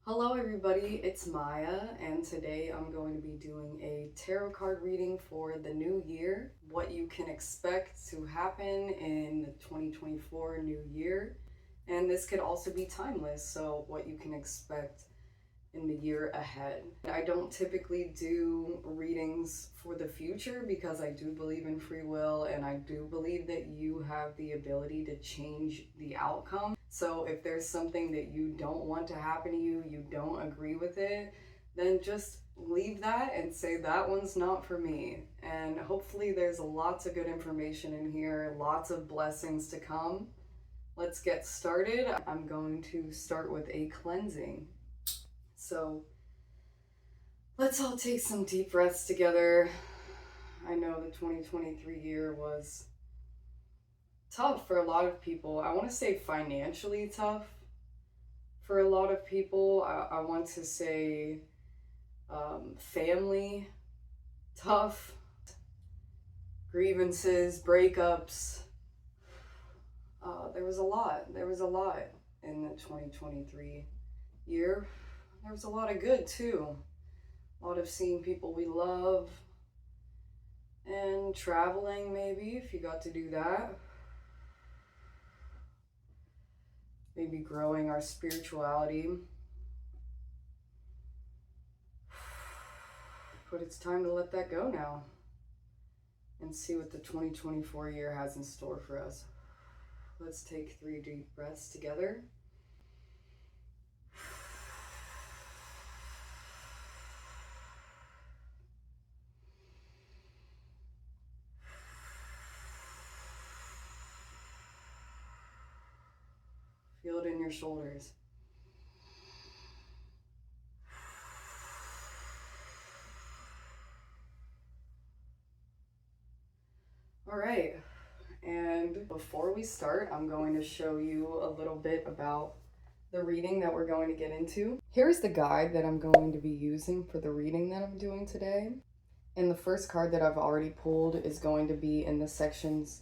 Hello everybody, it's Maya, and today I'm going to be doing a tarot card reading for the new year, what you can expect to happen in the 2024 new year, and this could also be timeless, so what you can expect in the year ahead. I don't typically do readings for the future because I do believe in free will and I do believe that you have the ability to change the outcome. So if there's something that you don't want to happen to you, you don't agree with it, then just leave that and say that one's not for me. And hopefully there's lots of good information in here, lots of blessings to come. Let's get started. I'm going to start with a cleansing. So let's all take some deep breaths together. I know the 2023 year was tough for a lot of people. I want to say financially tough for a lot of people. I want to say family tough, grievances, breakups. There was a lot in the 2023 year. There was a lot of good too. A lot of seeing people we love and traveling, maybe, if you got to do that. Maybe growing our spirituality. But it's time to let that go now and see what the 2024 year has in store for us. Let's take 3 deep breaths together. Feel it in your shoulders. All right, and before we start, I'm going to show you a little bit about the reading that we're going to get into. Here's the guide that I'm going to be using for the reading that I'm doing today. And the first card that I've already pulled is going to be in the sections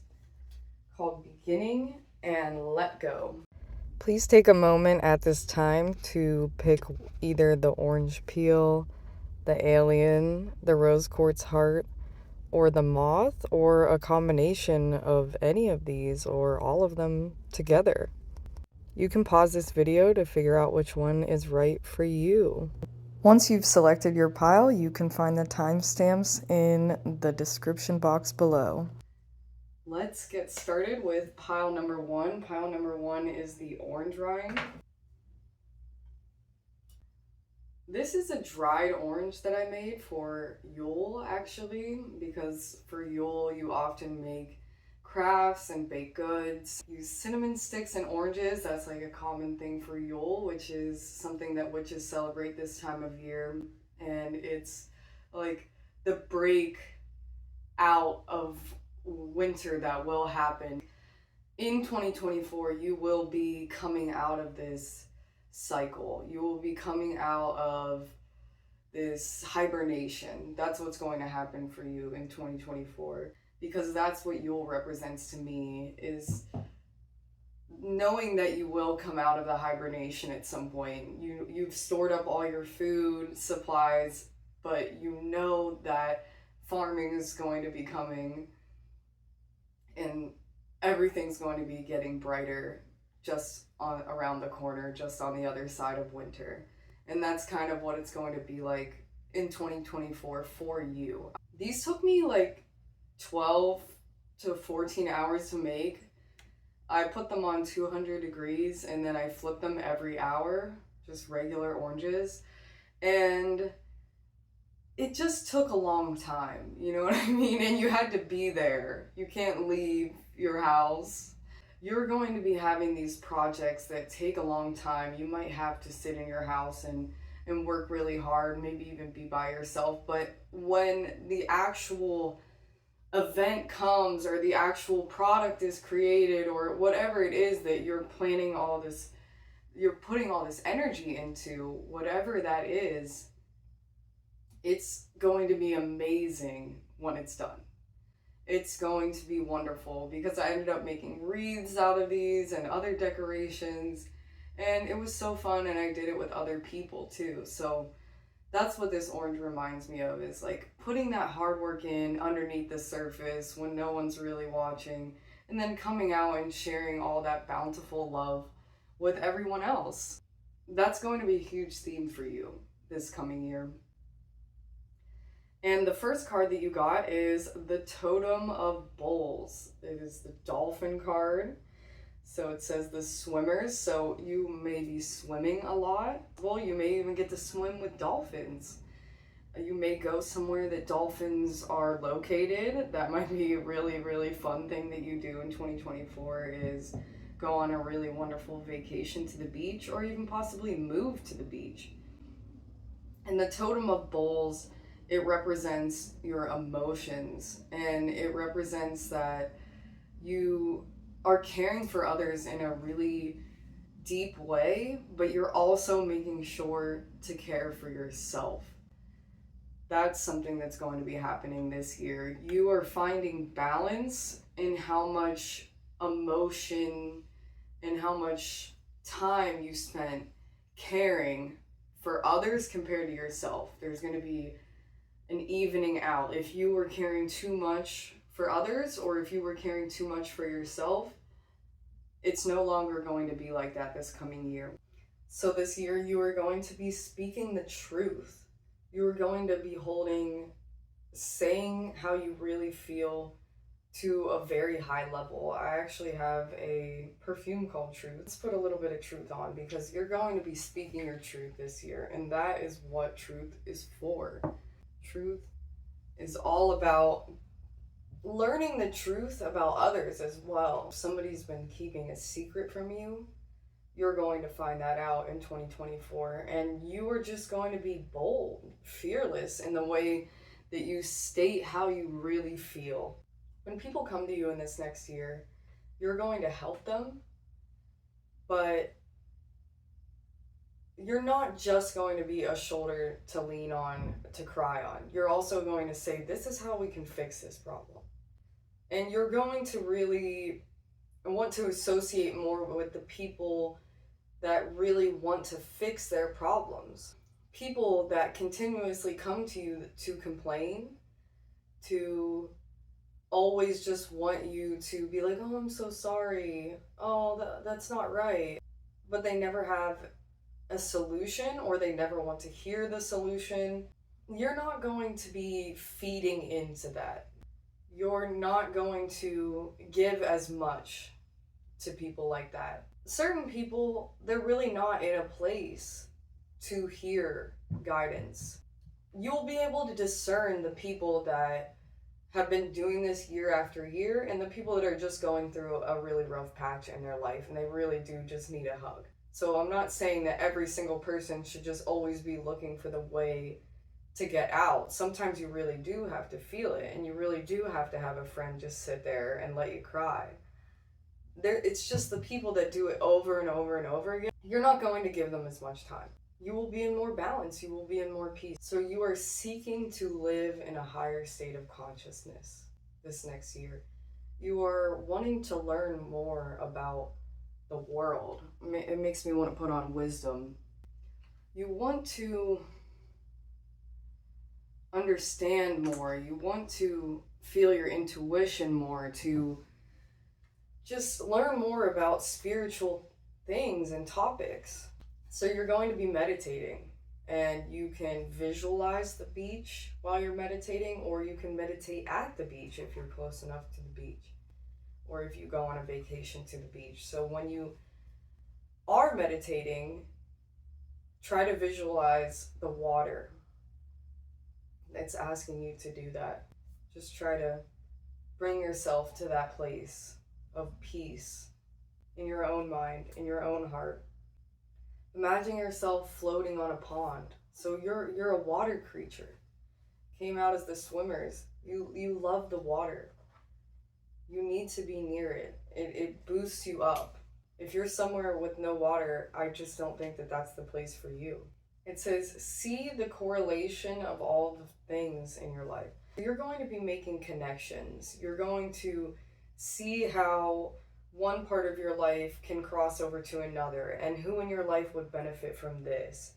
called Beginning and Let Go. Please take a moment at this time to pick either the orange peel, the alien, the rose quartz heart, or the moth, or a combination of any of these or all of them together. You can pause this video to figure out which one is right for you. Once you've selected your pile, you can find the timestamps in the description box below. Let's get started with pile number 1. Pile number 1 is the orange rind. This is a dried orange that I made for Yule, actually, because for Yule you often make crafts and baked goods. Use cinnamon sticks and oranges. That's like a common thing for Yule, which is something that witches celebrate this time of year. And it's like the break out of winter that will happen. In 2024, you will be coming out of this cycle. You will be coming out of this hibernation. That's what's going to happen for you in 2024, because that's what Yule represents to me, is knowing that you will come out of the hibernation at some point. You've stored up all your food supplies, but you know that farming is going to be coming and everything's going to be getting brighter just around the corner, just on the other side of winter. And that's kind of what it's going to be like in 2024 for you. These took me like 12 to 14 hours to make. I put them on 200 degrees and then I flip them every hour, just regular oranges. And it just took a long time, you know what I mean? And you had to be there. You can't leave your house. You're going to be having these projects that take a long time. You might have to sit in your house and work really hard, maybe even be by yourself. But when the actual event comes or the actual product is created or whatever it is that you're planning all this, you're putting all this energy into, whatever that is, it's going to be amazing when it's done. It's going to be wonderful, because I ended up making wreaths out of these and other decorations, And it was so fun, and I did it with other people too. So that's what this orange reminds me of, is like putting that hard work in underneath the surface when no one's really watching, and then coming out and sharing all that bountiful love with everyone else. That's going to be a huge theme for you this coming year. And the first card that you got is the Totem of Bulls. It is the Dolphin card. So it says the swimmers, so you may be swimming a lot. Well, you may even get to swim with dolphins. You may go somewhere that dolphins are located. That might be a really, really fun thing that you do in 2024, is go on a really wonderful vacation to the beach, or even possibly move to the beach. And the Totem of Bulls, it represents your emotions, and it represents that you are caring for others in a really deep way, but you're also making sure to care for yourself. That's something that's going to be happening this year. You are finding balance in how much emotion and how much time you spent caring for others compared to yourself. There's going to be an evening out. If you were caring too much for others, or if you were caring too much for yourself, it's no longer going to be like that this coming year. So this year you are going to be speaking the truth. You are going to be saying how you really feel to a very high level. I actually have a perfume called Truth. Let's put a little bit of truth on, because you're going to be speaking your truth this year, and that is what truth is for. Truth is all about learning the truth about others as well. If somebody's been keeping a secret from you, you're going to find that out in 2024, and you are just going to be bold, fearless in the way that you state how you really feel. When people come to you in this next year, you're going to help them, but you're not just going to be a shoulder to lean on, to cry on. You're also going to say, this is how we can fix this problem. And you're going to really want to associate more with the people that really want to fix their problems. People that continuously come to you to complain, to always just want you to be like, oh, I'm so sorry. Oh, that's not right. But they never have a solution, or they never want to hear the solution. You're not going to be feeding into that. You're not going to give as much to people like that. Certain people, they're really not in a place to hear guidance. You'll be able to discern the people that have been doing this year after year, and the people that are just going through a really rough patch in their life, and they really do just need a hug. So I'm not saying that every single person should just always be looking for the way to get out. Sometimes you really do have to feel it, and you really do have to have a friend just sit there and let you cry. It's just the people that do it over and over and over again, you're not going to give them as much time. You will be in more balance, you will be in more peace. So you are seeking to live in a higher state of consciousness this next year. You are wanting to learn more about the world. It makes me want to put on wisdom. You want to understand more. You want to feel your intuition more, to just learn more about spiritual things and topics. So you're going to be meditating, and you can visualize the beach while you're meditating, or you can meditate at the beach if you're close enough to the beach, or if you go on a vacation to the beach. So when you are meditating, try to visualize the water. It's asking you to do that. Just try to bring yourself to that place of peace in your own mind, in your own heart. Imagine yourself floating on a pond. So you're a water creature. Came out as the swimmers. You love the water. You need to be near it. It boosts you up. If you're somewhere with no water, I just don't think that that's the place for you. It says, see the correlation of all the things in your life. You're going to be making connections. You're going to see how one part of your life can cross over to another, and who in your life would benefit from this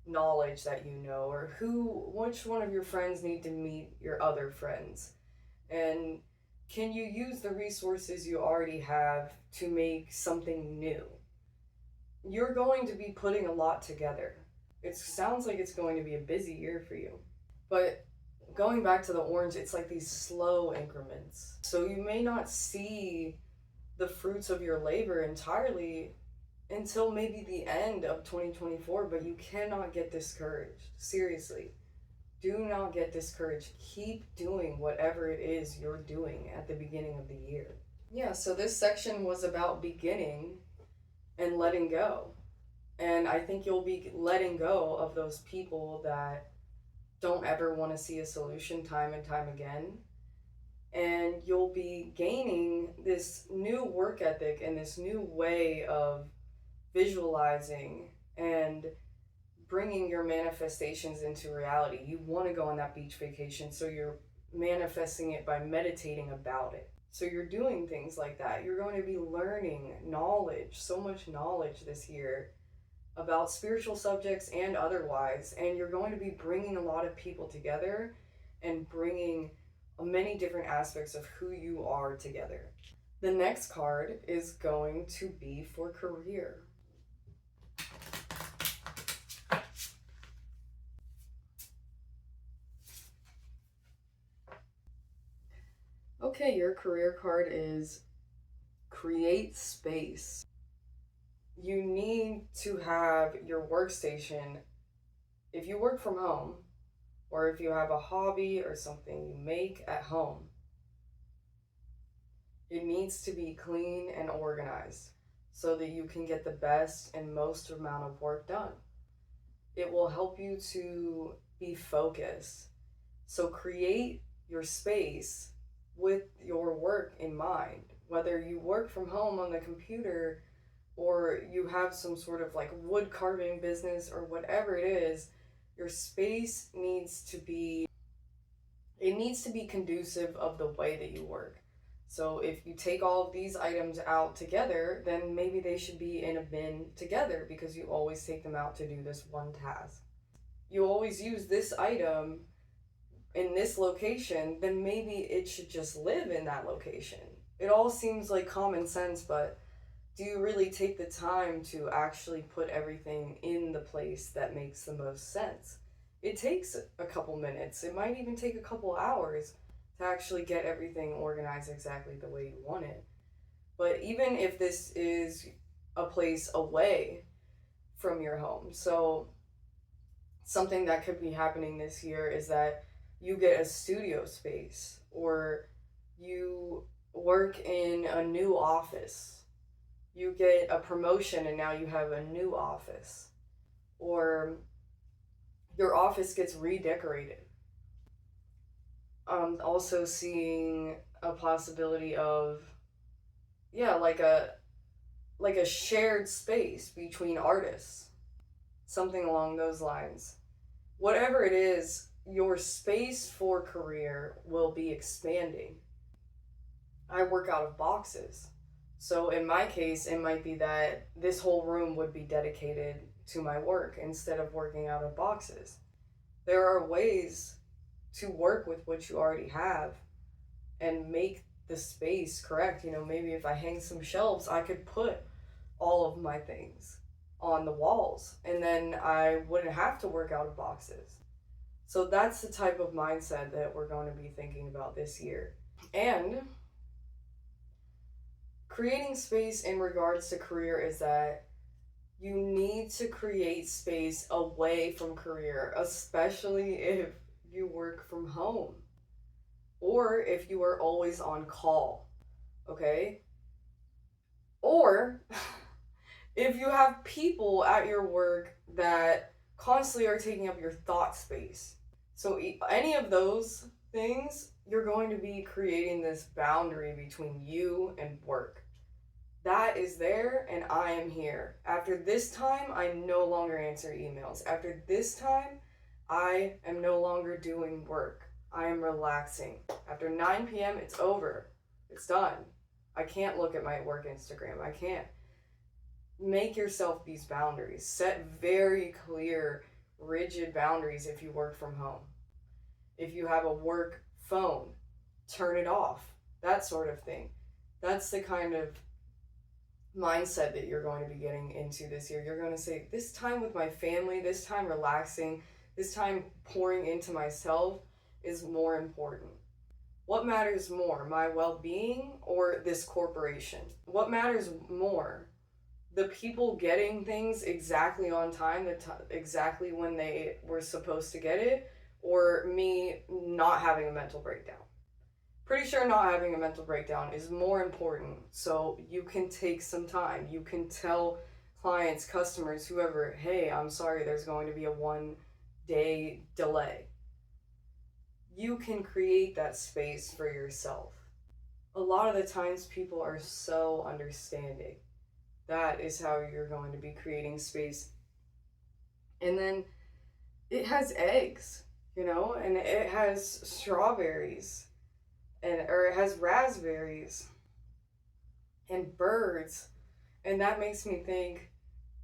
knowledge that you know, or which one of your friends need to meet your other friends, and can you use the resources you already have to make something new? You're going to be putting a lot together. It sounds like it's going to be a busy year for you. But going back to the orange, it's like these slow increments. So you may not see the fruits of your labor entirely until maybe the end of 2024, but you cannot get discouraged. Seriously. Do not get discouraged. Keep doing whatever it is you're doing at the beginning of the year. Yeah, so this section was about beginning and letting go. And I think you'll be letting go of those people that don't ever want to see a solution time and time again. And you'll be gaining this new work ethic and this new way of visualizing and bringing your manifestations into reality. You want to go on that beach vacation, so you're manifesting it by meditating about it. So you're doing things like that. You're going to be learning knowledge, so much knowledge this year about spiritual subjects and otherwise, and you're going to be bringing a lot of people together and bringing many different aspects of who you are together. The next card is going to be for career. Okay, your career card is create space. You need to have your workstation, if you work from home, or if you have a hobby or something you make at home, it needs to be clean and organized so that you can get the best and most amount of work done. It will help you to be focused. So create your space with your work in mind. Whether you work from home on the computer or you have some sort of like wood carving business or whatever it is, your space needs to be conducive of the way that you work. So if you take all of these items out together, then maybe they should be in a bin together because you always take them out to do this one task. You always use this item in this location, then maybe it should just live in that location. It all seems like common sense, but do you really take the time to actually put everything in the place that makes the most sense? It takes a couple minutes. It might even take a couple hours to actually get everything organized exactly the way you want it. But even if this is a place away from your home, so something that could be happening this year is that you get a studio space, or you work in a new office. You get a promotion and now you have a new office. Or your office gets redecorated. Also seeing a possibility of, like a shared space between artists. Something along those lines. Whatever it is, your space for career will be expanding. I work out of boxes. So in my case, it might be that this whole room would be dedicated to my work instead of working out of boxes. There are ways to work with what you already have and make the space correct. Maybe if I hang some shelves, I could put all of my things on the walls, and then I wouldn't have to work out of boxes. So that's the type of mindset that we're going to be thinking about this year. And creating space in regards to career is that you need to create space away from career, especially if you work from home or if you are always on call, okay? Or if you have people at your work that constantly are taking up your thought space. So any of those things, you're going to be creating this boundary between you and work. That is there, and I am here. After this time, I no longer answer emails. After this time, I am no longer doing work. I am relaxing. After 9 p.m., it's over. It's done. I can't look at my work Instagram. I can't. Make yourself these boundaries. Set very clear, rigid boundaries if you work from home. If you have a work phone, turn it off. That sort of thing. That's the kind of mindset that you're going to be getting into this year. You're going to say, this time with my family, this time relaxing, this time pouring into myself is more important. What matters more, my well-being or this corporation? What matters more? The people getting things exactly on time, exactly when they were supposed to get it, or me not having a mental breakdown? Pretty sure not having a mental breakdown is more important, so you can take some time. You can tell clients, customers, whoever, hey, I'm sorry, there's going to be a 1-day delay. You can create that space for yourself. A lot of the times people are so understanding. That is how you're going to be creating space. And then it has eggs, and it has strawberries, or it has raspberries and birds. And that makes me think,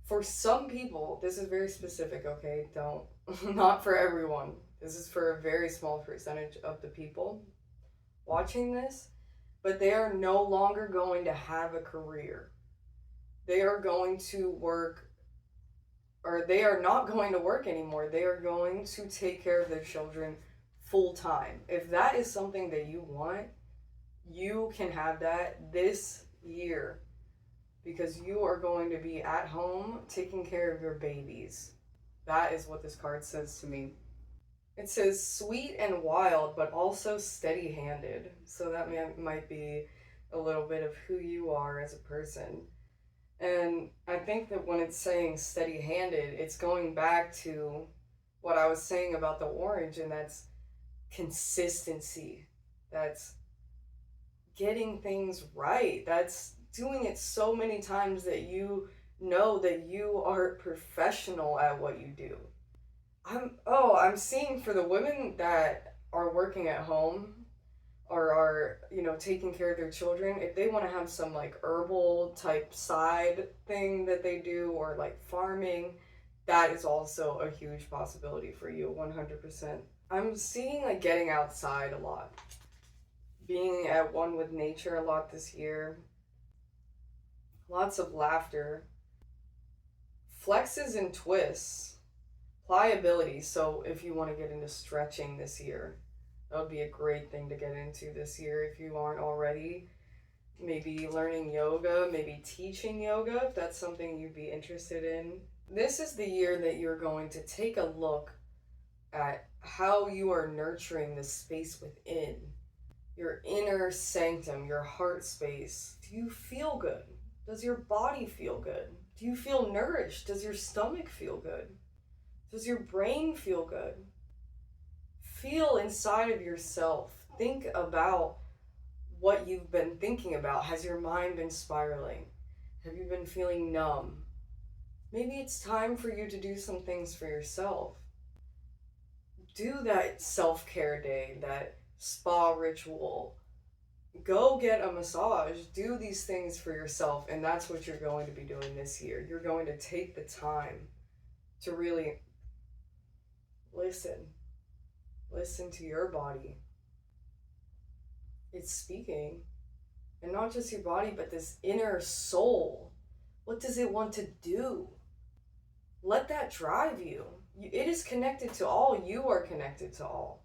for some people, this is very specific, okay? Not for everyone. This is for a very small percentage of the people watching this, but they are no longer going to have a career. They are going to work, or they are not going to work anymore. They are going to take care of their children full time. If that is something that you want, you can have that this year, because you are going to be at home taking care of your babies. That is what this card says to me. It says sweet and wild, but also steady-handed. So that might be a little bit of who you are as a person. And I think that when it's saying steady-handed, it's going back to what I was saying about the orange, and that's consistency. That's getting things right. That's doing it so many times that you know that you are professional at what you do. I'm seeing for the women that are working at home or are, taking care of their children, if they want to have some like herbal type side thing that they do, or like farming, that is also a huge possibility for you, 100%. I'm seeing like getting outside a lot, being at one with nature a lot this year, lots of laughter, flexes and twists, pliability. So if you want to get into stretching this year, that would be a great thing to get into this year if you aren't already. Maybe learning yoga, maybe teaching yoga, if that's something you'd be interested in. This is the year that you're going to take a look at how you are nurturing the space within, your inner sanctum, your heart space. Do you feel good? Does your body feel good? Do you feel nourished? Does your stomach feel good? Does your brain feel good? Feel inside of yourself. Think about what you've been thinking about. Has your mind been spiraling? Have you been feeling numb? Maybe it's time for you to do some things for yourself. Do that self-care day, that spa ritual. Go get a massage. Do these things for yourself, and that's what you're going to be doing this year. You're going to take the time to really listen to your body. It's speaking, and not just your body, but this inner soul. What does it want to do? Let that drive you. It is connected to all. You are connected to all.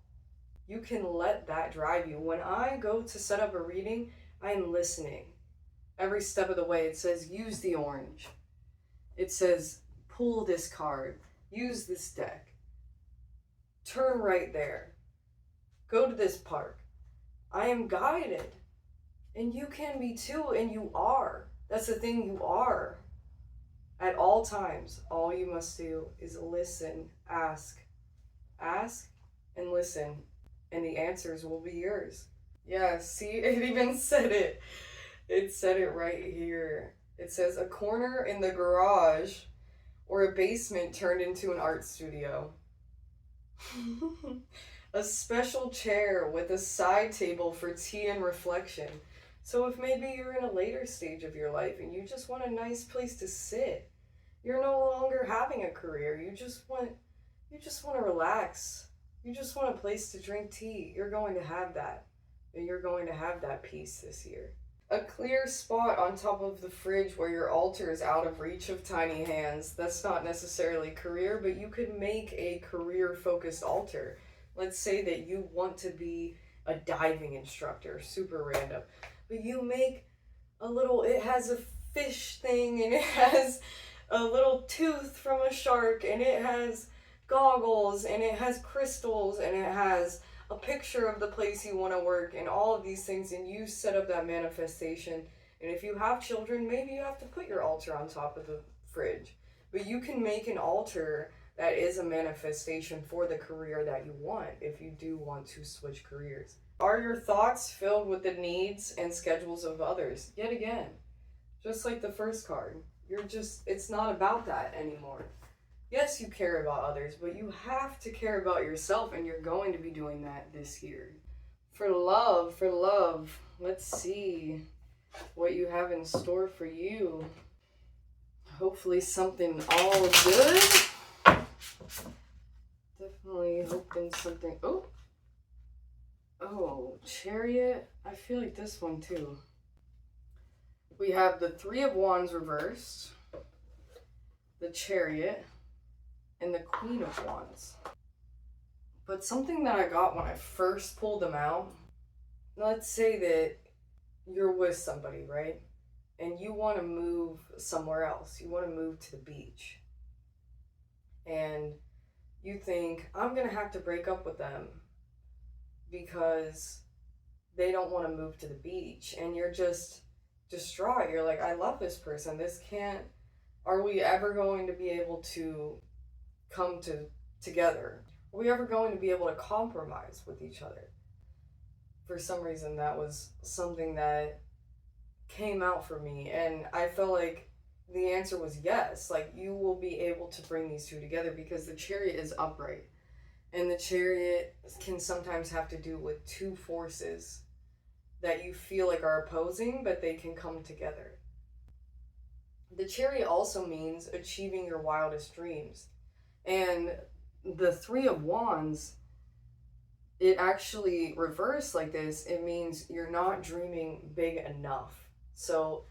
You can let that drive you. When I go to set up a reading, I am listening. Every step of the way, it says, use the orange. It says, pull this card. Use this deck. Turn right there. Go to this park. I am guided. And you can be too, and you are. That's the thing, you are. At all times, all you must do is listen, ask. Ask and listen, and the answers will be yours. Yeah, see, it even said it. It said it right here. It says, a corner in the garage or a basement turned into an art studio. A special chair with a side table for tea and reflection. So if maybe you're in a later stage of your life and you just want a nice place to sit, you're no longer having a career. You just want to relax. You just want a place to drink tea. You're going to have that. And you're going to have that peace this year. A clear spot on top of the fridge where your altar is out of reach of tiny hands. That's not necessarily career, but you could make a career focused altar. Let's say that you want to be a diving instructor, super random. But you make a little, it has a fish thing and it has a little tooth from a shark and it has goggles and it has crystals and it has a picture of the place you want to work and all of these things, and you set up that manifestation. And if you have children, maybe you have to put your altar on top of the fridge, but you can make an altar that is a manifestation for the career that you want if you do want to switch careers. Are your thoughts filled with the needs and schedules of others? Yet again, just like the first card, it's not about that anymore. Yes, you care about others, but you have to care about yourself, and you're going to be doing that this year. For love, let's see what you have in store for you. Hopefully something all good. Definitely hoping something, oh, Chariot. I feel like this one too. We have the Three of Wands reversed, the Chariot, and the Queen of Wands. But something that I got when I first pulled them out, let's say that you're with somebody, right? And you want to move somewhere else. You want to move to the beach. And you think, I'm going to have to break up with them because they don't want to move to the beach. And you're just distraught. You're like, I love this person. Are we ever going to be able to come together? Are we ever going to be able to compromise with each other? For some reason, that was something that came out for me, and I felt like the answer was yes. Like, you will be able to bring these two together because the Chariot is upright, and the Chariot can sometimes have to do with two forces that you feel like are opposing, but they can come together. The Chariot also means achieving your wildest dreams. And the Three of Wands, it actually reversed like this. It means you're not dreaming big enough. So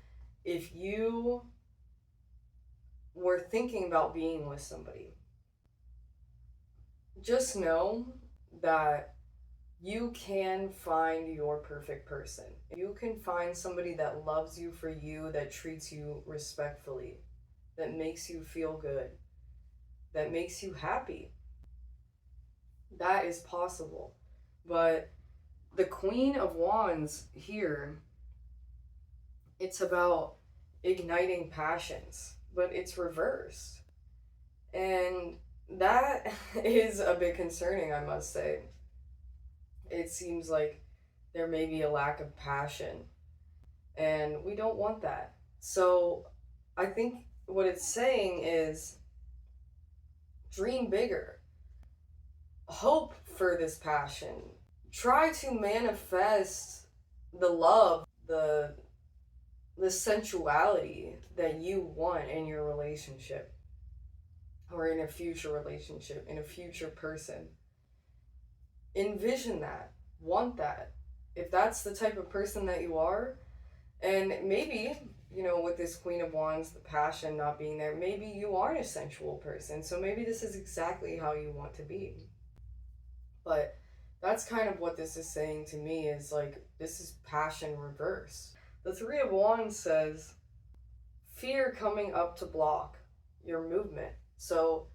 if you were thinking about being with somebody, just know that you can find your perfect person. You can find somebody that loves you for you, that treats you respectfully, that makes you feel good, that makes you happy. That is possible. But the Queen of Wands here, it's about igniting passions, but it's reversed. And that is a bit concerning, I must say. It seems like there may be a lack of passion, and we don't want that. So I think what it's saying is, dream bigger. Hope for this passion. Try to manifest the love, the sensuality that you want in your relationship, or in a future relationship, in a future person. Envision that. Want that. If that's the type of person that you are, and maybe, with this Queen of Wands, the passion not being there, maybe you aren't a sensual person, so maybe this is exactly how you want to be. But that's kind of what this is saying to me, is like, this is passion reversed. The Three of Wands says, fear coming up to block your movement. So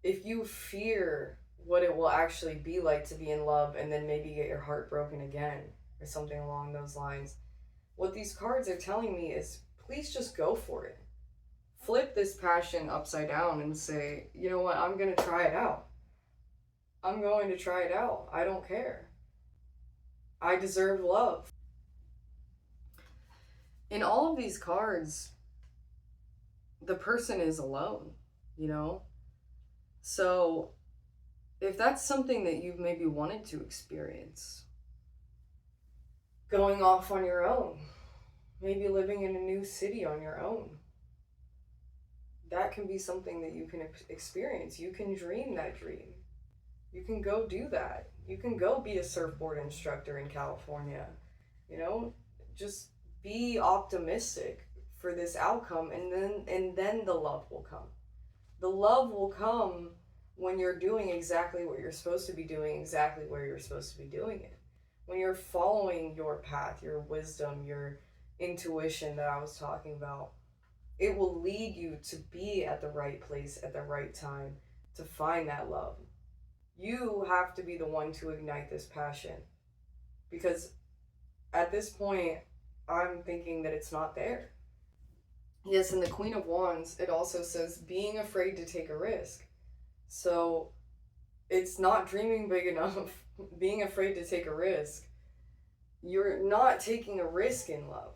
if you fear what it will actually be like to be in love and then maybe get your heart broken again or something along those lines, what these cards are telling me is, please just go for it. Flip this passion upside down and say, you know what, I'm going to try it out. I'm going to try it out. I don't care. I deserve love. In all of these cards, the person is alone, So if that's something that you've maybe wanted to experience, going off on your own, maybe living in a new city on your own. That can be something that you can experience. You can dream that dream. You can go do that. You can go be a surfboard instructor in California. You know, just be optimistic for this outcome, and then the love will come. The love will come when you're doing exactly what you're supposed to be doing, exactly where you're supposed to be doing it. When you're following your path, your wisdom, your intuition that I was talking about, it will lead you to be at the right place at the right time to find that love. You have to be the one to ignite this passion, because at this point, I'm thinking that it's not there. Yes, in the Queen of Wands, it also says being afraid to take a risk. So it's not dreaming big enough, being afraid to take a risk. You're not taking a risk in love.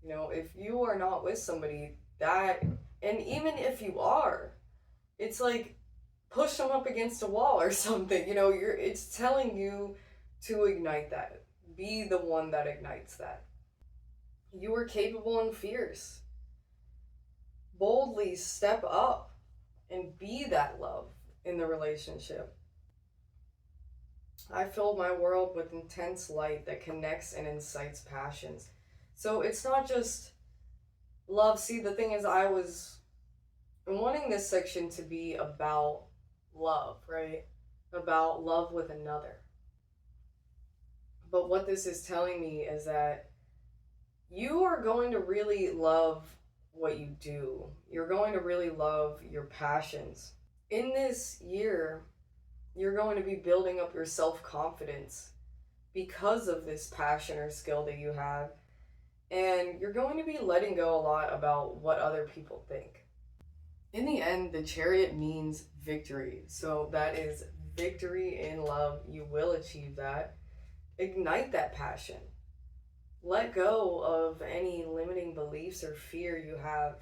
You know, if you are not with somebody that, and even if you are, it's like push them up against a wall or something. You know, it's telling you to ignite that. Be the one that ignites that. You are capable and fierce. Boldly step up and be that love in the relationship. I filled my world with intense light that connects and incites passions. So it's not just love. See, the thing is, I was wanting this section to be about love, right? About love with another. But what this is telling me is that you are going to really love what you do. You're going to really love your passions. In this year, you're going to be building up your self-confidence because of this passion or skill that you have. And you're going to be letting go a lot about what other people think. In the end, the Chariot means victory. So that is victory in love. You will achieve that. Ignite that passion. Let go of any limiting beliefs or fear you have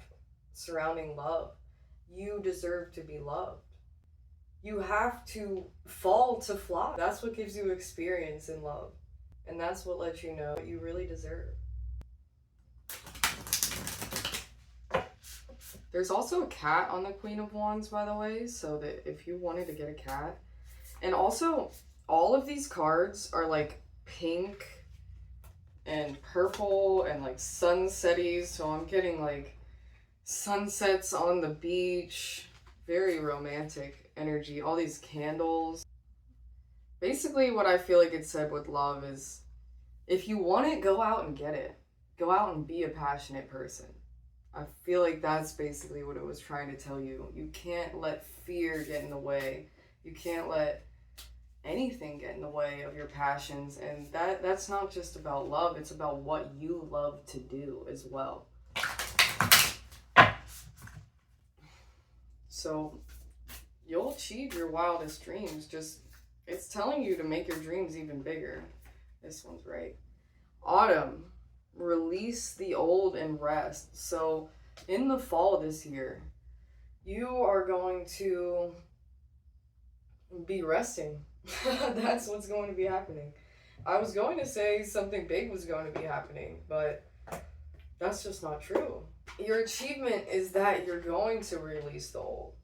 surrounding love. You deserve to be loved. You have to fall to fly. That's what gives you experience in love. And that's what lets you know what you really deserve. There's also a cat on the Queen of Wands, by the way, so that if you wanted to get a cat. And also, all of these cards are like pink and purple and like sunsetties, so I'm getting like sunsets on the beach, very romantic energy, all these candles. Basically what I feel like it said with love is, if you want it, go out and get it. Go out and be a passionate person. I feel like that's basically what it was trying to tell you. You can't let fear get in the way. You can't let anything get in the way of your passions, and that's not just about love, it's about what you love to do as well. So you'll achieve your wildest dreams. Just, it's telling you to make your dreams even bigger. This one's right. Autumn, release the old and rest. So in the fall this year, you are going to be resting. That's what's going to be happening. I was going to say something big was going to be happening, but that's just not true. Your achievement is that you're going to release the old.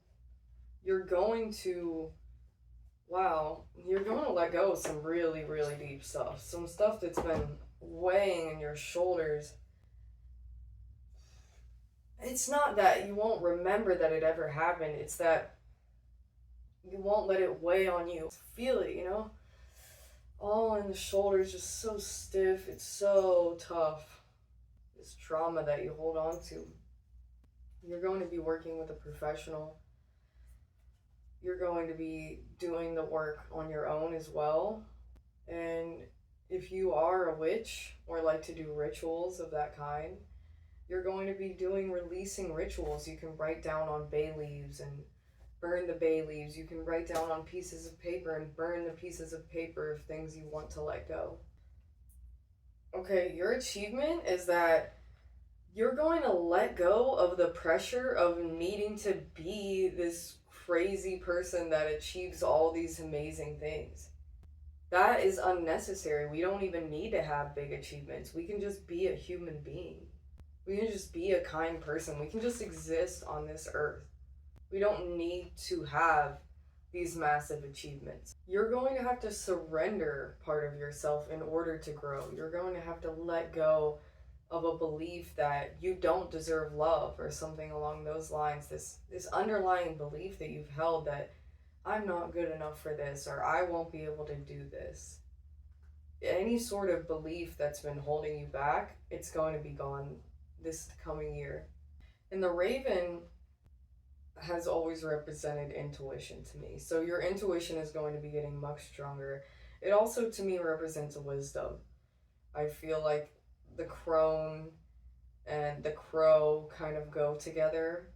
You're going to, you're going to let go of some really, really deep stuff. Some stuff that's been weighing on your shoulders. It's not that you won't remember that it ever happened. It's that you won't let it weigh on you. Feel it, you know? All in the shoulders, just so stiff. It's so tough. This trauma that you hold on to. You're going to be working with a professional. You're going to be doing the work on your own as well. And if you are a witch or like to do rituals of that kind, you're going to be doing releasing rituals. You can write down on bay leaves and burn the bay leaves. You can write down on pieces of paper and burn the pieces of paper of things you want to let go. Okay, your achievement is that you're going to let go of the pressure of needing to be this crazy person that achieves all these amazing things. That is unnecessary. We don't even need to have big achievements. We can just be a human being. We can just be a kind person. We can just exist on this earth. We don't need to have these massive achievements. You're going to have to surrender part of yourself in order to grow. You're going to have to let go of a belief that you don't deserve love or something along those lines. This underlying belief that you've held that I'm not good enough for this or I won't be able to do this. Any sort of belief that's been holding you back, it's going to be gone this coming year. And the raven has always represented intuition to me. So your intuition is going to be getting much stronger. It also to me represents wisdom. I feel like the crone and the crow kind of go together.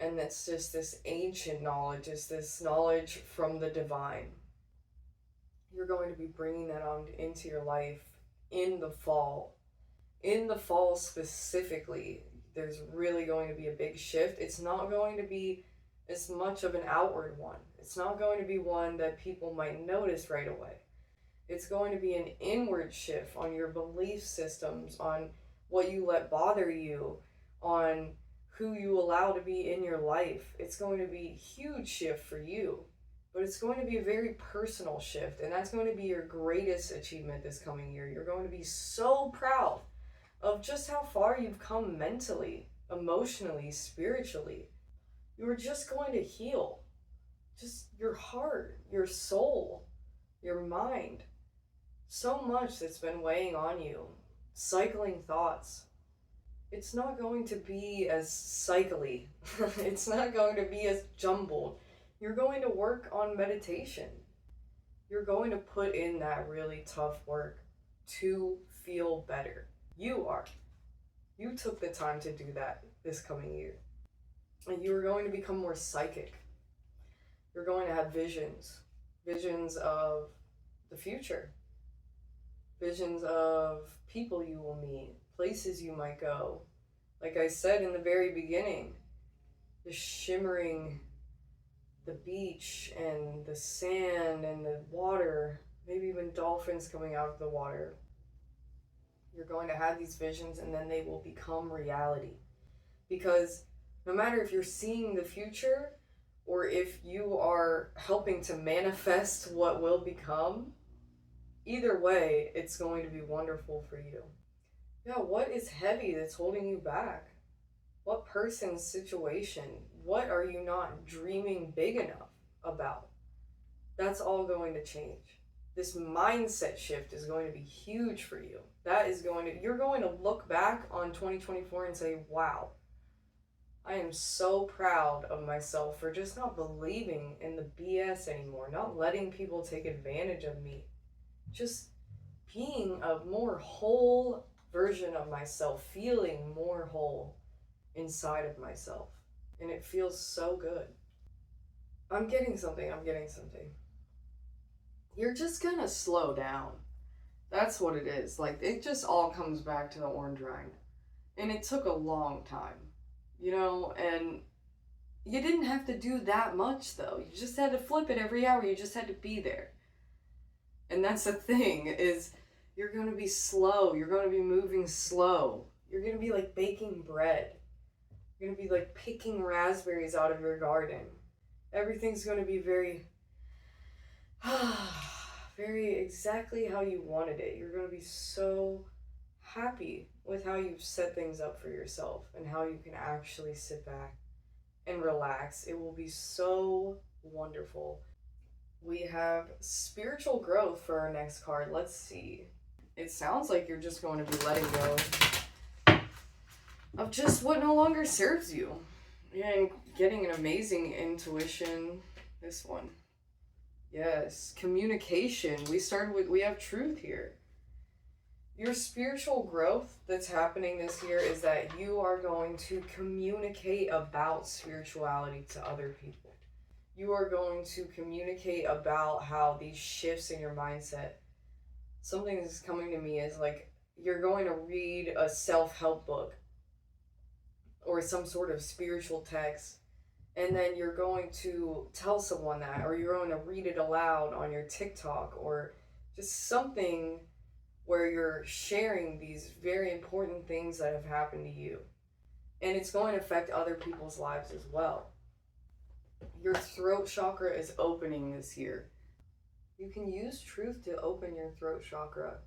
And it's just this ancient knowledge, it's this knowledge from the divine. You're going to be bringing that on into your life in the fall. In the fall specifically, there's really going to be a big shift. It's not going to be as much of an outward one. It's not going to be one that people might notice right away. It's going to be an inward shift on your belief systems, on what you let bother you, on who you allow to be in your life. It's going to be a huge shift for you, but it's going to be a very personal shift, and that's going to be your greatest achievement this coming year. You're going to be so proud of just how far you've come mentally, emotionally, spiritually. You're just going to heal. Just your heart, your soul, your mind. So much that's been weighing on you. Cycling thoughts. It's not going to be as cycly. It's not going to be as jumbled. You're going to work on meditation. You're going to put in that really tough work to feel better. You are. You took the time to do that this coming year. And you are going to become more psychic. You're going to have visions. Visions of the future. Visions of people you will meet. Places you might go. Like I said in the very beginning, the shimmering, the beach and the sand and the water, maybe even dolphins coming out of the water. You're going to have these visions and then they will become reality. Because no matter if you're seeing the future or if you are helping to manifest what will become, either way, it's going to be wonderful for you. Yeah, what is heavy that's holding you back? What person's situation? What are you not dreaming big enough about? That's all going to change. This mindset shift is going to be huge for you. You're going to look back on 2024 and say, wow, I am so proud of myself for just not believing in the BS anymore, not letting people take advantage of me, just being a more whole version of myself, feeling more whole inside of myself. And it feels so good. I'm getting something. You're just gonna slow down. That's what it is. Like, it just all comes back to the orange rind. And it took a long time, and you didn't have to do that much, though. You just had to flip it every hour. You just had to be there. And that's the thing, is you're going to be slow. You're going to be moving slow. You're going to be like baking bread. You're going to be like picking raspberries out of your garden. Everything's going to be very exactly how you wanted it. You're going to be so happy with how you've set things up for yourself and how you can actually sit back and relax. It will be so wonderful. We have spiritual growth for our next card. Let's see. It sounds like you're just going to be letting go of just what no longer serves you. And getting an amazing intuition. This one. Yes, communication. We have truth here. Your spiritual growth that's happening this year is that you are going to communicate about spirituality to other people. You are going to communicate about how these shifts in your mindset. Something that's coming to me is like, you're going to read a self-help book or some sort of spiritual text, and then you're going to tell someone that, or you're going to read it aloud on your TikTok, or just something where you're sharing these very important things that have happened to you. And it's going to affect other people's lives as well. Your throat chakra is opening this year. You can use truth to open your throat chakra.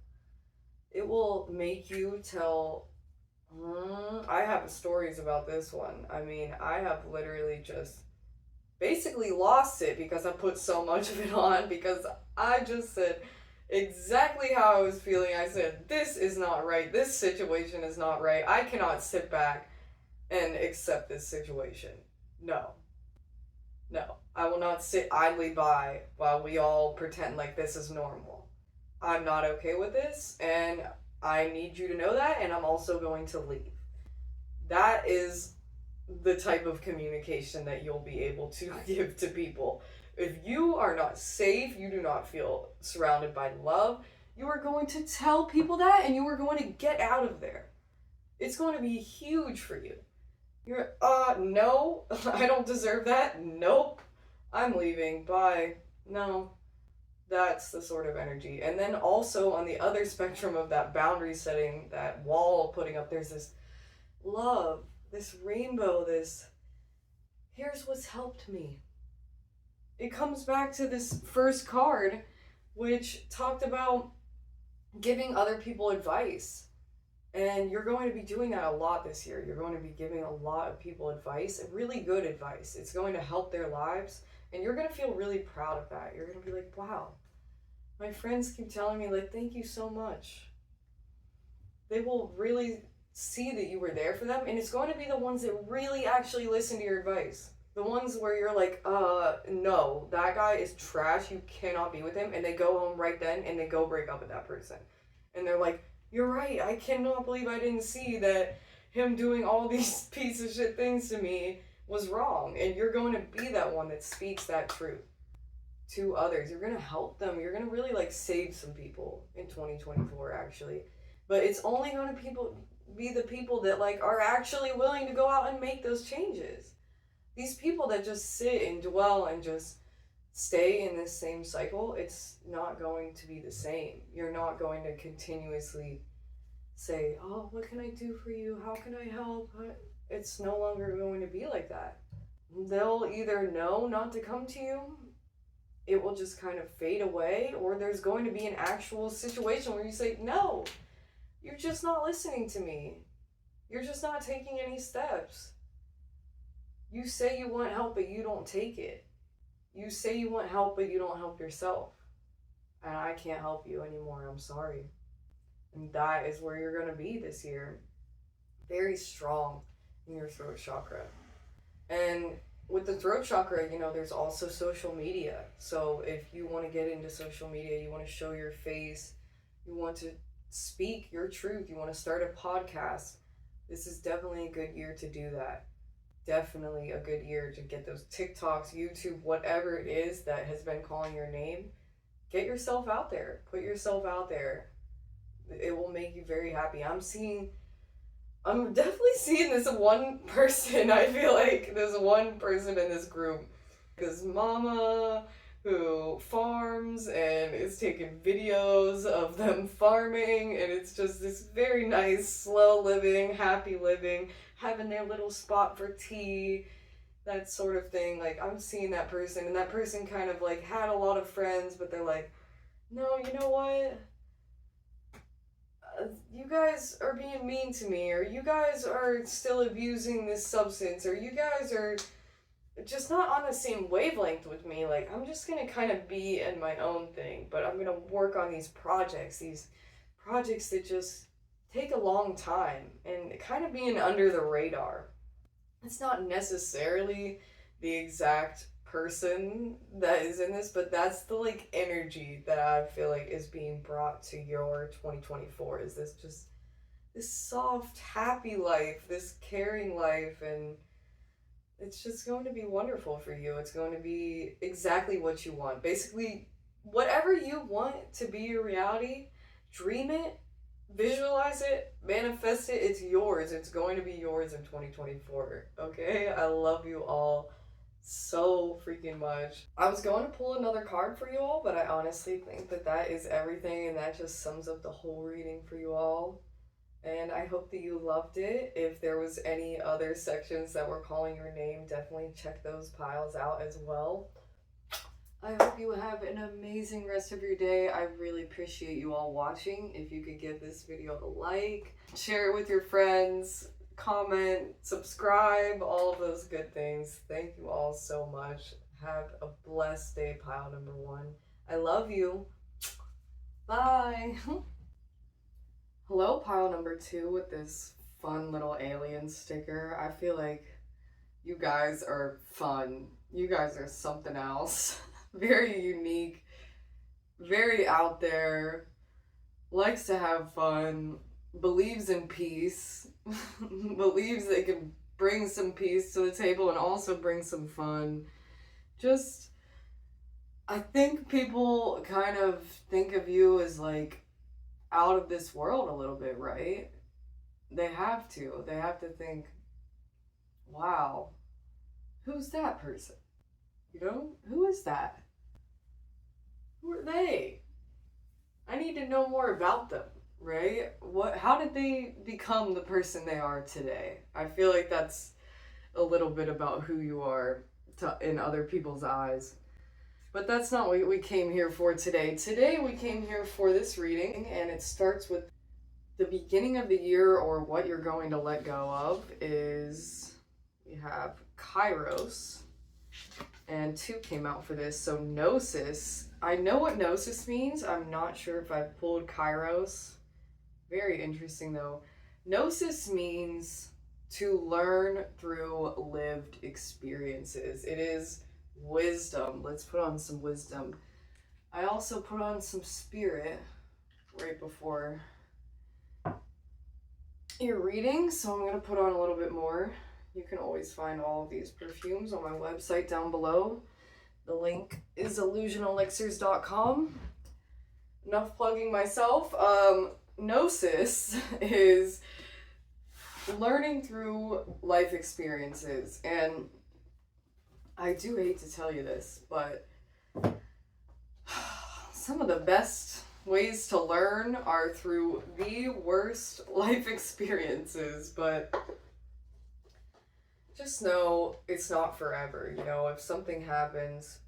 It will make you tell. I have stories about this one. I mean, I have literally just basically lost it because I put so much of it on, because I just said exactly how I was feeling. I said, this is not right. This situation is not right. I cannot sit back and accept this situation. No. No. I will not sit idly by while we all pretend like this is normal. I'm not okay with this, and I need you to know that, and I'm also going to leave. That is the type of communication that you'll be able to give to people. If you are not safe, you do not feel surrounded by love, you are going to tell people that, and you are going to get out of there. It's going to be huge for you. You're, no, I don't deserve that. Nope, I'm leaving. Bye. No, that's the sort of energy. And then also on the other spectrum of that boundary setting, that wall putting up, there's this love, this rainbow, this, here's what's helped me. It comes back to this first card, which talked about giving other people advice. And you're going to be doing that a lot this year. You're going to be giving a lot of people advice, really good advice. It's going to help their lives, and you're going to feel really proud of that. You're going to be like, wow, my friends keep telling me, like, thank you so much. They will really see that you were there for them, and it's going to be the ones that really actually listen to your advice. The ones where you're like, no, that guy is trash, you cannot be with him, and they go home right then, and they go break up with that person. And they're like, you're right, I cannot believe I didn't see that him doing all these piece of shit things to me was wrong. And you're going to be that one that speaks that truth to others. You're going to help them. You're going to really, like, save some people in 2024, actually. But it's only going to be the people that, like, are actually willing to go out and make those changes. These people that just sit and dwell and just stay in this same cycle, it's not going to be the same. You're not going to continuously say, oh, what can I do for you? How can I help? It's no longer going to be like that. They'll either know not to come to you, it will just kind of fade away, or there's going to be an actual situation where you say, no, you're just not listening to me. You're just not taking any steps. You say you want help, but you don't take it. You say you want help, but you don't help yourself. And I can't help you anymore. I'm sorry. And that is where you're going to be this year. Very strong in your throat chakra. And with the throat chakra, you know, there's also social media. So if you want to get into social media, you want to show your face, you want to speak your truth, you want to start a podcast, this is definitely a good year to do that. Definitely a good year to get those TikToks, YouTube, whatever it is that has been calling your name. Get yourself out there. Put yourself out there. It will make you very happy. I'm definitely seeing this one person. I feel like there's one person in this group. This mama who farms and is taking videos of them farming, and it's just this very nice, slow living, happy living, having their little spot for tea, that sort of thing. Like, I'm seeing that person, and that person kind of, like, had a lot of friends, but they're like, no, you know what? You guys are being mean to me, or you guys are still abusing this substance, or you guys are just not on the same wavelength with me. Like, I'm just gonna kind of be in my own thing, but I'm gonna work on these projects that just take a long time and kind of being under the radar. It's not necessarily the exact person that is in this, but that's the, like, energy that I feel like is being brought to your 2024, is this just this soft, happy life, this caring life, and it's just going to be wonderful for you. It's going to be exactly what you want. Basically, whatever you want to be your reality, dream it, visualize it, manifest it. It's yours. It's going to be yours in 2024. Okay? I love you all so freaking much. I was going to pull another card for you all, but I honestly think that that is everything, and that just sums up the whole reading for you all. And I hope that you loved it. If there was any other sections that were calling your name, definitely check those piles out as well. I hope you have an amazing rest of your day. I really appreciate you all watching. If you could give this video a like, share it with your friends, comment, subscribe, all of those good things. Thank you all so much. Have a blessed day, pile number 1. I love you. Bye. Hello, pile number 2 with this fun little alien sticker. I feel like you guys are fun. You guys are something else. Very unique, very out there, likes to have fun, believes in peace, believes they can bring some peace to the table and also bring some fun. Just, I think people kind of think of you as like out of this world a little bit, right? They have to. They have to think, wow, who's that person? You know, who is that? Who are they? I need to know more about them, right? How did they become the person they are today? I feel like that's a little bit about who you are in other people's eyes. But that's not what we came here for today. Today we came here for this reading, and it starts with the beginning of the year, or what you're going to let go of is, we have Kairos, and 2 came out for this. So Gnosis, I know what Gnosis means. I'm not sure if I've pulled Kairos. Very interesting though. Gnosis means to learn through lived experiences. It is wisdom. Let's put on some wisdom. I also put on some spirit right before your reading, so I'm going to put on a little bit more. You can always find all of these perfumes on my website down below. The link is illusionelixirs.com. Enough plugging myself. Gnosis is learning through life experiences, and I do hate to tell you this, but some of the best ways to learn are through the worst life experiences, but just know it's not forever. You know, if something happens,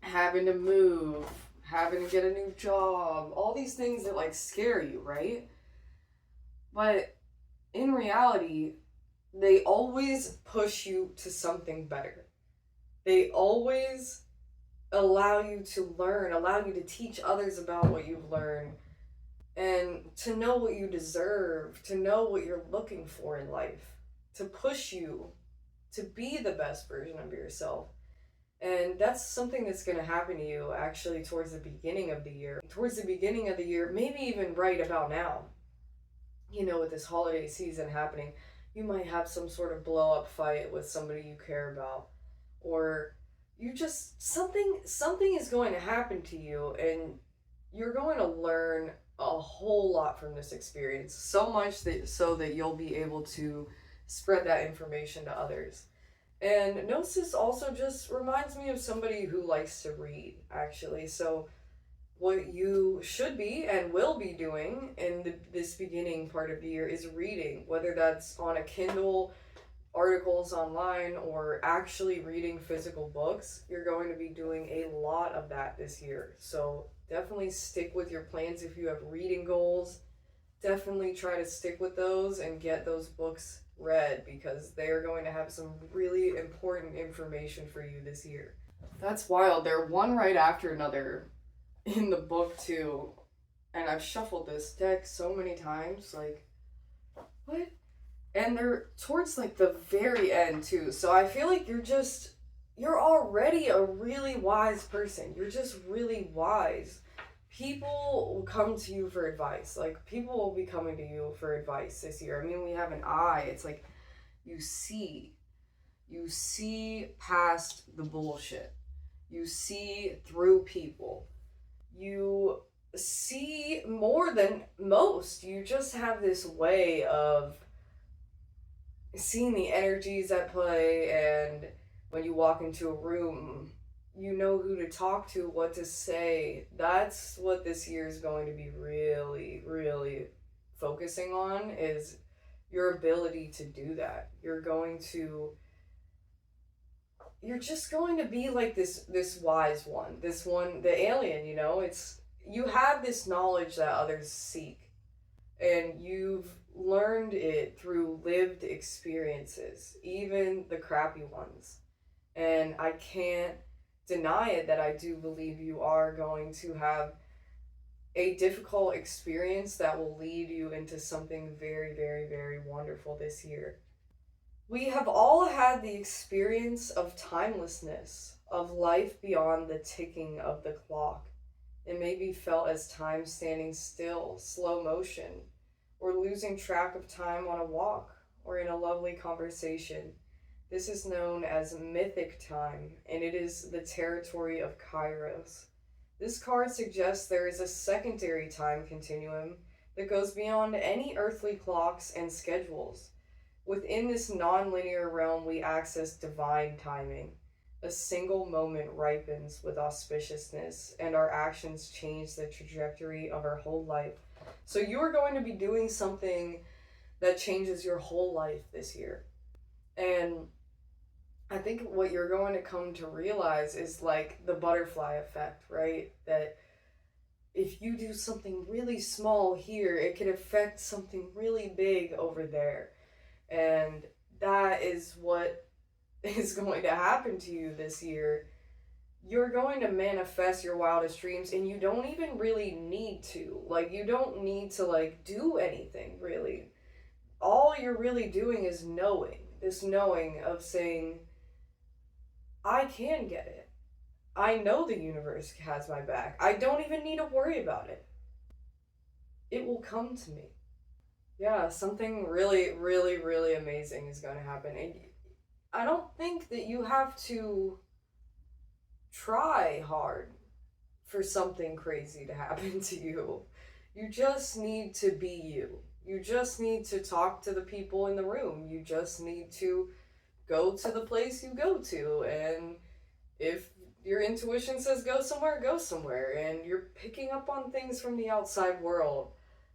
having to move, having to get a new job, all these things that like scare you, right? But in reality, they always push you to something better. They always allow you to learn, allow you to teach others about what you've learned, and to know what you deserve, to know what you're looking for in life, to push you to be the best version of yourself. And that's something that's going to happen to you actually towards the beginning of the year. Towards the beginning of the year, maybe even right about now. You know, with this holiday season happening, you might have some sort of blow up fight with somebody you care about. Or you just, something is going to happen to you, and you're going to learn a whole lot from this experience. So much so that you'll be able to spread that information to others. And Gnosis also just reminds me of somebody who likes to read, actually. So what you should be and will be doing in this beginning part of the year is reading, whether that's on a Kindle, articles online, or actually reading physical books. You're going to be doing a lot of that this year. So definitely stick with your plans. If you have reading goals, definitely try to stick with those and get those books read, because they are going to have some really important information for you this year. That's wild. They're one right after another in the book too. And I've shuffled this deck so many times, like, what? And they're towards like the very end too. So I feel like you're already a really wise person. You're just really wise. People will come to you for advice. Like, people will be coming to you for advice this year. I mean, we have an eye. It's like you see past the bullshit. You see through people. You see more than most. You just have this way of seeing the energies at play and When you walk into a room, you know who to talk to, what to say. That's what this year is going to be really, really focusing on, is your ability to do that. You're just going to be like this wise one, this one, the alien, you know? It's you have this knowledge that others seek, and you've learned it through lived experiences, even the crappy ones. And I can't deny it that I do believe you are going to have a difficult experience that will lead you into something very, very, very wonderful this year. We have all had the experience of timelessness, of life beyond the ticking of the clock. It may be felt as time standing still, slow motion, or losing track of time on a walk or in a lovely conversation. This is known as mythic time, and it is the territory of Kairos. This card suggests there is a secondary time continuum that goes beyond any earthly clocks and schedules. Within this non-linear realm, we access divine timing. A single moment ripens with auspiciousness, and our actions change the trajectory of our whole life. So you are going to be doing something that changes your whole life this year. And I think what you're going to come to realize is like the butterfly effect, right? That if you do something really small here, it could affect something really big over there. And that is what is going to happen to you this year. You're going to manifest your wildest dreams, and you don't even really need to. Like, you don't need to, like, do anything, really. All you're really doing is knowing. This knowing of saying, I can get it. I know the universe has my back. I don't even need to worry about it. It will come to me. Yeah, something really, really, really amazing is going to happen. And I don't think that you have to try hard for something crazy to happen to you. You just need to be you. You just need to talk to the people in the room. You just need to go to the place you go to. And if your intuition says go somewhere, go somewhere. And you're picking up on things from the outside world,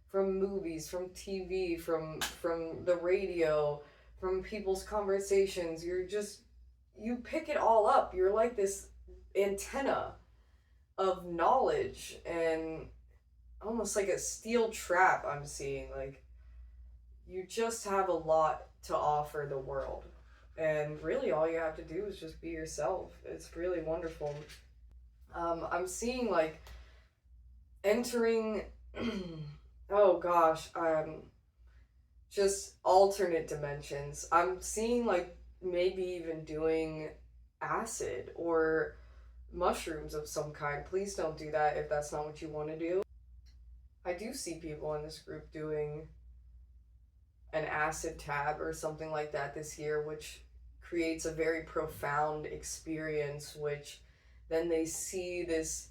from movies, from TV, from the radio, from people's conversations. You pick it all up. You're like this antenna of knowledge, and almost like a steel trap I'm seeing. Like, you just have a lot to offer the world. And really all you have to do is just be yourself. It's really wonderful. I'm seeing like entering oh gosh, just alternate dimensions. I'm seeing like maybe even doing acid or mushrooms of some kind. Please don't do that if that's not what you want to do. I do see people in this group doing an acid tab or something like that this year, which creates a very profound experience, which then they see this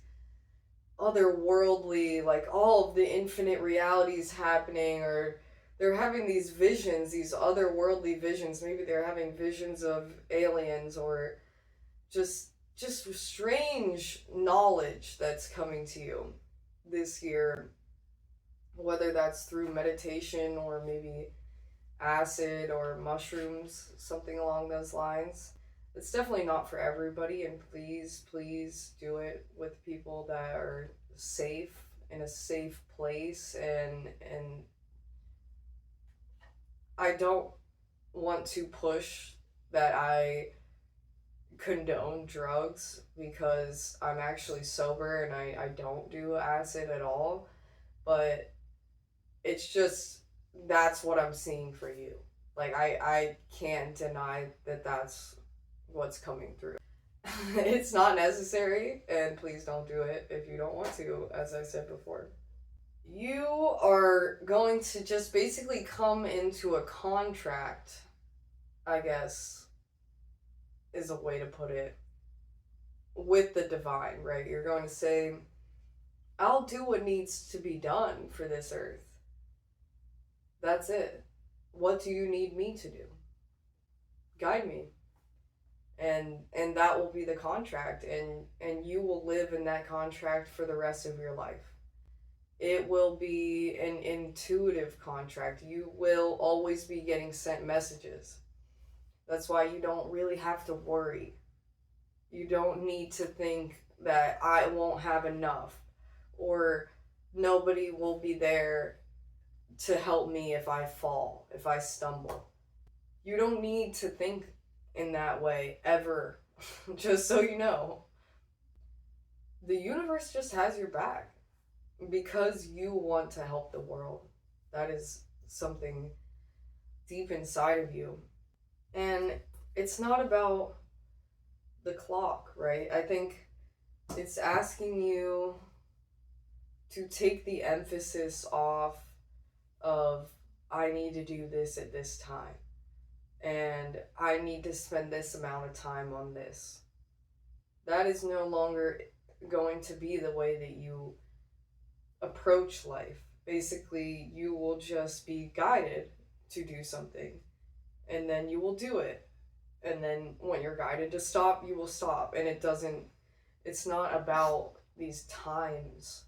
otherworldly, like all of the infinite realities happening, or they're having these visions, these otherworldly visions. Maybe they're having visions of aliens, or just strange knowledge that's coming to you this year, whether that's through meditation or maybe acid or mushrooms, something along those lines. It's definitely not for everybody, and please do it with people that are safe, in a safe place. And I don't want to push that I condone drugs, because I'm actually sober and I don't do acid at all. But it's just, that's what I'm seeing for you. Like, I can't deny that that's what's coming through. It's not necessary, and please don't do it if you don't want to, as I said before. You are going to just basically come into a contract, I guess, is a way to put it, with the divine, right? You're going to say, I'll do what needs to be done for this earth. That's it. What do you need me to do? Guide me. And that will be the contract, and you will live in that contract for the rest of your life. It will be an intuitive contract. You will always be getting sent messages. That's why you don't really have to worry. You don't need to think that I won't have enough, or nobody will be there to help me if I fall, if I stumble. You don't need to think in that way ever. Just so you know, the universe just has your back because you want to help the world. That is something deep inside of you. And it's not about the clock, right? I think it's asking you to take the emphasis off of, I need to do this at this time, and I need to spend this amount of time on this. That is no longer going to be the way that you approach life. Basically, you will just be guided to do something, and then you will do it. And then when you're guided to stop, you will stop. And it's not about these times,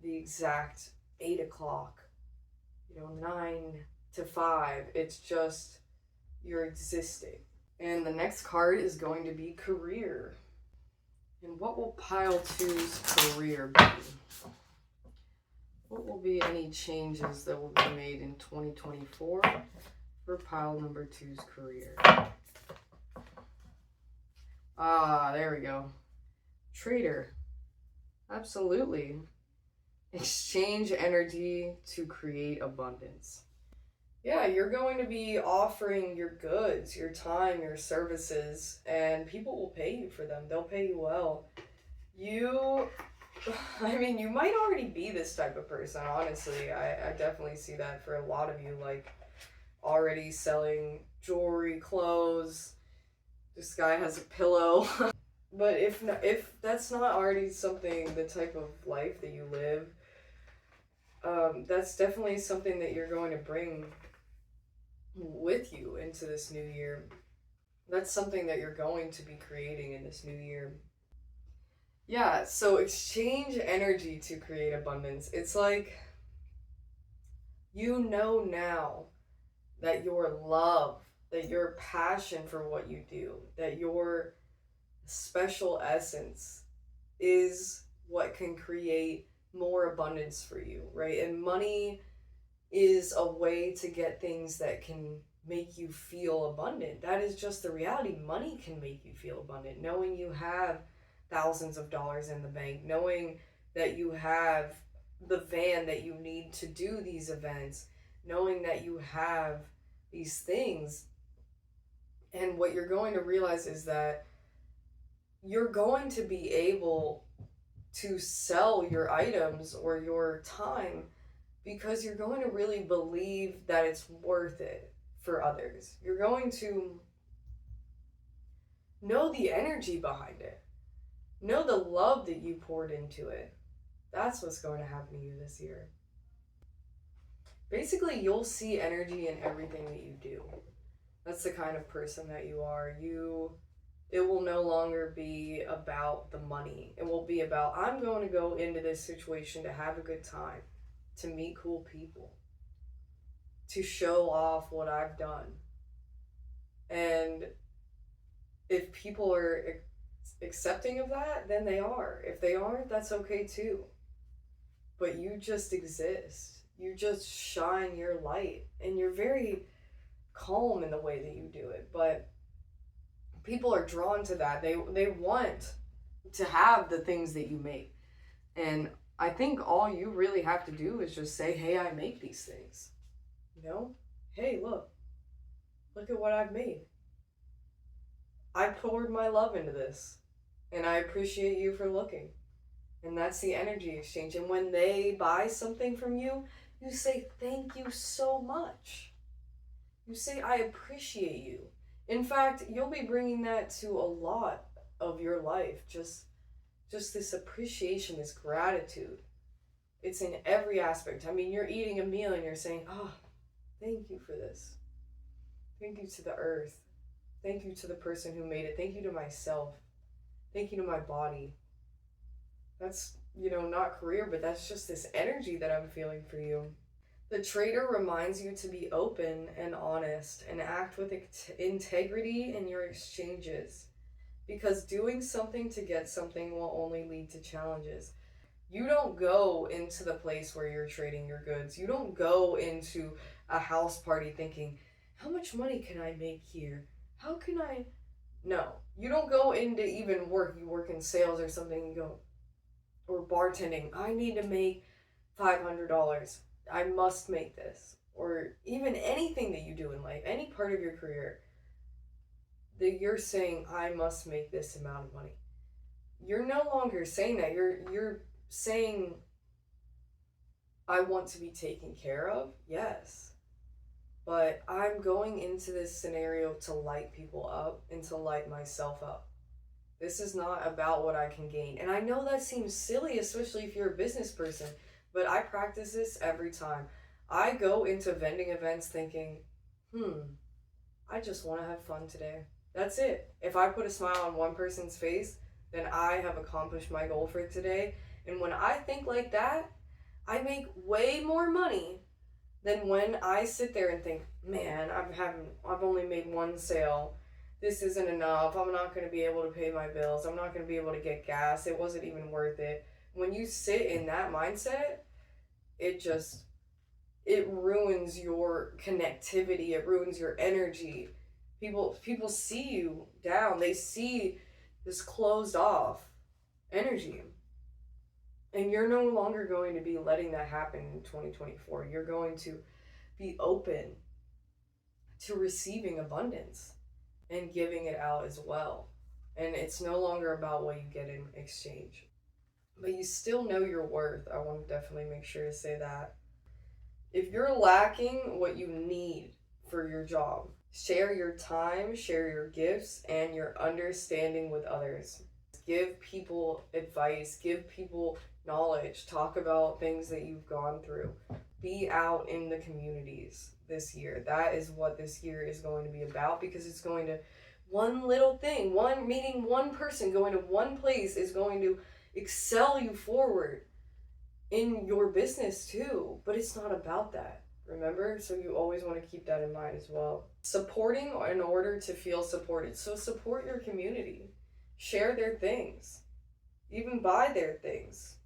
the exact 8 o'clock, 9 to 5. It's just you're existing. And the next card is going to be career. And what will pile 2's career be? What will be any changes that will be made in 2024 for pile number 2's career? There we go. Trader. Absolutely. Exchange energy to create abundance. Yeah, you're going to be offering your goods, your time, your services, and people will pay you for them. They'll pay you well. You might already be this type of person, honestly. I definitely see that for a lot of you, like already selling jewelry, clothes. This guy has a pillow. But if that's not already something, the type of life that you live, that's definitely something that you're going to bring with you into this new year. That's something that you're going to be creating in this new year. Yeah, so exchange energy to create abundance. It's like, now that your love, that your passion for what you do, that your special essence is what can create more abundance for you, right? And money is a way to get things that can make you feel abundant. That is just the reality. Money can make you feel abundant. Knowing you have thousands of dollars in the bank, knowing that you have the van that you need to do these events, knowing that you have these things. And what you're going to realize is that you're going to be able to sell your items or your time because you're going to really believe that it's worth it for others. You're going to know the energy behind it. Know the love that you poured into it. That's what's going to happen to you this year. Basically, you'll see energy in everything that you do. That's the kind of person that you are. It will no longer be about the money. It will be about, I'm going to go into this situation to have a good time, to meet cool people, to show off what I've done. And if people are accepting of that, then they are. If they aren't, that's okay too. But you just exist. You just shine your light, and you're very calm in the way that you do it. But people are drawn to that. They want to have the things that you make. And I think all you really have to do is just say, hey, I make these things. Hey, look at what I've made. I poured my love into this, and I appreciate you for looking. And that's the energy exchange. And when they buy something from you, you say, thank you so much. You say, I appreciate you. In fact, you'll be bringing that to a lot of your life. Just this appreciation, this gratitude. It's in every aspect. You're eating a meal and you're saying, oh, thank you for this. Thank you to the earth. Thank you to the person who made it. Thank you to myself. Thank you to my body. That's, not career, but that's just this energy that I'm feeling for you. The trader reminds you to be open and honest and act with integrity in your exchanges, because doing something to get something will only lead to challenges. You don't go into the place where you're trading your goods. You don't go into a house party thinking, how much money can I make here? How can I? No. You don't go into even work. You work in sales or something, you go, or bartending. I need to make $500. I must make this. Or even anything that you do in life, any part of your career, that you're saying, I must make this amount of money. You're no longer saying that. You're saying, I want to be taken care of. Yes. But I'm going into this scenario to light people up and to light myself up. This is not about what I can gain. And I know that seems silly, especially if you're a business person, but I practice this every time. I go into vending events thinking, I just want to have fun today. That's it. If I put a smile on one person's face, then I have accomplished my goal for today. And when I think like that, I make way more money than when I sit there and think, man, I've only made one sale. This isn't enough. I'm not going to be able to pay my bills. I'm not going to be able to get gas. It wasn't even worth it. When you sit in that mindset, it ruins your connectivity. It ruins your energy. People see you down. They see this closed off energy. And you're no longer going to be letting that happen in 2024. You're going to be open to receiving abundance and giving it out as well. And it's no longer about what you get in exchange. But you still know your worth. I want to definitely make sure to say that. If you're lacking what you need for your job, share your time, share your gifts, and your understanding with others. Give people advice, give people knowledge, talk about things that you've gone through. Be out in the communities this year. That is what this year is going to be about, because it's going to, one little thing, meeting one person, going to one place is going to excel you forward in your business too. But it's not about that, remember? So you always want to keep that in mind as well. Supporting in order to feel supported. So support your community. Share their things. Even buy their things.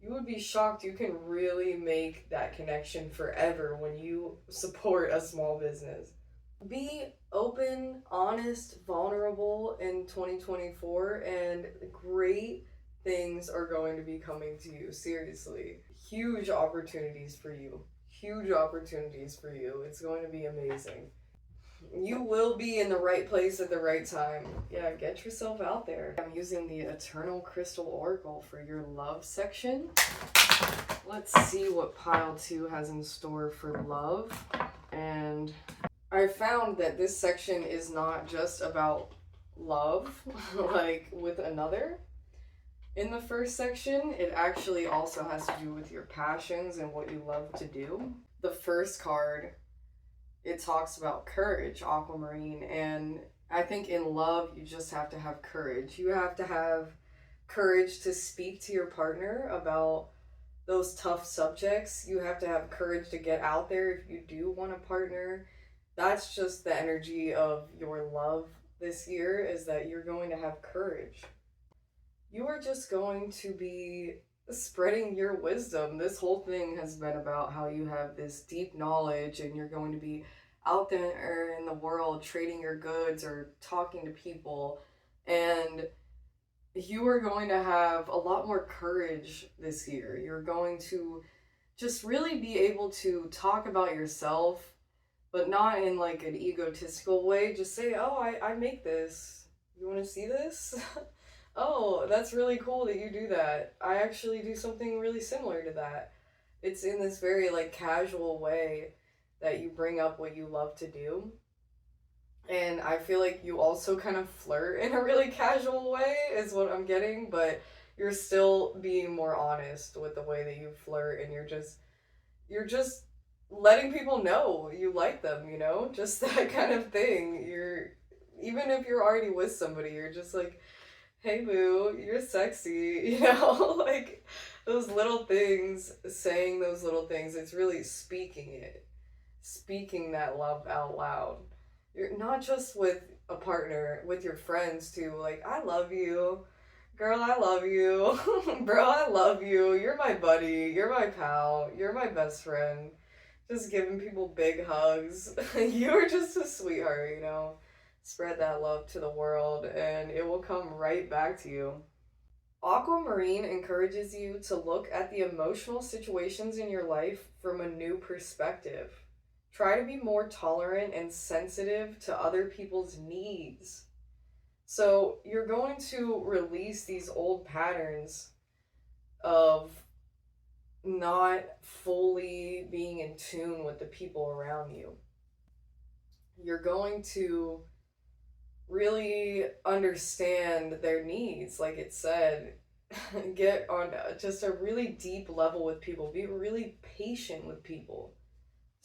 You would be shocked. You can really make that connection forever when you support a small business. Be open, honest, vulnerable in 2024, and great things are going to be coming to you. Seriously. Huge opportunities for you. Huge opportunities for you. It's going to be amazing. You will be in the right place at the right time. Yeah, get yourself out there. I'm using the Eternal Crystal Oracle for your love section. Let's see what pile 2 has in store for love. And I found that this section is not just about love, like with another. In the first section, it actually also has to do with your passions and what you love to do. The first card, it talks about courage, aquamarine, and I think in love, you just have to have courage. You have to have courage to speak to your partner about those tough subjects. You have to have courage to get out there if you do want a partner. That's just the energy of your love this year, is that you're going to have courage. You are just going to be spreading your wisdom. This whole thing has been about how you have this deep knowledge and you're going to be out there in the world trading your goods or talking to people, and you are going to have a lot more courage this year. You're going to just really be able to talk about yourself, but not in like an egotistical way. Just say, oh, I make this. You want to see this? Oh, that's really cool that you do that. I actually do something really similar to that. It's in this very like casual way that you bring up what you love to do. And I feel like you also kind of flirt in a really casual way is what I'm getting, but you're still being more honest with the way that you flirt, and you're just letting people know you like them, just that kind of thing. Even if you're already with somebody, you're just like, hey boo, you're sexy, you know? Like those little things, saying those little things, it's really speaking that love out loud. You're not just with a partner, with your friends too. Like, I love you. Girl, I love you. Bro, I love you. You're my buddy. You're my pal. You're my best friend. Just giving people big hugs. You're just a sweetheart, you know? Spread that love to the world and it will come right back to you. Aquamarine encourages you to look at the emotional situations in your life from a new perspective. Try to be more tolerant and sensitive to other people's needs. So you're going to release these old patterns of not fully being in tune with the people around you. You're going to really understand their needs, like it said. Get on just a really deep level with people. Be really patient with people.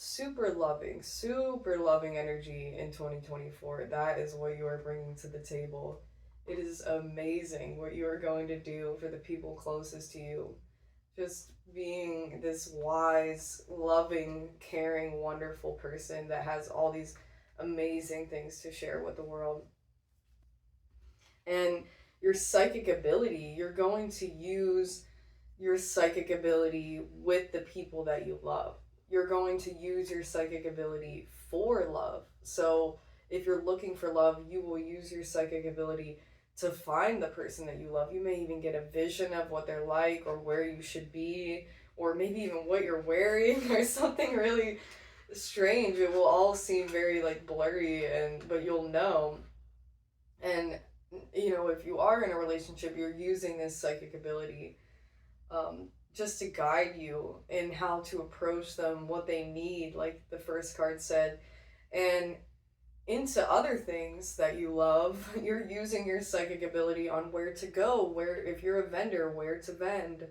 Super loving energy in 2024. That is what you are bringing to the table. It is amazing what you are going to do for the people closest to you. Just being this wise, loving, caring, wonderful person that has all these amazing things to share with the world. And your psychic ability, you're going to use your psychic ability with the people that you love. You're going to use your psychic ability for love. So if you're looking for love, you will use your psychic ability to find the person that you love. You may even get a vision of what they're like or where you should be, or maybe even what you're wearing or something really strange. It will all seem very like blurry, but you'll know. And you know, if you are in a relationship, you're using this psychic ability just to guide you in how to approach them, what they need, like the first card said. And into other things that you love, you're using your psychic ability on where to go, where, if you're a vendor, where to vend,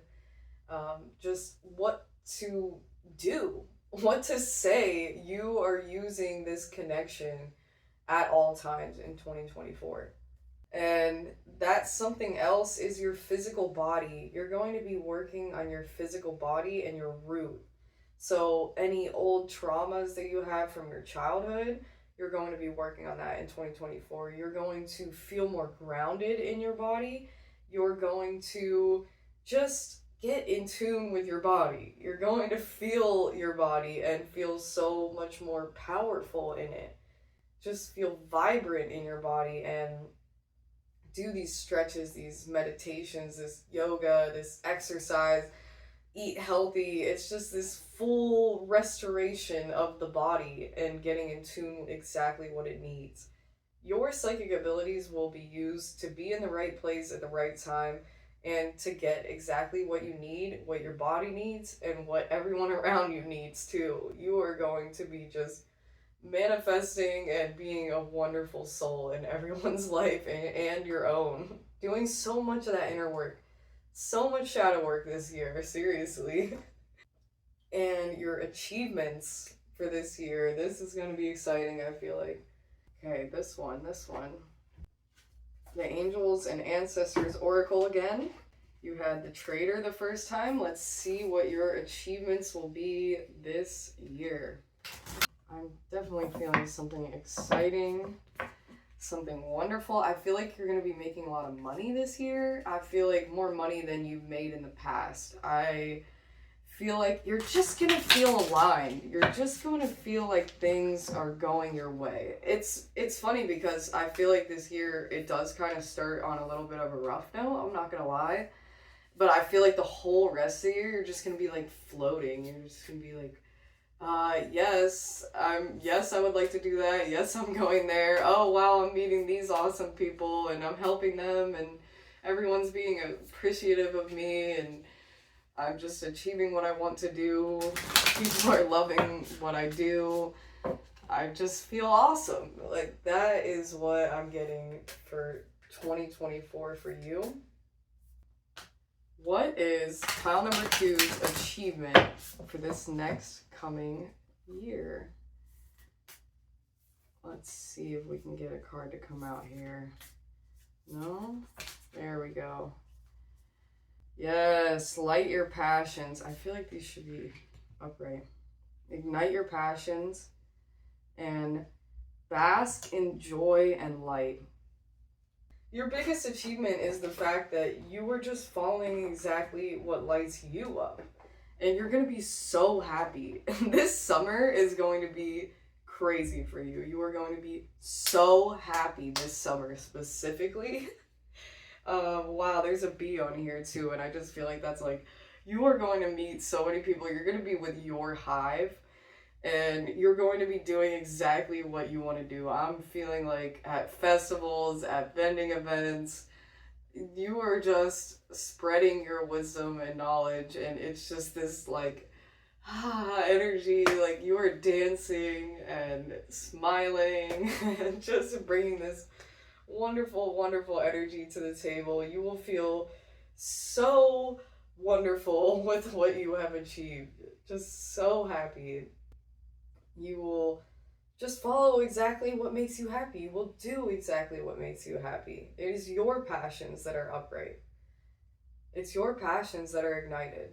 just what to do, what to say. You are using this connection at all times in 2024. And that something else is your physical body. You're going to be working on your physical body and your root. So any old traumas that you have from your childhood, you're going to be working on that in 2024. You're going to feel more grounded in your body. You're going to just get in tune with your body. You're going to feel your body and feel so much more powerful in it. Just feel vibrant in your body and do these stretches, these meditations, this yoga, this exercise, eat healthy. It's just this full restoration of the body and getting in tune with exactly what it needs. Your psychic abilities will be used to be in the right place at the right time and to get exactly what you need, what your body needs, and what everyone around you needs too. You are going to be just manifesting and being a wonderful soul in everyone's life and your own. Doing so much of that inner work. So much shadow work this year, seriously. And your achievements for this year. This is going to be exciting, I feel like. Okay, this one. The Angels and Ancestors Oracle again. You had the Trader the first time. Let's see what your achievements will be this year. I'm definitely feeling something exciting, something wonderful. I feel like you're going to be making a lot of money this year. I feel like more money than you've made in the past. I feel like you're just going to feel aligned. You're just going to feel like things are going your way. It's funny because I feel like this year it does kind of start on a little bit of a rough note. I'm not going to lie. But I feel like the whole rest of the year you're just going to be like floating. You're just going to be like, yes, I would like to do that. Yes, I'm going there. Oh, wow, I'm meeting these awesome people and I'm helping them and everyone's being appreciative of me and I'm just achieving what I want to do. People are loving what I do. I just feel awesome. Like, that is what I'm getting for 2024 for you. What is pile number 2's achievement for this next coming year? Let's see if we can get a card to come out here. No? There we go. Yes, light your passions. I feel like these should be upright. Ignite your passions and bask in joy and light. Your biggest achievement is the fact that you were just following exactly what lights you up. And you're going to be so happy. This summer is going to be crazy for you. You are going to be so happy this summer specifically. Wow, there's a bee on here too, and I just feel like that's like, you are going to meet so many people. You're going to be with your hive, and you're going to be doing exactly what you want to do. I'm feeling like at festivals, at vending events, you are just spreading your wisdom and knowledge, and it's just this like energy, like you are dancing and smiling and just bringing this wonderful, wonderful energy to the table. You will feel so wonderful with what you have achieved. Just so happy. You will just follow exactly what makes you happy. You will do exactly what makes you happy. It is your passions that are upright. It's your passions that are ignited.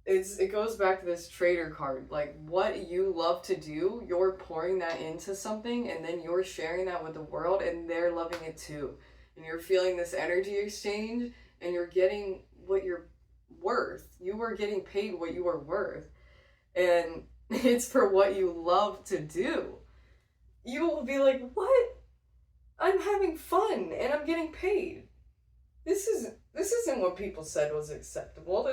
It goes back to this trader card. Like, what you love to do, you're pouring that into something, and then you're sharing that with the world, and they're loving it too. And you're feeling this energy exchange, and you're getting what you're worth. You are getting paid what you are worth. And it's for what you love to do. You will be like, what? I'm having fun, and I'm getting paid. This isn't what people said was acceptable.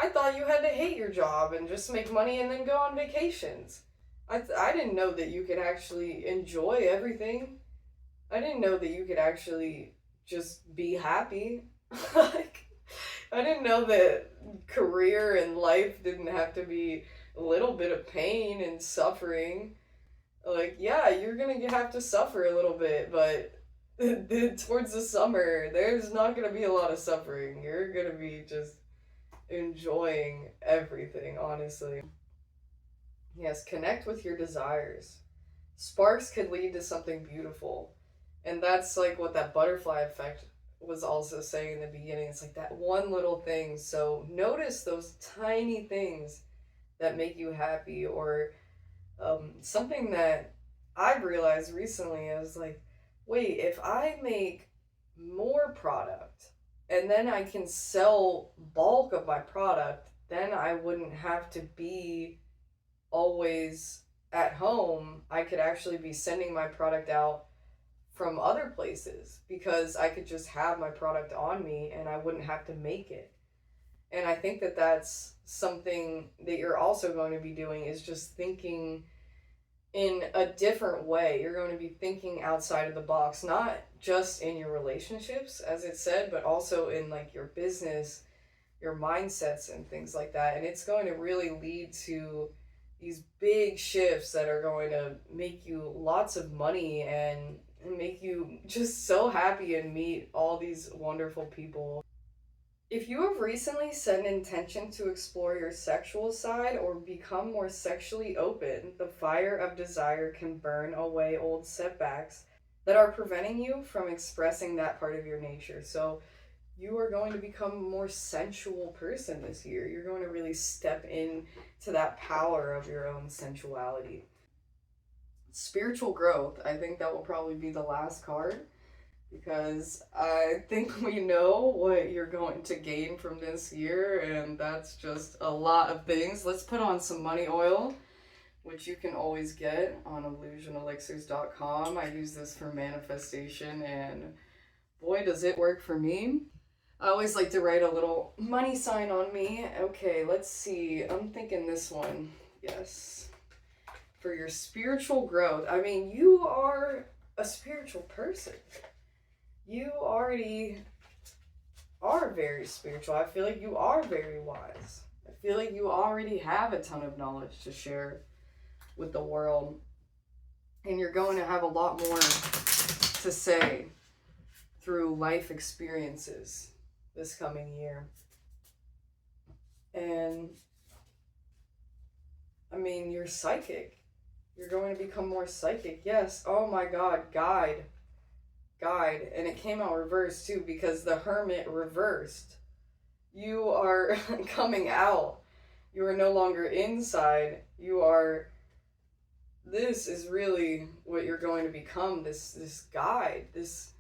I thought you had to hate your job and just make money and then go on vacations. I didn't know that you could actually enjoy everything. I didn't know that you could actually just be happy. Like, I didn't know that career and life didn't have to be a little bit of pain and suffering. Like, yeah, you're gonna have to suffer a little bit, but towards the summer, there's not going to be a lot of suffering. You're going to be just enjoying everything, honestly. Yes, connect with your desires. Sparks could lead to something beautiful. And that's like what that butterfly effect was also saying in the beginning. It's like that one little thing. So notice those tiny things that make you happy, or something that I've realized recently is like, wait, if I make more product and then I can sell bulk of my product, then I wouldn't have to be always at home. I could actually be sending my product out from other places because I could just have my product on me and I wouldn't have to make it. And I think that that's something that you're also going to be doing, is just thinking in a different way. You're going to be thinking outside of the box, not just in your relationships, as it said, but also in like your business, your mindsets and things like that. And it's going to really lead to these big shifts that are going to make you lots of money and make you just so happy and meet all these wonderful people. If you have recently set an intention to explore your sexual side or become more sexually open, the fire of desire can burn away old setbacks that are preventing you from expressing that part of your nature. So you are going to become a more sensual person this year. You're going to really step into that power of your own sensuality. Spiritual growth, I think that will probably be the last card, because I think we know what you're going to gain from this year, and that's just a lot of things. Let's put on some money oil, which you can always get on illusionelixirs.com. I use this for manifestation, and boy, does it work for me. I always like to write a little money sign on me. Okay, let's see. I'm thinking this one. Yes. For your spiritual growth. I mean, you are a spiritual person. You already are very spiritual. I feel like you are very wise. I feel like you already have a ton of knowledge to share with the world. And you're going to have a lot more to say through life experiences this coming year. And I mean, you're psychic. You're going to become more psychic. Yes. Oh my God. Guide. Guide. And it came out reversed too, because the Hermit reversed. You are coming out. You are no longer inside. You are... This is really what you're going to become. This guide. This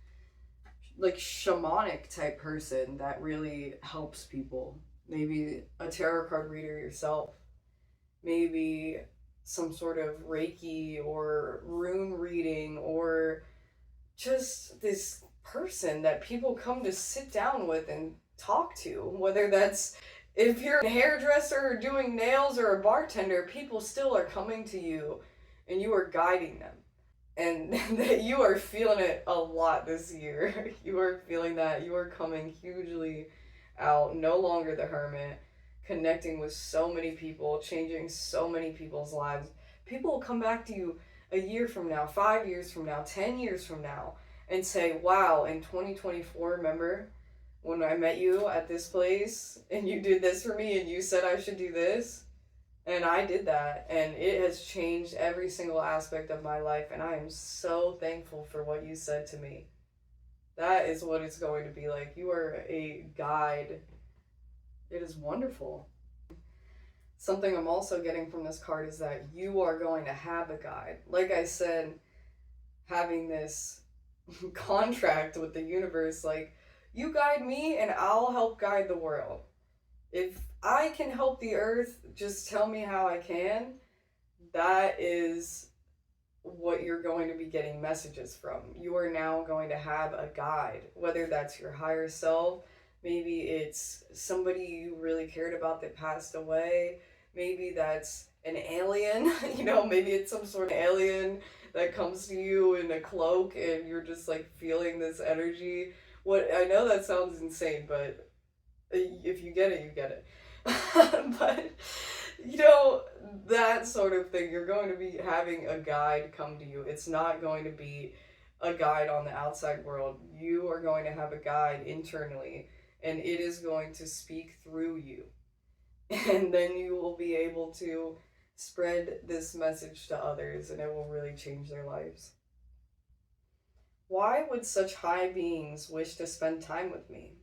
like shamanic type person that really helps people. Maybe a tarot card reader yourself. Maybe some sort of Reiki or rune reading, or just this person that people come to sit down with and talk to. Whether that's, if you're a hairdresser or doing nails or a bartender, people still are coming to you and you are guiding them. And that you are feeling it a lot this year. You are feeling that. You are coming hugely out. No longer the hermit. Connecting with so many people. Changing so many people's lives. People will come back to you a year from now, 5 years from now, 10 years from now, and say, wow, in 2024, remember when I met you at this place and you did this for me and you said I should do this? And I did that, and it has changed every single aspect of my life, and I am so thankful for what you said to me. That is what it's going to be like. You are a guide. It is wonderful. Something I'm also getting from this card is that you are going to have a guide. Like I said, having this contract with the universe, like, you guide me and I'll help guide the world. If I can help the earth, just tell me how I can. That is what you're going to be getting messages from. You are now going to have a guide, whether that's your higher self, maybe it's somebody you really cared about that passed away, maybe that's an alien, maybe it's some sort of alien that comes to you in a cloak and you're just like feeling this energy. I know that sounds insane, but if you get it, you get it. But, that sort of thing, you're going to be having a guide come to you. It's not going to be a guide on the outside world. You are going to have a guide internally, and it is going to speak through you. And then you will be able to spread this message to others, and it will really change their lives. Why would such high beings wish to spend time with me?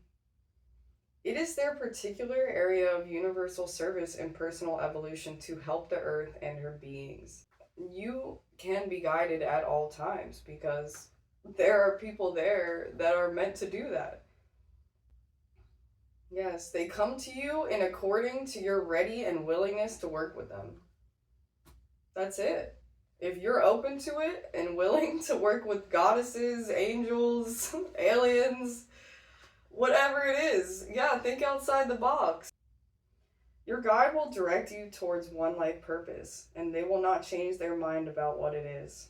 It is their particular area of universal service and personal evolution to help the earth and her beings. You can be guided at all times because there are people there that are meant to do that. Yes, they come to you in according to your ready and willingness to work with them. That's it. If you're open to it and willing to work with goddesses, angels, aliens, whatever it is, think outside the box. Your guide will direct you towards one life purpose, and they will not change their mind about what it is.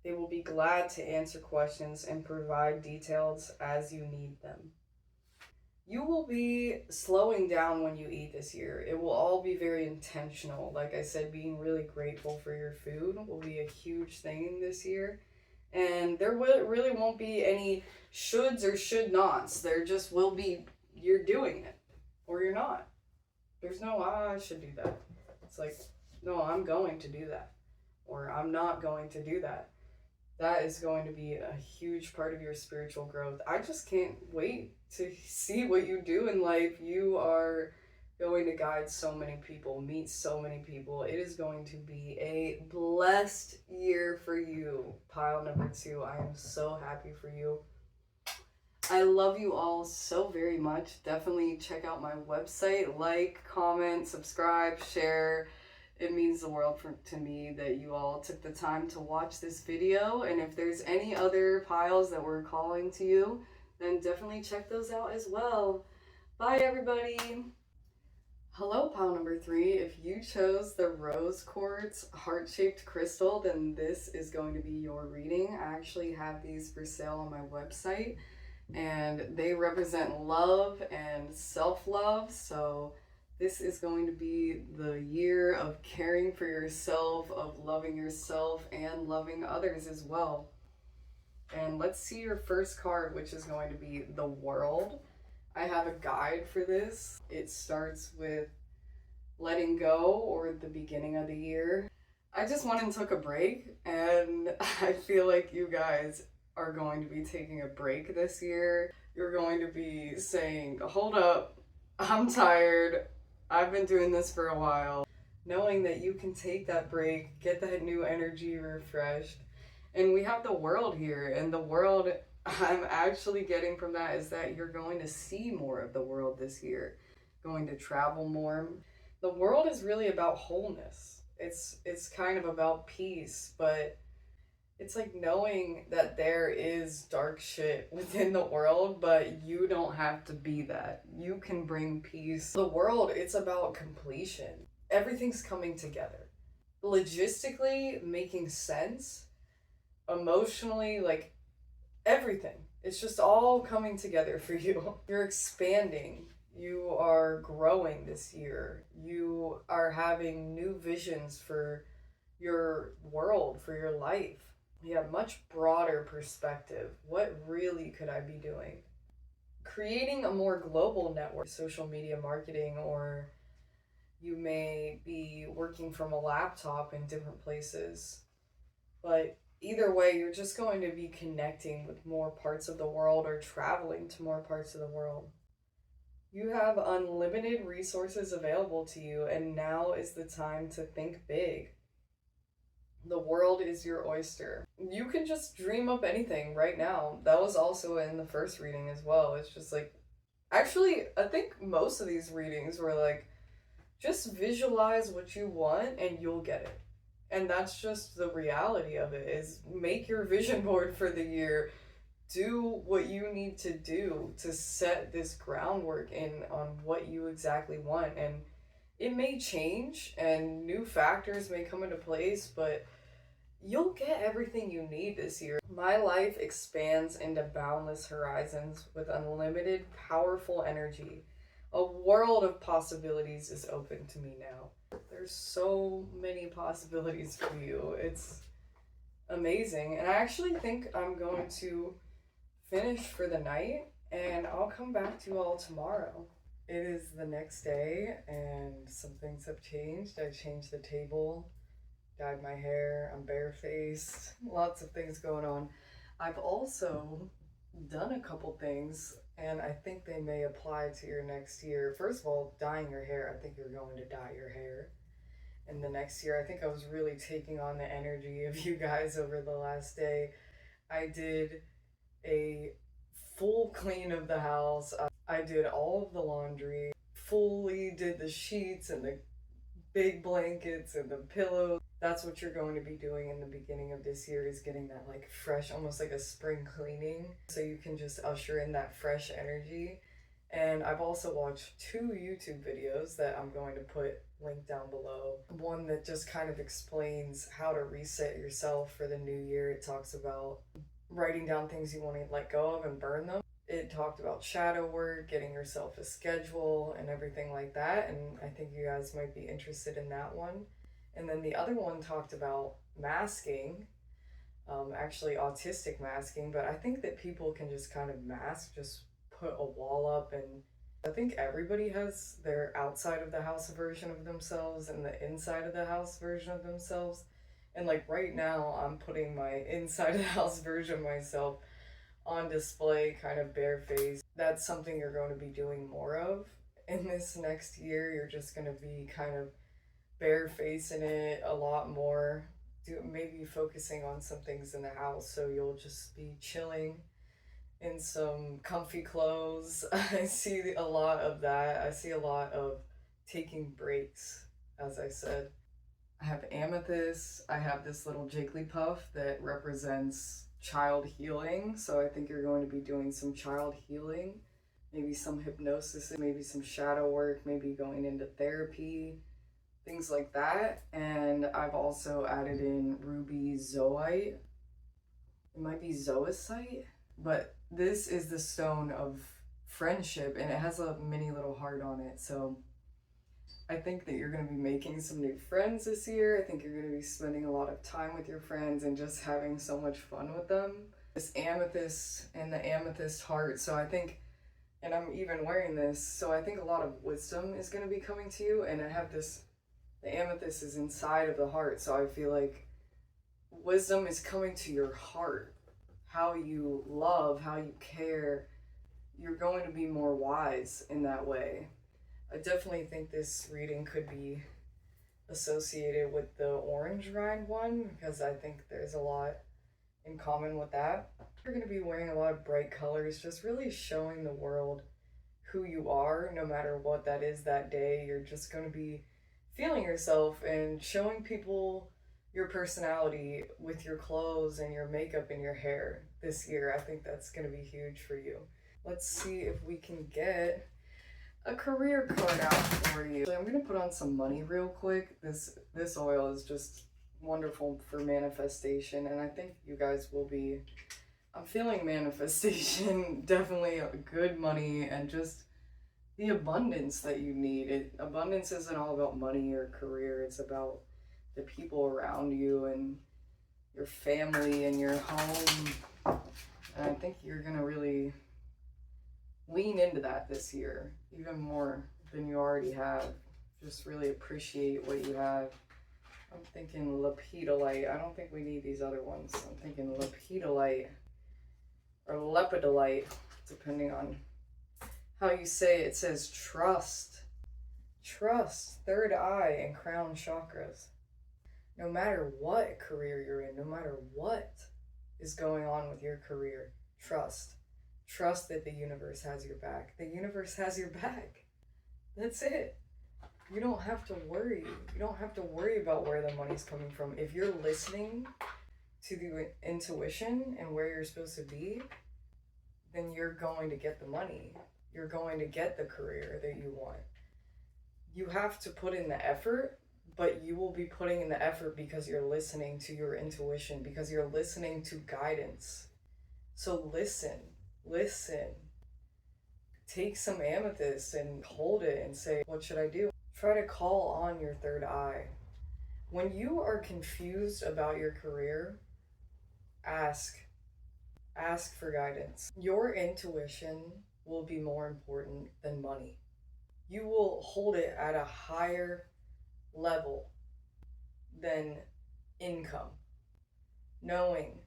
They will be glad to answer questions and provide details as you need them. You will be slowing down when you eat this year. It will all be very intentional. Like I said, being really grateful for your food will be a huge thing this year. And there really won't be any shoulds or should nots. There just will be, you're doing it or you're not. There's no, I should do that. It's like, no, I'm going to do that, or I'm not going to do that. That is going to be a huge part of your spiritual growth. I just can't wait to see what you do in life. You are going to guide so many people, meet so many people. It is going to be a blessed year for you. Pile number 2. I am so happy for you. I love you all so very much. Definitely check out my website. Like, comment, subscribe, share. It means the world to me that you all took the time to watch this video. And if there's any other piles that were calling to you, then definitely check those out as well. Bye, everybody. Hello, pile number 3. If you chose the rose quartz heart-shaped crystal, then this is going to be your reading. I actually have these for sale on my website, and they represent love and self-love. So this is going to be the year of caring for yourself, of loving yourself and loving others as well. And let's see your first card, which is going to be the World. I have a guide for this. It starts with letting go or the beginning of the year. I just went and took a break, and I feel like you guys are going to be taking a break this year. You're going to be saying, hold up, I'm tired, I've been doing this for a while. Knowing that you can take that break, get that new energy refreshed. And we have the world here, and the world I'm actually getting from that is that you're going to see more of the world this year, going to travel more. The world is really about wholeness. It's kind of about peace, but it's like knowing that there is dark shit within the world, but you don't have to be that. You can bring peace. The world, it's about completion. Everything's coming together. Logistically making sense, emotionally, like everything. It's just all coming together for you. You're expanding. You are growing this year. You are having new visions for your world, for your life. You have much broader perspective. What really could I be doing? Creating a more global network, social media marketing, or you may be working from a laptop in different places. But either way, you're just going to be connecting with more parts of the world or traveling to more parts of the world. You have unlimited resources available to you, and now is the time to think big. The world is your oyster. You can just dream up anything right now. That was also in the first reading as well. It's just like, actually, I think most of these readings were like, just visualize what you want and you'll get it. And that's just the reality of it, is make your vision board for the year. Do what you need to do to set this groundwork in on what you exactly want. And it may change and new factors may come into place, but you'll get everything you need this year. My life expands into boundless horizons with unlimited, powerful energy. A world of possibilities is open to me now. There's so many possibilities for you. It's amazing. And I actually think I'm going to finish for the night, and I'll come back to you all tomorrow. It is the next day, and some things have changed. I changed the table, dyed my hair, I'm barefaced, lots of things going on. I've also done a couple things, and I think they may apply to your next year. First of all, dyeing your hair. I think you're going to dye your hair in the next year. I think I was really taking on the energy of you guys over the last day. I did a full clean of the house. I did all of the laundry, fully did the sheets and the big blankets and the pillows. That's what you're going to be doing in the beginning of this year, is getting that like fresh, almost like a spring cleaning, so you can just usher in that fresh energy. And I've also watched 2 YouTube videos that I'm going to put linked down below. One that just kind of explains how to reset yourself for the new year. It talks about writing down things you want to let go of and burn them. It talked about shadow work, getting yourself a schedule and everything like that, and I think you guys might be interested in that one. And then the other one talked about masking, actually autistic masking, but I think that people can just kind of mask, just put a wall up, and I think everybody has their outside of the house version of themselves and the inside of the house version of themselves. And like right now, I'm putting my inside of the house version of myself on display, kind of barefaced. That's something you're going to be doing more of in this next year. You're just going to be kind of barefacing it a lot more. Maybe focusing on some things in the house, so you'll just be chilling in some comfy clothes. I see a lot of that. I see a lot of taking breaks, as I said. I have amethyst. I have this little jigglypuff that represents child healing. So I think you're going to be doing some child healing, maybe some hypnosis, maybe some shadow work, maybe going into therapy, things like that. And I've also added in ruby zoite. It might be zoisite, but this is the stone of friendship, and it has a mini little heart on it. So I think that you're going to be making some new friends this year. I think you're going to be spending a lot of time with your friends and just having so much fun with them. This amethyst and the amethyst heart. So I think And I'm even wearing this, so I think a lot of wisdom is going to be coming to you. And I have this, the amethyst is inside of the heart, so I feel like wisdom is coming to your heart. How you love, how you care, you're going to be more wise in that way. I definitely think this reading could be associated with the orange rind one, because I think there's a lot in common with that. You're going to be wearing a lot of bright colors, just really showing the world who you are, no matter what that is that day. You're just going to be feeling yourself and showing people your personality with your clothes and your makeup and your hair this year. I think that's going to be huge for you. Let's see if we can get a career card out for you. So I'm going to put on some money real quick. This oil is just wonderful for manifestation, and I think you guys will be, I'm feeling manifestation, definitely good money, and just the abundance that you need. Abundance isn't all about money or career, it's about the people around you and your family and your home. And I think you're gonna really lean into that this year, even more than you already have. Just really appreciate what you have. I'm thinking lepidolite. I don't think we need these other ones. I'm thinking lepidolite or lepidolite, depending on how you say it. It says trust. Trust, third eye and crown chakras. No matter what career you're in, no matter what is going on with your career, trust. Trust that the universe has your back. The universe has your back. That's it. You don't have to worry. You don't have to worry about where the money's coming from. If you're listening to the intuition and where you're supposed to be, then you're going to get the money. You're going to get the career that you want. You have to put in the effort, but you will be putting in the effort because you're listening to your intuition, because you're listening to guidance. So listen. Take some amethyst and hold it and say, what should I do? Try to call on your third eye. When you are confused about your career, ask for guidance. Your intuition will be more important than money. You will hold it at a higher level than income. Knowing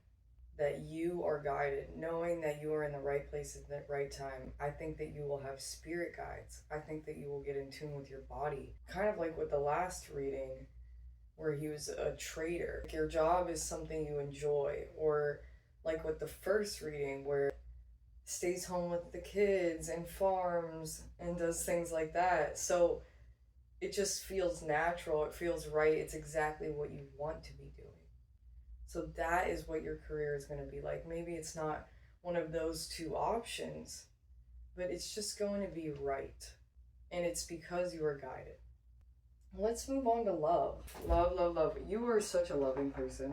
that you are guided, knowing that you are in the right place at the right time. I think that you will have spirit guides. I think that you will get in tune with your body. Kind of like with the last reading where he was a trader. Your job is something you enjoy, or like with the first reading where stays home with the kids and farms and does things like that. So it just feels natural. It feels right. It's exactly what you want to be doing. So that is what your career is going to be like. Maybe it's not one of those two options, but it's just going to be right. And it's because you are guided. Let's move on to love. Love. You are such a loving person.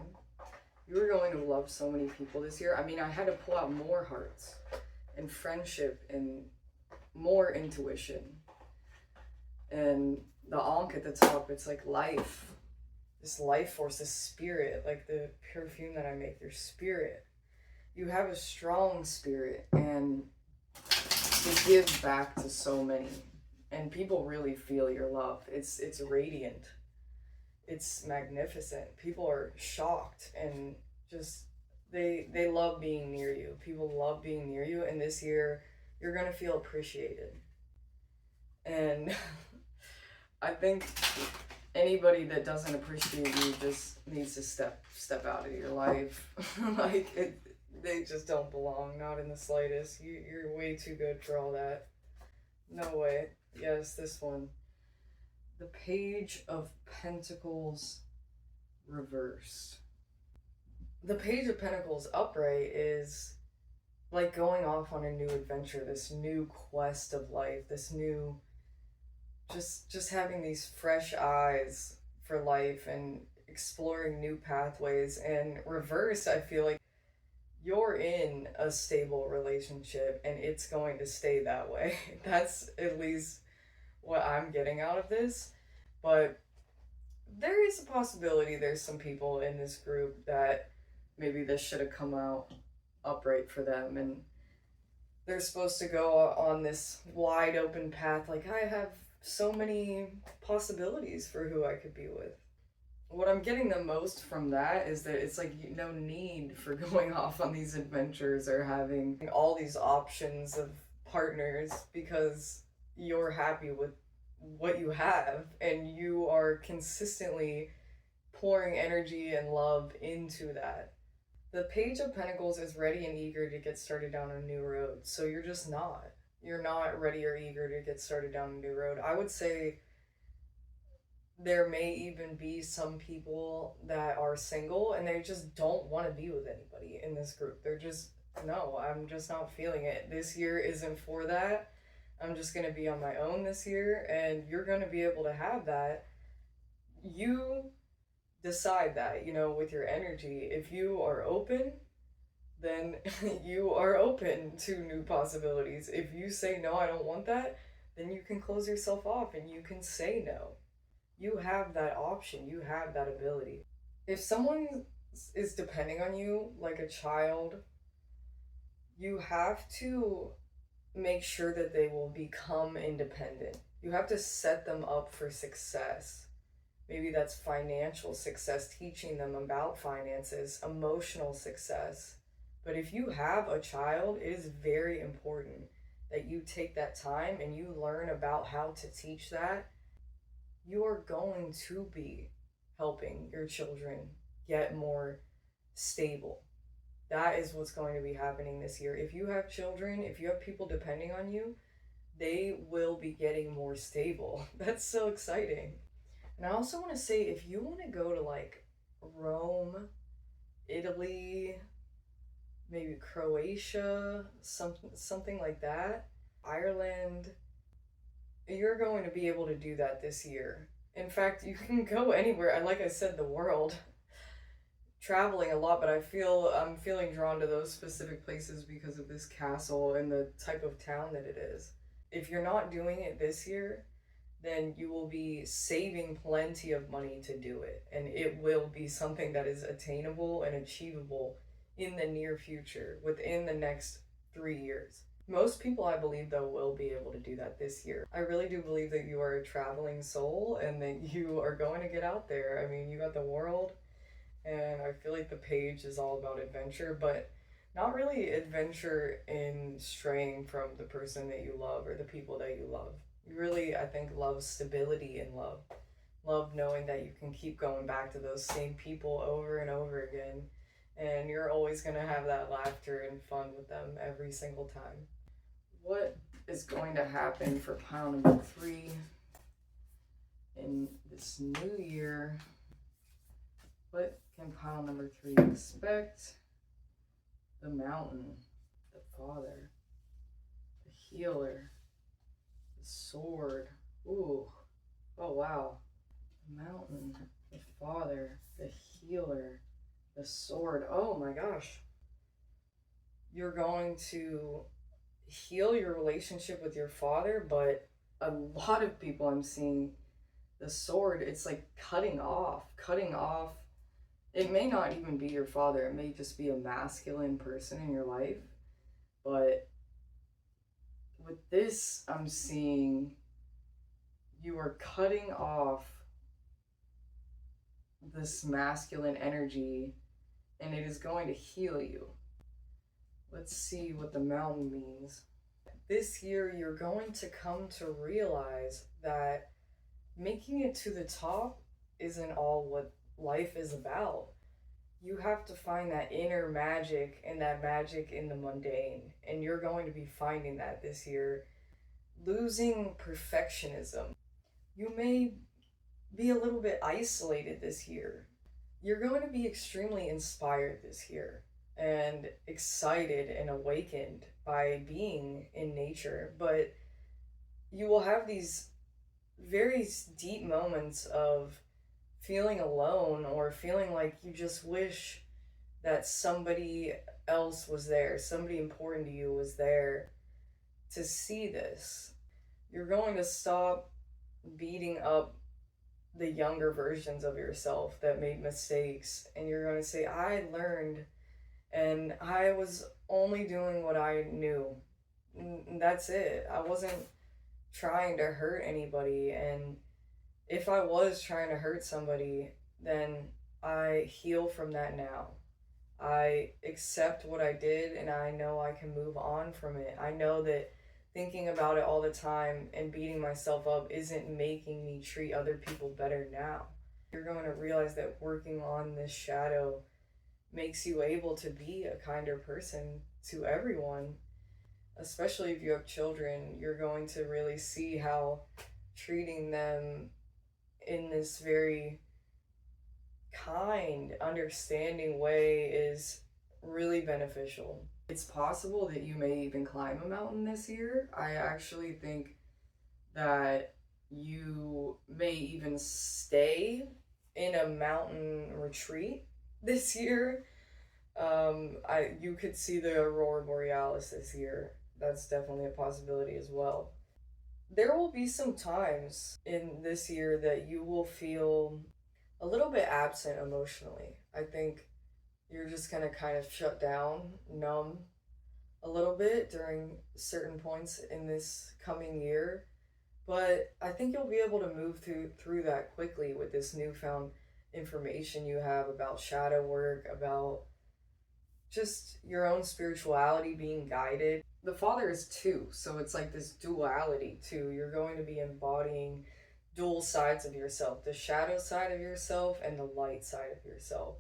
You are going to love so many people this year. I mean, I had to pull out more hearts and friendship and more intuition. And the Ankh at the top, it's like life. This life force, this spirit, like the perfume that I make, your spirit. You have a strong spirit, and you give back to so many. And people really feel your love. It's radiant. It's magnificent. People are shocked and just, they love being near you. People love being near you, and this year, you're going to feel appreciated. And I think anybody that doesn't appreciate you just needs to step out of your life. They just don't belong, not in the slightest. You're way too good for all that. No way. Yes, this one. The Page of Pentacles reversed. The Page of Pentacles upright is like going off on a new adventure, this new quest of life, this new, just having these fresh eyes for life and exploring new pathways. And reverse, I feel like you're in a stable relationship and it's going to stay that way. That's at least what I'm getting out of this. But there is a possibility there's some people in this group that maybe this should have come out upright for them, and they're supposed to go on this wide open path. Like, I have so many possibilities for who I could be with. What I'm getting the most from that is that it's like no need for going off on these adventures or having all these options of partners, because you're happy with what you have and you are consistently pouring energy and love into that. The Page of Pentacles is ready and eager to get started down a new road. So you're just not. You're not ready or eager to get started down a new road. I would say there may even be some people that are single and they just don't want to be with anybody in this group. They're just, no, I'm just not feeling it. This year isn't for that. I'm just going to be on my own this year, and you're going to be able to have that. You decide that, with your energy. If you are open, then you are open to new possibilities. If you say, no, I don't want that, then you can close yourself off and you can say no. You have that option. You have that ability. If someone is depending on you like a child, you have to make sure that they will become independent. You have to set them up for success. Maybe that's financial success, teaching them about finances, emotional success. But if you have a child, it is very important that you take that time and you learn about how to teach that. You are going to be helping your children get more stable. That is what's going to be happening this year. If you have children, if you have people depending on you, they will be getting more stable. That's so exciting. And I also want to say, if you want to go to like Rome, Italy, maybe Croatia, something like that, Ireland, you're going to be able to do that this year. In fact, you can go anywhere. Like I said, the world. Traveling a lot, but I'm feeling drawn to those specific places because of this castle and the type of town that it is. If you're not doing it this year, then you will be saving plenty of money to do it, and it will be something that is attainable and achievable in the near future, within the next 3 years. Most people, I believe, though, will be able to do that this year. I really do believe that you are a traveling soul and that you are going to get out there. I mean, you got the world, and I feel like the page is all about adventure, but not really adventure in straying from the person that you love or the people that you love. You really, I think, love stability in love. Love knowing that you can keep going back to those same people over and over again, and you're always going to have that laughter and fun with them every single time. What is going to happen for pile number 3 in this new year? What can pile number 3 expect? The Mountain, the Father, the Healer, the Sword. Ooh, oh wow. The Mountain, the Father, the Healer, the Sword. Oh my gosh. You're going to heal your relationship with your father, but a lot of people I'm seeing, the Sword, it's like cutting off. It may not even be your father. It may just be a masculine person in your life. But with this, I'm seeing you are cutting off this masculine energy, and it is going to heal you. Let's see what the Mountain means. This year, you're going to come to realize that making it to the top isn't all what life is about. You have to find that inner magic and that magic in the mundane, and you're going to be finding that this year. Losing perfectionism. You may be a little bit isolated this year. You're going to be extremely inspired this year and excited and awakened by being in nature, but you will have these very deep moments of feeling alone or feeling like you just wish that somebody else was there, somebody important to you was there to see this. You're going to stop beating up the younger versions of yourself that made mistakes, and you're going to say, I learned and I was only doing what I knew. That's it. I wasn't trying to hurt anybody, and if I was trying to hurt somebody, then I heal from that now. I accept what I did and I know I can move on from it. I know that thinking about it all the time and beating myself up isn't making me treat other people better now. You're going to realize that working on this shadow makes you able to be a kinder person to everyone, especially if you have children. You're going to really see how treating them in this very kind, understanding way is really beneficial. It's possible that you may even climb a mountain this year. I actually think that you may even stay in a mountain retreat this year. You could see the aurora borealis this year. That's definitely a possibility as well. There will be some times in this year that you will feel a little bit absent emotionally. I think you're just gonna kind of shut down, numb a little bit during certain points in this coming year. But I think you'll be able to move through that quickly with this newfound information you have about shadow work, about just your own spirituality being guided. The Father is two, so it's like this duality too. You're going to be embodying dual sides of yourself, the shadow side of yourself and the light side of yourself.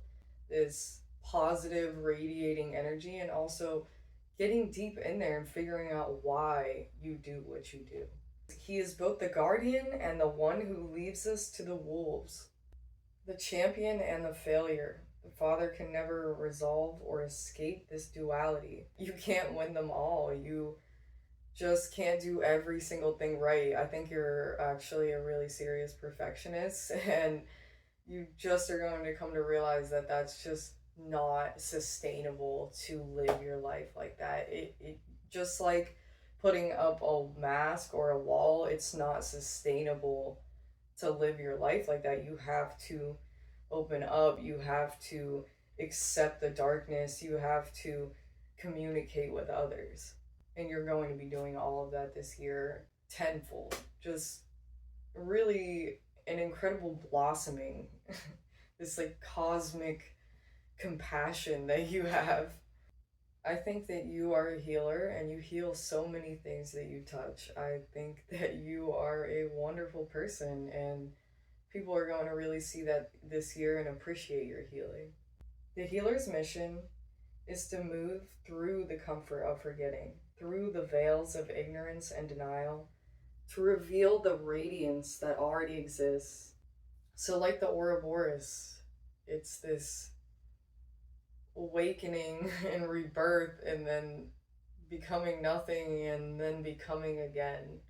This positive radiating energy, and also getting deep in there and figuring out why you do what you do. He is both the guardian and the one who leaves us to the wolves, the champion and the failure. The Father can never resolve or escape this duality. You can't win them all. You just can't do every single thing right. I think you're actually a really serious perfectionist, and you just are going to come to realize that that's just not sustainable to live your life like that. It just like putting up a mask or a wall, it's not sustainable to live your life like that. You have to open up, you have to accept the darkness, you have to communicate with others. And you're going to be doing all of that this year tenfold. Just really an incredible blossoming, this like cosmic compassion that you have. I think that you are a healer and you heal so many things that you touch. I think that you are a wonderful person, and people are going to really see that this year and appreciate your healing. The healer's mission is to move through the comfort of forgetting, through the veils of ignorance and denial, to reveal the radiance that already exists. So, like the Ouroboros, it's this awakening and rebirth, and then becoming nothing, and then becoming again.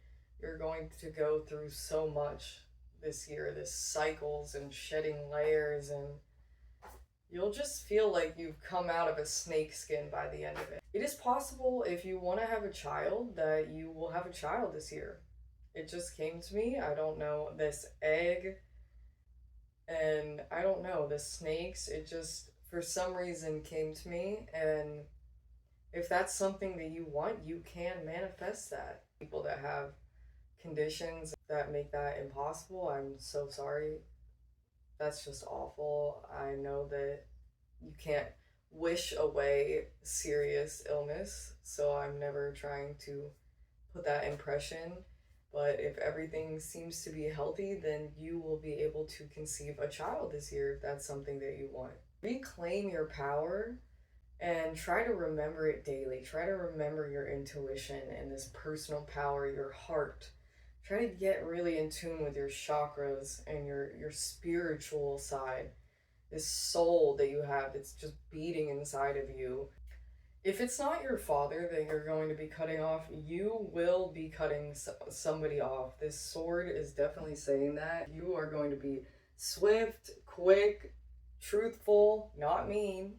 You're going to go through so much this year, this cycles and shedding layers, and you'll just feel like you've come out of a snake skin by the end of it. It is possible, if you want to have a child, that you will have a child this year. It just came to me. I don't know, this egg, and I don't know, the snakes, it just for some reason came to me. And if that's something that you want, you can manifest that. People that have conditions that make that impossible, I'm so sorry. That's just awful. I know that you can't wish away serious illness, so I'm never trying to put that impression. But if everything seems to be healthy, then you will be able to conceive a child this year if that's something that you want. Reclaim your power and try to remember it daily. Try to remember your intuition and this personal power, your heart. Try to get really in tune with your chakras and your spiritual side, this soul that you have that's just beating inside of you. If it's not your father that you're going to be cutting off, you will be cutting somebody off. This sword is definitely saying that. You are going to be swift, quick, truthful, not mean,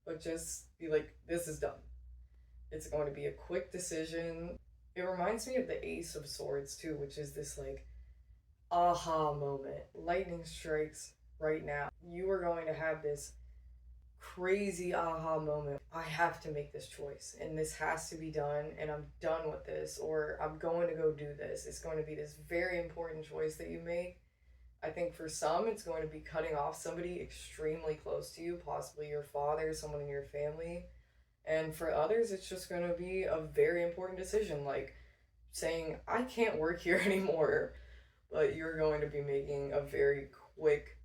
but just be like, this is done. It's going to be a quick decision. It reminds me of the Ace of Swords too, which is this like aha moment. Lightning strikes right now. You are going to have this crazy aha moment. I have to make this choice and this has to be done and I'm done with this, or I'm going to go do this. It's going to be this very important choice that you make. I think for some, it's going to be cutting off somebody extremely close to you, possibly your father, someone in your family. And for others, it's just going to be a very important decision, like saying, I can't work here anymore. But you're going to be making a very quick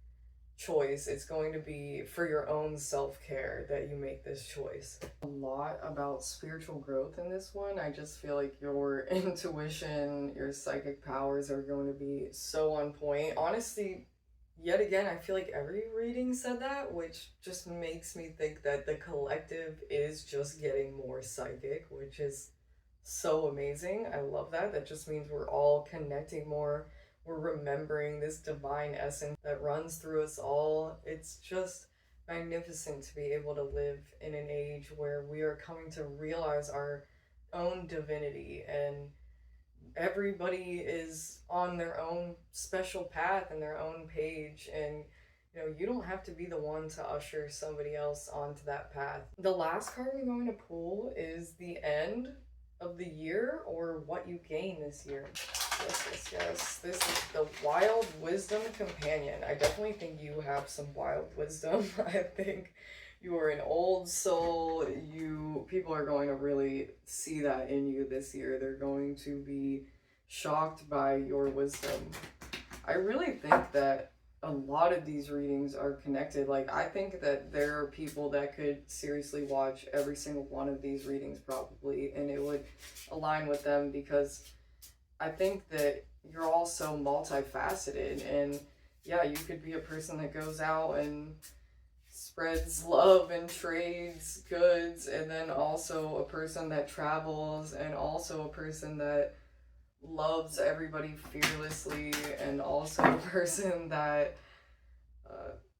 choice. It's going to be for your own self-care that you make this choice. A lot about spiritual growth in this one. I just feel like your intuition, your psychic powers are going to be so on point. Honestly, yet again, I feel like every reading said that, which just makes me think that the collective is just getting more psychic, which is so amazing. I love that. That just means we're all connecting more. We're remembering this divine essence that runs through us all. It's just magnificent to be able to live in an age where we are coming to realize our own divinity, and everybody is on their own special path and their own page, and you don't have to be the one to usher somebody else onto that path. The last card we're going to pull is the end of the year, or what you gain this year. Yes. This is the Wild Wisdom Companion. I definitely think you have some wild wisdom. I think you are an old soul. People are going to really see that in you this year. They're going to be shocked by your wisdom. I really think that a lot of these readings are connected. Like, I think that there are people that could seriously watch every single one of these readings probably, and it would align with them, because I think that you're all so multifaceted, and yeah, you could be a person that goes out and spreads love and trades goods, and then also a person that travels, and also a person that loves everybody fearlessly, and also a person that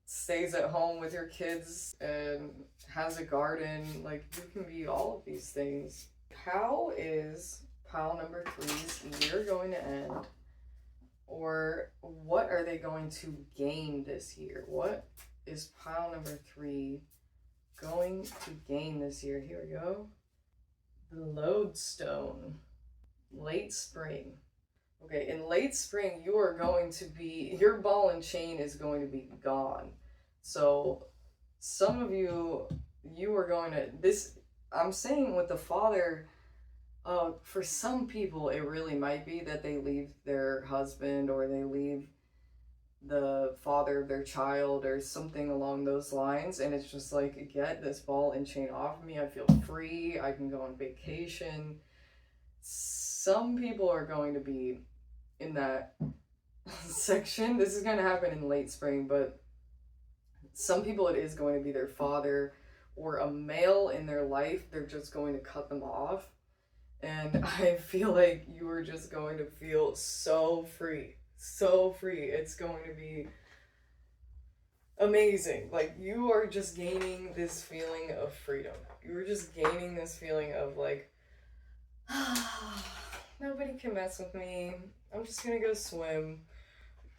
stays at home with your kids and has a garden. Like, you can be all of these things. How is pile number 3's year going to end? Or what are they going to gain this year? What is pile number 3 going to gain this year? Here we go. The Lodestone. Late spring. Okay, in late spring, you are going to be, your ball and chain is going to be gone. So some of you are going to, I'm saying with the father, for some people, it really might be that they leave their husband, or they leave the father of their child, or something along those lines, and it's just like, get this ball and chain off of me. I feel free. I can go on vacation. Some people are going to be in that section. This is going to happen in late spring, but some people, it is going to be their father or a male in their life. They're just going to cut them off. And I feel like you are just going to feel so free. So free. It's going to be amazing. Like, you are just gaining this feeling of freedom. You're just gaining this feeling of like, nobody can mess with me. I'm just gonna go swim.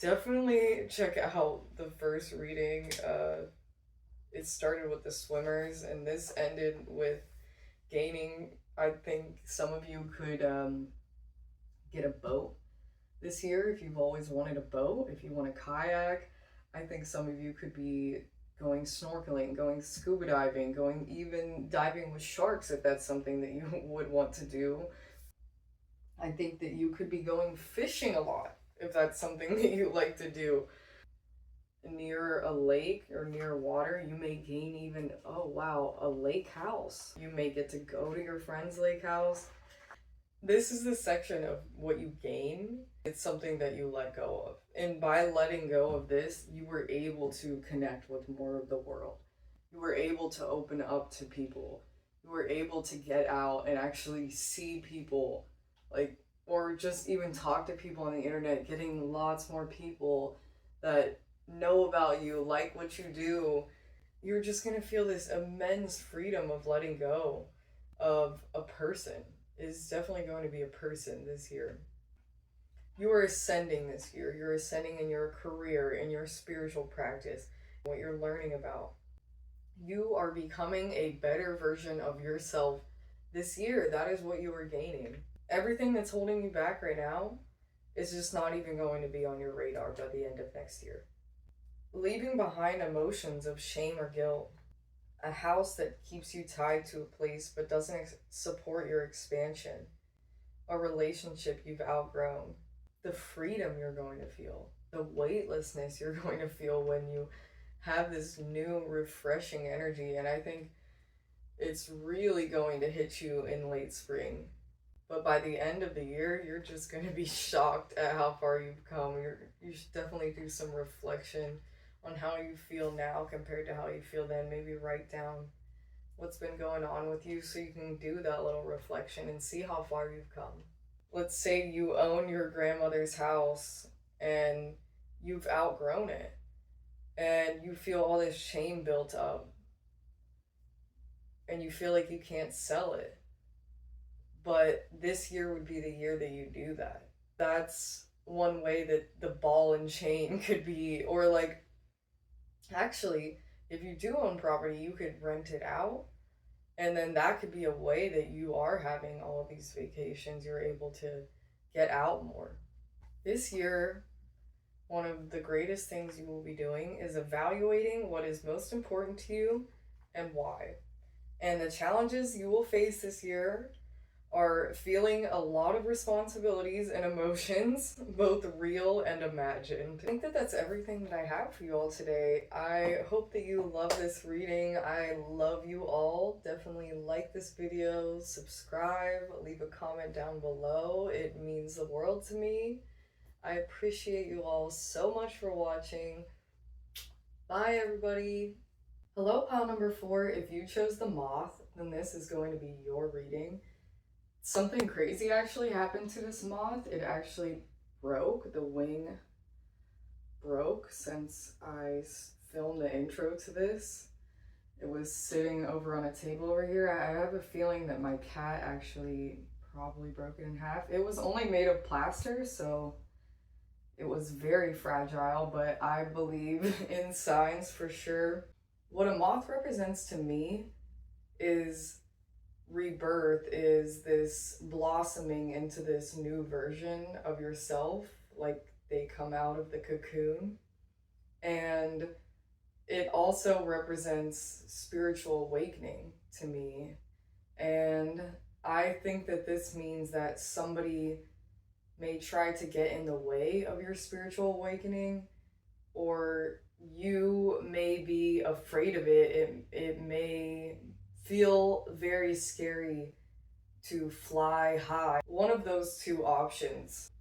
Definitely check out the first reading. It started with the swimmers, and this ended with gaining. I think some of you could get a boat this year if you've always wanted a boat. If you want a kayak, I think some of you could be going snorkeling, going scuba diving, going even diving with sharks if that's something that you would want to do. I think that you could be going fishing a lot if that's something that you like to do. Near a lake or near water, you may gain even, oh wow, a lake house. You may get to go to your friend's lake house. This is the section of what you gain. It's something that you let go of. And by letting go of this, you were able to connect with more of the world. You were able to open up to people. You were able to get out and actually see people, like, or just even talk to people on the internet, getting lots more people that know about you, like what you do. You're just gonna feel this immense freedom of letting go of a person. Is definitely going to be a person this year. You are ascending this year. You're ascending in your career, in your spiritual practice, what you're learning about. You are becoming a better version of yourself this year. That is what you are gaining. Everything that's holding you back right now is just not even going to be on your radar by the end of next year. Leaving behind emotions of shame or guilt, a house that keeps you tied to a place but doesn't support your expansion, a relationship you've outgrown, the freedom you're going to feel, the weightlessness you're going to feel when you have this new refreshing energy. And I think it's really going to hit you in late spring. But by the end of the year, you're just going to be shocked at how far you've come. You should definitely do some reflection on how you feel now compared to how you feel then. Maybe write down what's been going on with you so you can do that little reflection and see how far you've come. Let's say you own your grandmother's house and you've outgrown it and you feel all this shame built up and you feel like you can't sell it. But this year would be the year that you do that. That's one way that the ball and chain could be. Or like, actually, if you do own property, you could rent it out. And then that could be a way that you are having all of these vacations. You're able to get out more. This year, one of the greatest things you will be doing is evaluating what is most important to you and why. And the challenges you will face this year are feeling a lot of responsibilities and emotions, both real and imagined. I think that that's everything that I have for you all today. I hope that you love this reading. I love you all. Definitely like this video, subscribe, leave a comment down below. It means the world to me. I appreciate you all so much for watching. Bye, everybody. Hello, pile number 4. If you chose the Moth, then this is going to be your reading. Something crazy actually happened to this moth. It actually broke. The wing broke since I filmed the intro to this. It was sitting over on a table over here. I have a feeling that my cat actually probably broke it in half. It was only made of plaster, so it was very fragile, but I believe in signs for sure. What a moth represents to me is rebirth, is this blossoming into this new version of yourself, like they come out of the cocoon. And it also represents spiritual awakening to me. And I think that this means that somebody may try to get in the way of your spiritual awakening, or you may be afraid of it. It may feel very scary to fly high. One of those two options.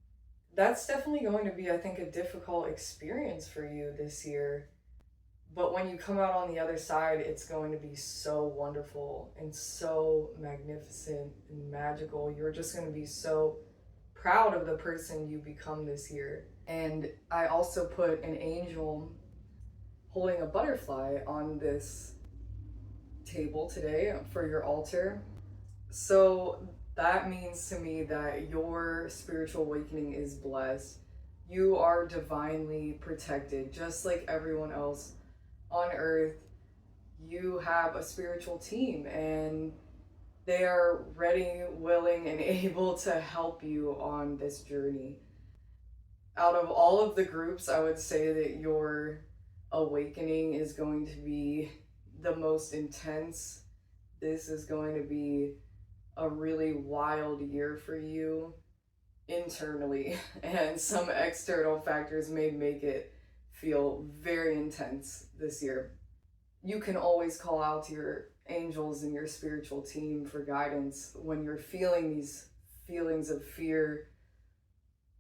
That's definitely going to be, I think, a difficult experience for you this year. But when you come out on the other side, it's going to be so wonderful and so magnificent and magical. You're just going to be so proud of the person you become this year. And I also put an angel holding a butterfly on this table today for your altar. So that means to me that your spiritual awakening is blessed. You are divinely protected, just like everyone else on earth. You have a spiritual team and they are ready, willing, and able to help you on this journey. Out of all of the groups, I would say that your awakening is going to be the most intense. This is going to be a really wild year for you internally, and some external factors may make it feel very intense this year. You can always call out to your angels and your spiritual team for guidance when you're feeling these feelings of fear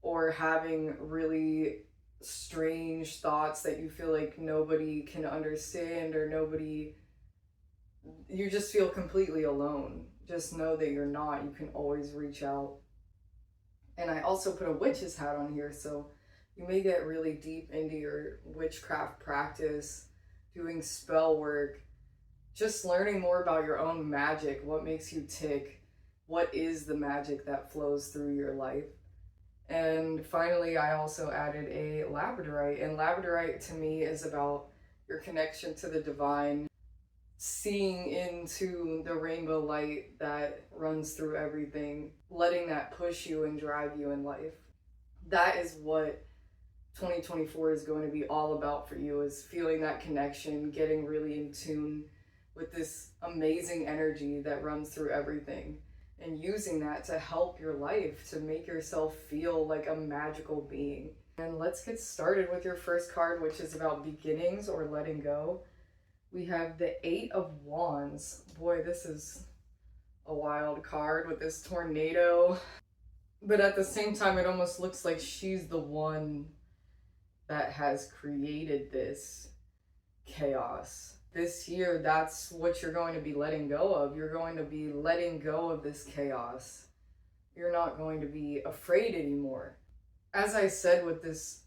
or having really strange thoughts that you feel like nobody can understand, or you just feel completely alone. Just know that you're not. You can always reach out. And I also put a witch's hat on here, so you may get really deep into your witchcraft practice, doing spell work, just learning more about your own magic, what makes you tick, what is the magic that flows through your life. And finally, I also added a labradorite, and labradorite to me is about your connection to the divine. seeing into the rainbow light that runs through everything, letting that push you and drive you in life. That is what 2024 is going to be all about for you, is feeling that connection, getting really in tune with this amazing energy that runs through everything, and using that to help your life, to make yourself feel like a magical being. And let's get started with your first card, which is about beginnings or letting go. We have the 8 of Wands. Boy, this is a wild card with this tornado. But at the same time, it almost looks like she's the one that has created this chaos. This year, that's what you're going to be letting go of. You're going to be letting go of this chaos. You're not going to be afraid anymore. As I said, with this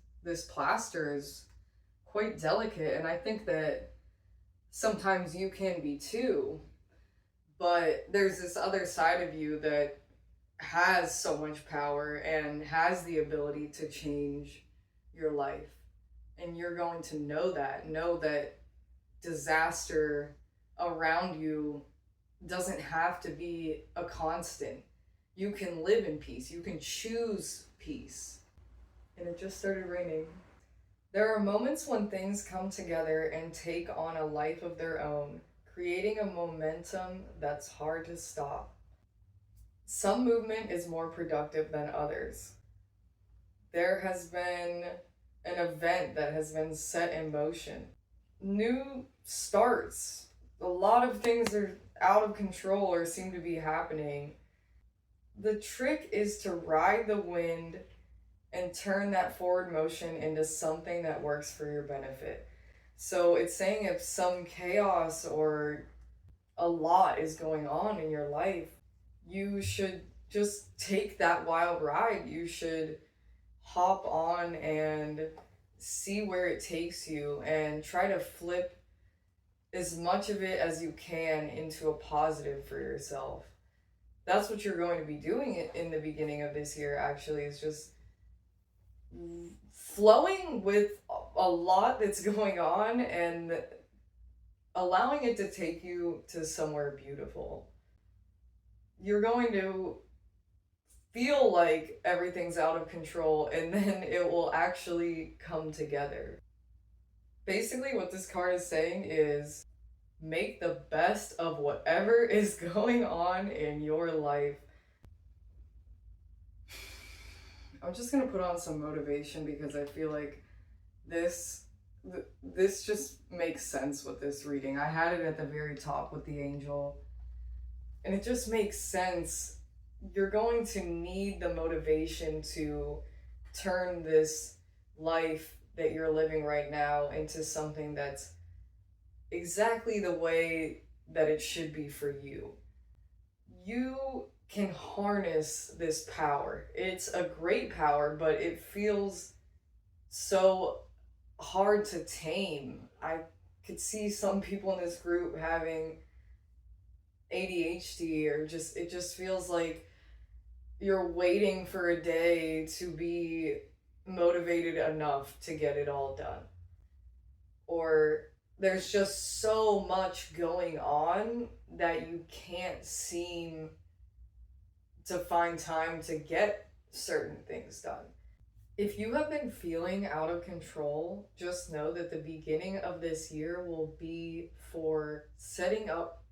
plaster is quite delicate, and I think that sometimes you can be too, but there's this other side of you that has so much power and has the ability to change your life. And you're going to know that disaster around you doesn't have to be a constant. You can live in peace. You can choose peace. And it just started raining. There are moments when things come together and take on a life of their own, creating a momentum that's hard to stop. Some movement is more productive than others. There has been an event that has been set in motion. New starts. A lot of things are out of control or seem to be happening. The trick is to ride the wind and turn that forward motion into something that works for your benefit. So it's saying if some chaos or a lot is going on in your life, you should just take that wild ride. You should hop on and see where it takes you and try to flip as much of it as you can into a positive for yourself. That's what you're going to be doing in the beginning of this year, actually, is just flowing with a lot that's going on and allowing it to take you to somewhere beautiful. You're going to feel like everything's out of control, and then it will actually come together. Basically, what this card is saying is make the best of whatever is going on in your life. I'm just gonna put on some motivation because I feel like this just makes sense with this reading. I had it at the very top with the angel, and it just makes sense. You're going to need the motivation to turn this life that you're living right now into something that's exactly the way that it should be for you. You can harness this power. It's a great power, but it feels so hard to tame. I could see some people in this group having ADHD, or it just feels like you're waiting for a day to be motivated enough to get it all done. Or there's just so much going on that you can't seem to find time to get certain things done. If you have been feeling out of control, just know that the beginning of this year will be for setting up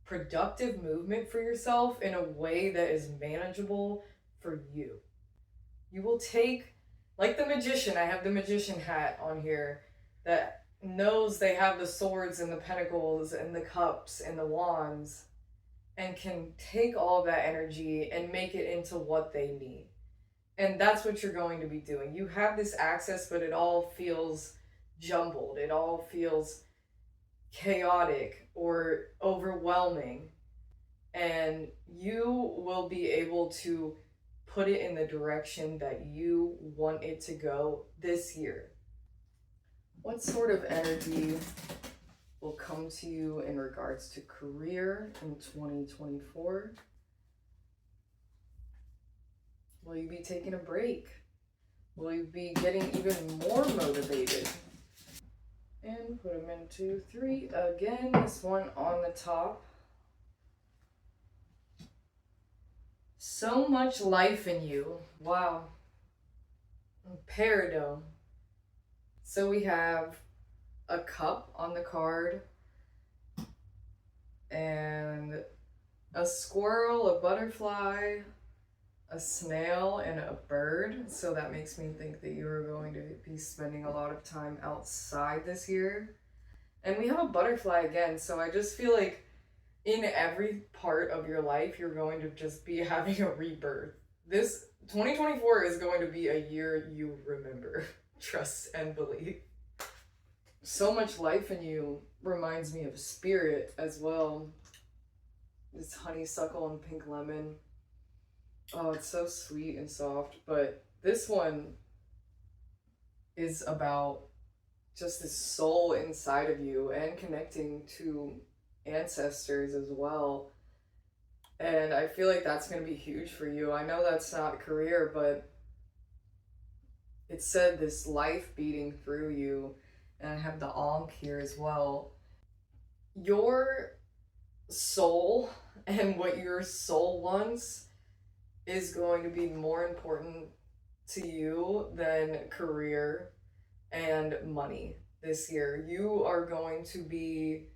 productive movement for yourself in a way that is manageable for you. You will take, like the magician, I have the magician hat on here that knows they have the swords and the pentacles and the cups and the wands, and can take all that energy and make it into what they need. And that's what you're going to be doing. You have this access, but it all feels jumbled. It all feels chaotic or overwhelming. And you will be able to put it in the direction that you want it to go this year. What sort of energy will come to you in regards to career in 2024? Will you be taking a break? Will you be getting even more motivated? And put them into 3 again. This one on the top. So much life in you. Wow. Peridot. So we have a cup on the card, and a squirrel, a butterfly, a snail, and a bird. So that makes me think that you're going to be spending a lot of time outside this year. And we have a butterfly again, so I just feel like in every part of your life, you're going to just be having a rebirth. This 2024 is going to be a year you remember, trust, and believe. So much life in you reminds me of spirit as well. This honeysuckle and pink lemon. Oh, it's so sweet and soft. But this one is about just this soul inside of you and connecting to ancestors as well. And I feel like that's going to be huge for you. I know that's not career, but it said this life beating through you. And I have the Ankh here as well. Your soul and what your soul wants is going to be more important to you than career and money this year. You are going to be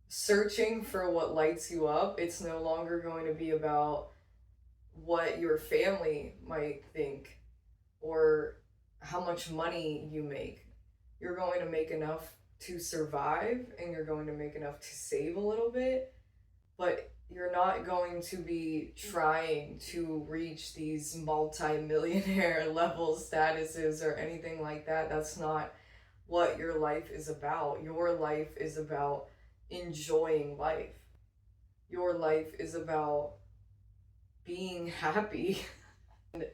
searching for what lights you up. It's no longer going to be about what your family might think or how much money you make. You're going to make enough to survive, and you're going to make enough to save a little bit, but you're not going to be trying to reach these multi-millionaire level statuses or anything like that. That's not what your life is about. Your life is about enjoying life. Your life is about being happy. And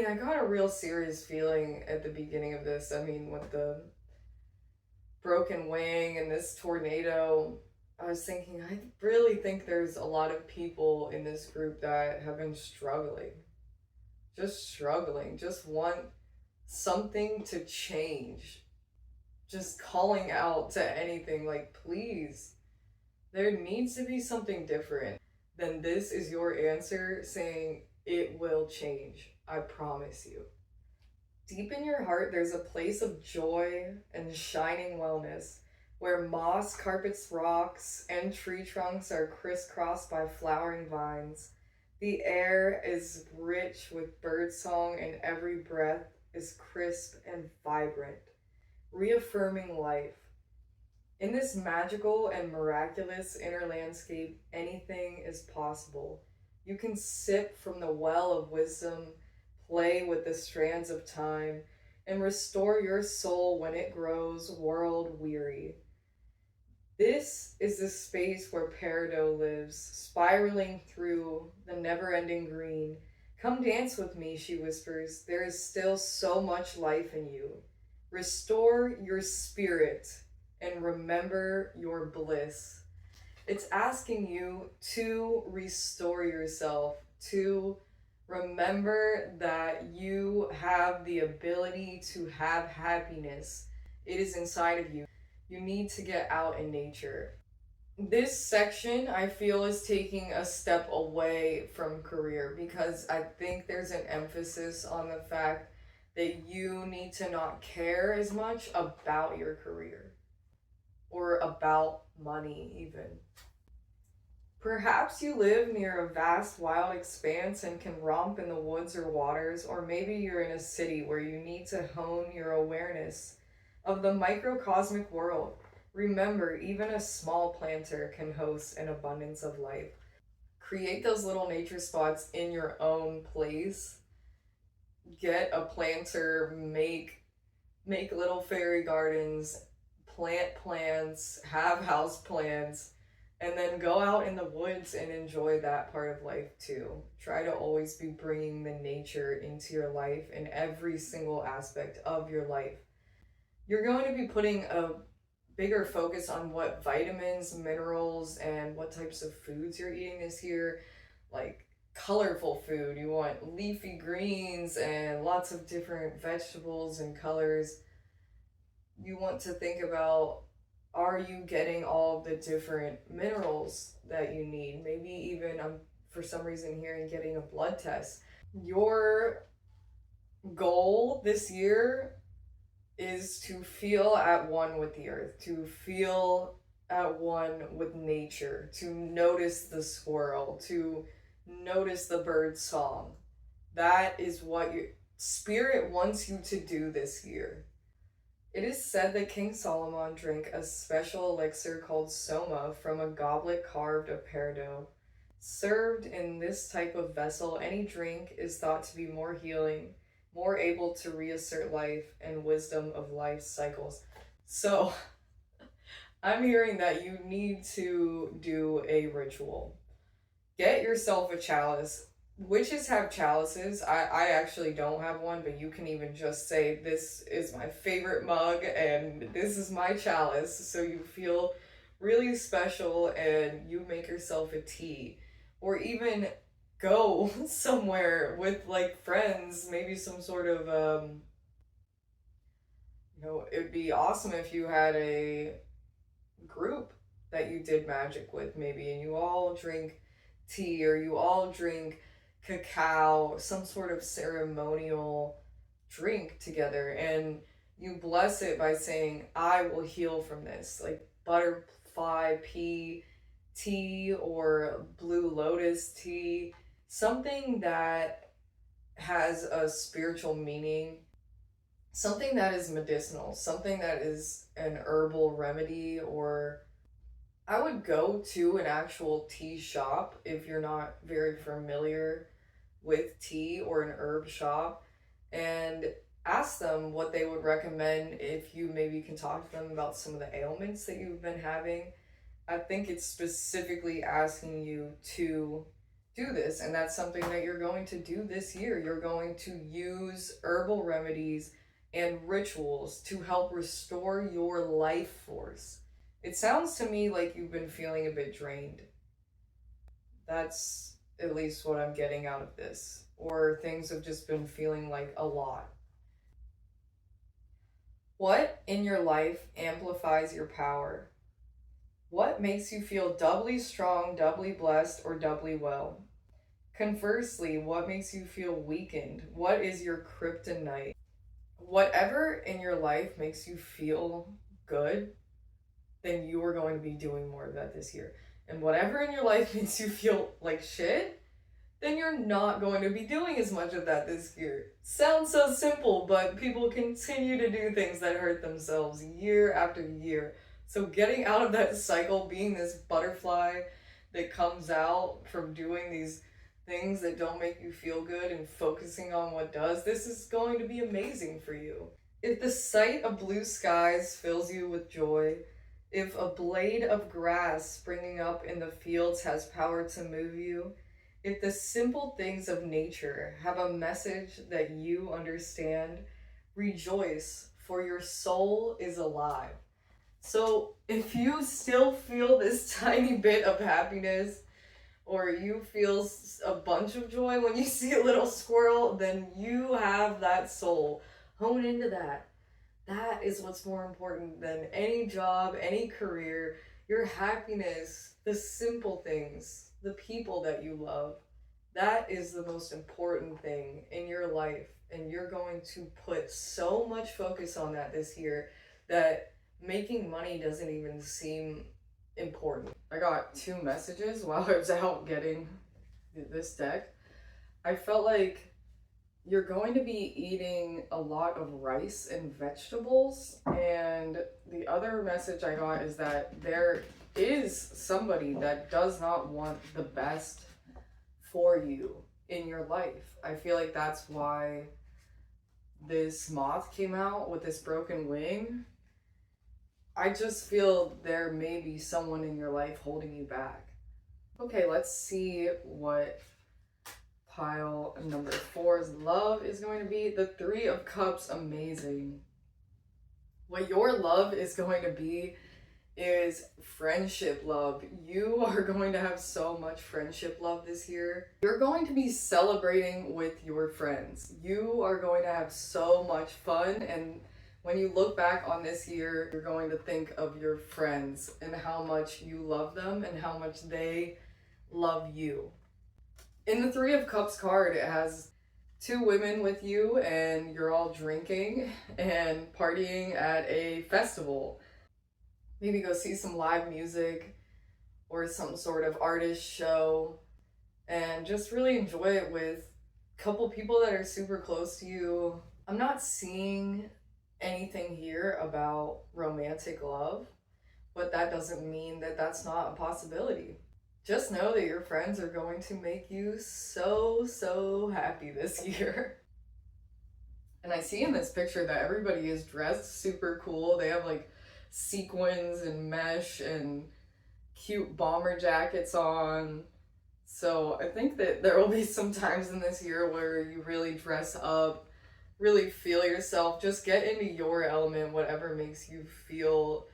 I got a real serious feeling at the beginning of this. With the broken wing and this tornado, I was thinking, I really think there's a lot of people in this group that have been struggling, just want something to change, just calling out to anything like, please, there needs to be something different. Then this is your answer saying it will change. I promise you. Deep in your heart, there's a place of joy and shining wellness where moss carpets rocks and tree trunks are crisscrossed by flowering vines. The air is rich with birdsong and every breath is crisp and vibrant, reaffirming life. In this magical and miraculous inner landscape, anything is possible. You can sip from the well of wisdom, play with the strands of time, and restore your soul when it grows world weary. This is the space where Peridot lives, spiraling through the never-ending green. Come dance with me, she whispers. There is still so much life in you. Restore your spirit and remember your bliss. It's asking you to restore yourself, to remember that you have the ability to have happiness. It is inside of you. You need to get out in nature. This section, I feel, is taking a step away from career because I think there's an emphasis on the fact that you need to not care as much about your career or about money even. Perhaps you live near a vast wild expanse and can romp in the woods or waters, or maybe you're in a city where you need to hone your awareness of the microcosmic world. Remember, even a small planter can host an abundance of life. Create those little nature spots in your own place. Get a planter, make little fairy gardens, plant plants, have house plants, and then go out in the woods and enjoy that part of life too. Try to always be bringing the nature into your life in every single aspect of your life. You're going to be putting a bigger focus on what vitamins, minerals, and what types of foods you're eating this year. Like colorful food. You want leafy greens and lots of different vegetables and colors. you want to think about, are you getting all of the different minerals that you need? Maybe even, I'm for some reason hearing getting a blood test. Your goal this year is to feel at one with the earth, to feel at one with nature, to notice the squirrel, to notice the bird song. That is what your spirit wants you to do this year. It is said that King Solomon drank a special elixir called soma from a goblet carved of peridot. Served in this type of vessel, any drink is thought to be more healing, more able to reassert life and wisdom of life's cycles. So, I'm hearing that you need to do a ritual. Get yourself a chalice. Witches have chalices. I actually don't have one, but you can even just say, this is my favorite mug and this is my chalice. So you feel really special and you make yourself a tea. Or even go somewhere with like friends, maybe some sort of, it'd be awesome if you had a group that you did magic with, maybe, and you all drink tea or you all drink cacao, some sort of ceremonial drink together, and you bless it by saying, I will heal from this, like butterfly pea tea or blue lotus tea, something that has a spiritual meaning, something that is medicinal, something that is an herbal remedy. Or I would go to an actual tea shop if you're not very familiar with tea, or an herb shop, and ask them what they would recommend. If you maybe can talk to them about some of the ailments that you've been having, I think it's specifically asking you to do this, and that's something that you're going to do this year. You're going to use herbal remedies and rituals to help restore your life force. It sounds to me like you've been feeling a bit drained. That's at least what I'm getting out of this. Or things have just been feeling like a lot. What in your life amplifies your power? What makes you feel doubly strong, doubly blessed, or doubly well? Conversely, what makes you feel weakened? What is your kryptonite? Whatever in your life makes you feel good, then you are going to be doing more of that this year. And whatever in your life makes you feel like shit, then you're not going to be doing as much of that this year. Sounds so simple, but people continue to do things that hurt themselves year after year. So getting out of that cycle, being this butterfly that comes out from doing these things that don't make you feel good and focusing on what does, this is going to be amazing for you. If the sight of blue skies fills you with joy, if a blade of grass springing up in the fields has power to move you, if the simple things of nature have a message that you understand, rejoice, for your soul is alive. So if you still feel this tiny bit of happiness, or you feel a bunch of joy when you see a little squirrel, then you have that soul. Hone into that. That is what's more important than any job, any career, your happiness, the simple things, the people that you love. That is the most important thing in your life. And you're going to put so much focus on that this year that making money doesn't even seem important. I got 2 messages while I was out getting this deck. I felt like you're going to be eating a lot of rice and vegetables, and the other message I got is that there is somebody that does not want the best for you in your life. I feel like that's why this moth came out with this broken wing. I just feel there may be someone in your life holding you back. Okay, let's see what pile number 4's love is going to be. The 3 of Cups, amazing. What your love is going to be is friendship love. You are going to have so much friendship love this year. You're going to be celebrating with your friends. You are going to have so much fun, and When you look back on this year, you're going to think of your friends and how much you love them and how much they love you. In the Three of Cups card, it has two women with you and you're all drinking and partying at a festival. Maybe go see some live music or some sort of artist show and just really enjoy it with a couple people that are super close to you. I'm not seeing anything here about romantic love, but that doesn't mean that that's not a possibility. Just know that your friends are going to make you so happy this year. And I see in this picture that everybody is dressed super cool. They have like sequins and mesh and cute bomber jackets on. So I think that there will be some times in this year where you really dress up, really feel yourself, just get into your element, whatever makes you feel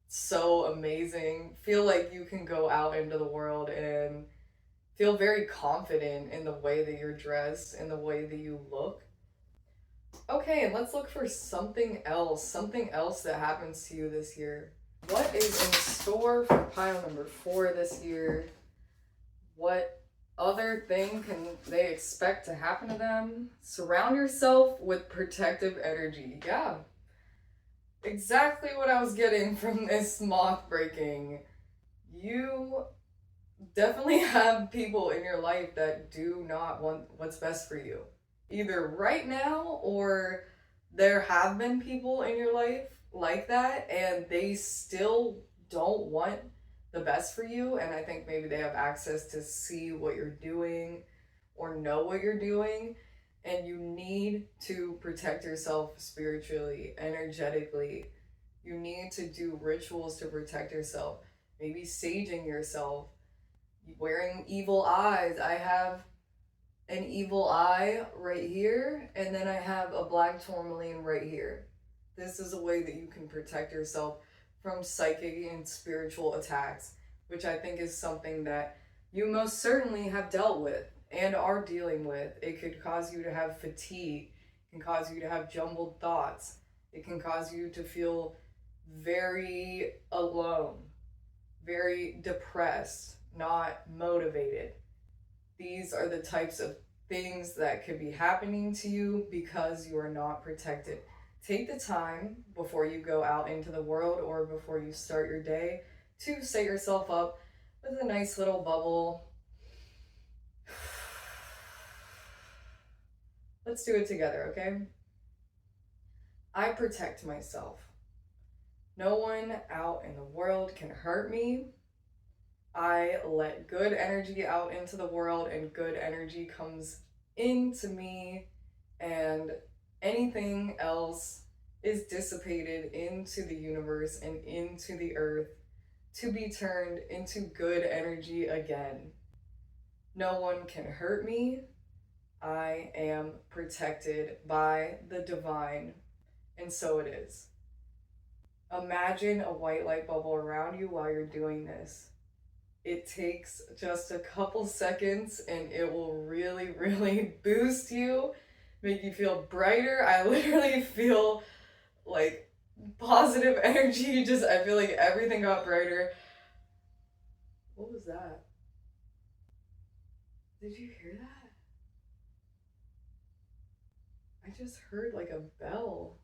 so amazing. Feel like you can go out into the world and feel very confident in the way that you're dressed and the way that you look. Okay, and let's look for something else that happens to you this year. What is in store for pile number 4 this year? What other thing can they expect to happen to them? Surround yourself with protective energy. Yeah. Exactly what I was getting from this moth breaking. You definitely have people in your life that do not want what's best for you. Either right now or there have been people in your life like that and they still don't want the best for you, and I think maybe they have access to see what you're doing or know what you're doing, and you need to protect yourself spiritually, energetically. You need to do rituals to protect yourself, maybe saging yourself, wearing evil eyes. I have an evil eye right here, and then I have a black tourmaline right here. This is a way that you can protect yourself from psychic and spiritual attacks, which I think is something that you most certainly have dealt with and are dealing with. It could cause you to have fatigue, it can cause you to have jumbled thoughts, it can cause you to feel very alone, very depressed, not motivated. These are the types of things that could be happening to you because you are not protected. Take the time before you go out into the world or before you start your day to set yourself up with a nice little bubble. Let's do it together, okay? I protect myself. No one out in the world can hurt me. I let good energy out into the world and good energy comes into me, and anything else is dissipated into the universe and into the earth to be turned into good energy again. No one can hurt me. I am protected by the divine, and so it is. Imagine a white light bubble around you while you're doing this. It takes just a couple seconds and it will really boost you, make you feel brighter. I literally feel like positive energy. I feel like everything got brighter. What was that? Did you hear that? I just heard like a bell.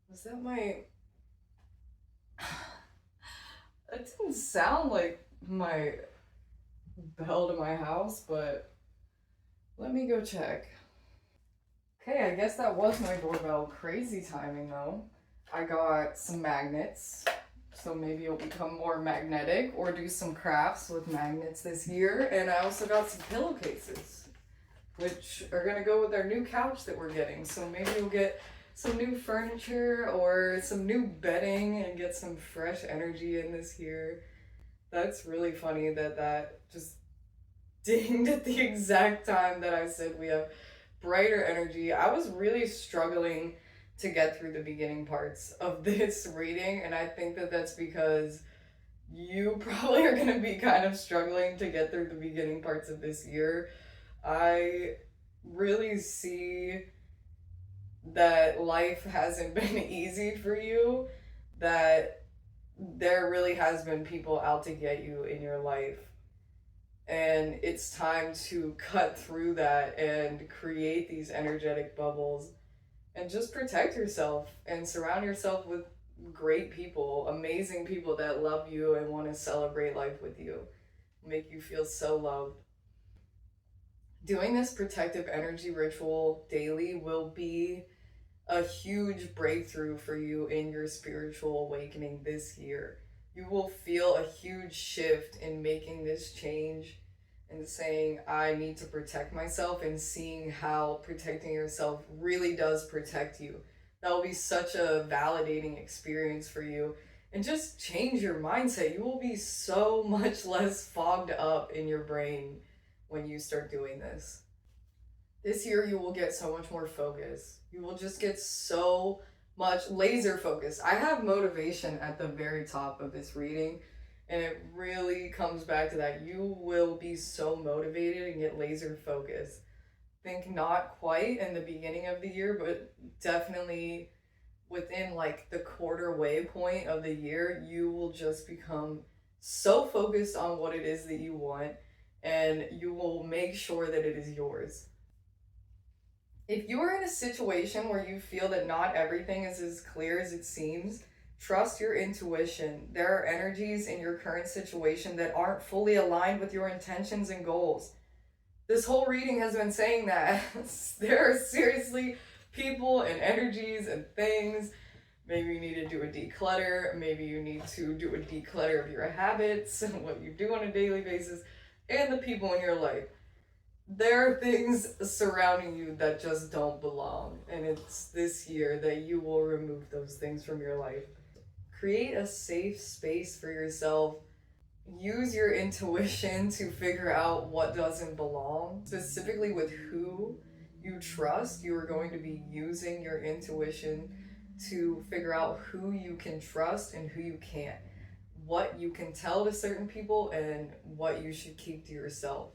Was that my... It didn't sound like my bell to my house, but let me go check. Okay, I guess that was my doorbell. Crazy timing though. I got some magnets, so maybe you'll become more magnetic or do some crafts with magnets this year. And I also got some pillowcases, which are gonna go with our new couch that we're getting. So maybe you'll get some new furniture or some new bedding and get some fresh energy in this year. That's really funny that just dinged at the exact time that I said we have brighter energy. I was really struggling to get through the beginning parts of this reading, and I think that that's because you probably are going to be kind of struggling to get through the beginning parts of this year. I really see that life hasn't been easy for you, that there really has been people out to get you in your life. And it's time to cut through that and create these energetic bubbles and just protect yourself and surround yourself with great people, amazing people that love you and want to celebrate life with you, make you feel so loved. Doing this protective energy ritual daily will be a huge breakthrough for you in your spiritual awakening this year. You will feel a huge shift in making this change and saying, I need to protect myself, and seeing how protecting yourself really does protect you. That will be such a validating experience for you. And just change your mindset. You will be so much less fogged up in your brain when you start doing this. This year, you will get so much more focus. You will just get so much laser focus. I have motivation at the very top of this reading, and it really comes back to that. You will be so motivated and get laser focus. I think not quite in the beginning of the year, but definitely within like the quarter way point of the year, you will just become so focused on what it is that you want, and you will make sure that it is yours. If you are in a situation where you feel that not everything is as clear as it seems, trust your intuition. There are energies in your current situation that aren't fully aligned with your intentions and goals. This whole reading has been saying that. There are seriously people and energies and things. Maybe you need to do a declutter. Maybe you need to do a declutter of your habits and what you do on a daily basis, and the people in your life. There are things surrounding you that just don't belong, and it's this year that you will remove those things from your life. Create a safe space for yourself. Use your intuition to figure out what doesn't belong. Specifically with who you trust, you are going to be using your intuition to figure out who you can trust and who you can't, what you can tell to certain people and what you should keep to yourself.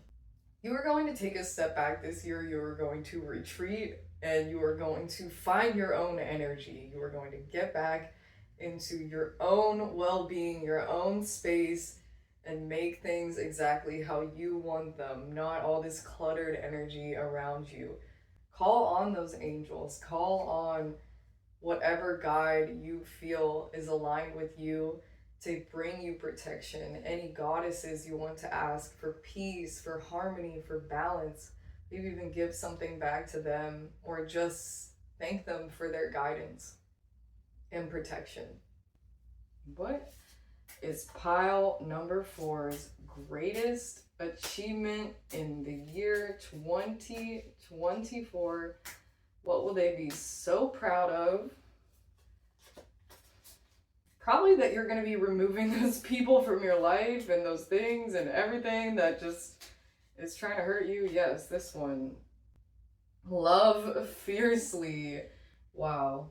You are going to take a step back this year. You are going to retreat, and you are going to find your own energy. You are going to get back into your own well-being, your own space, and make things exactly how you want them, not all this cluttered energy around you. Call on those angels. Call on whatever guide you feel is aligned with you to bring you protection. Any goddesses you want to ask for peace, for harmony, for balance. Maybe even give something back to them, or just thank them for their guidance and protection. What is pile number 4's greatest achievement in the year 2024? What will they be so proud of? Probably that you're going to be removing those people from your life and those things and everything that just is trying to hurt you. Yes, this one. Love fiercely. Wow.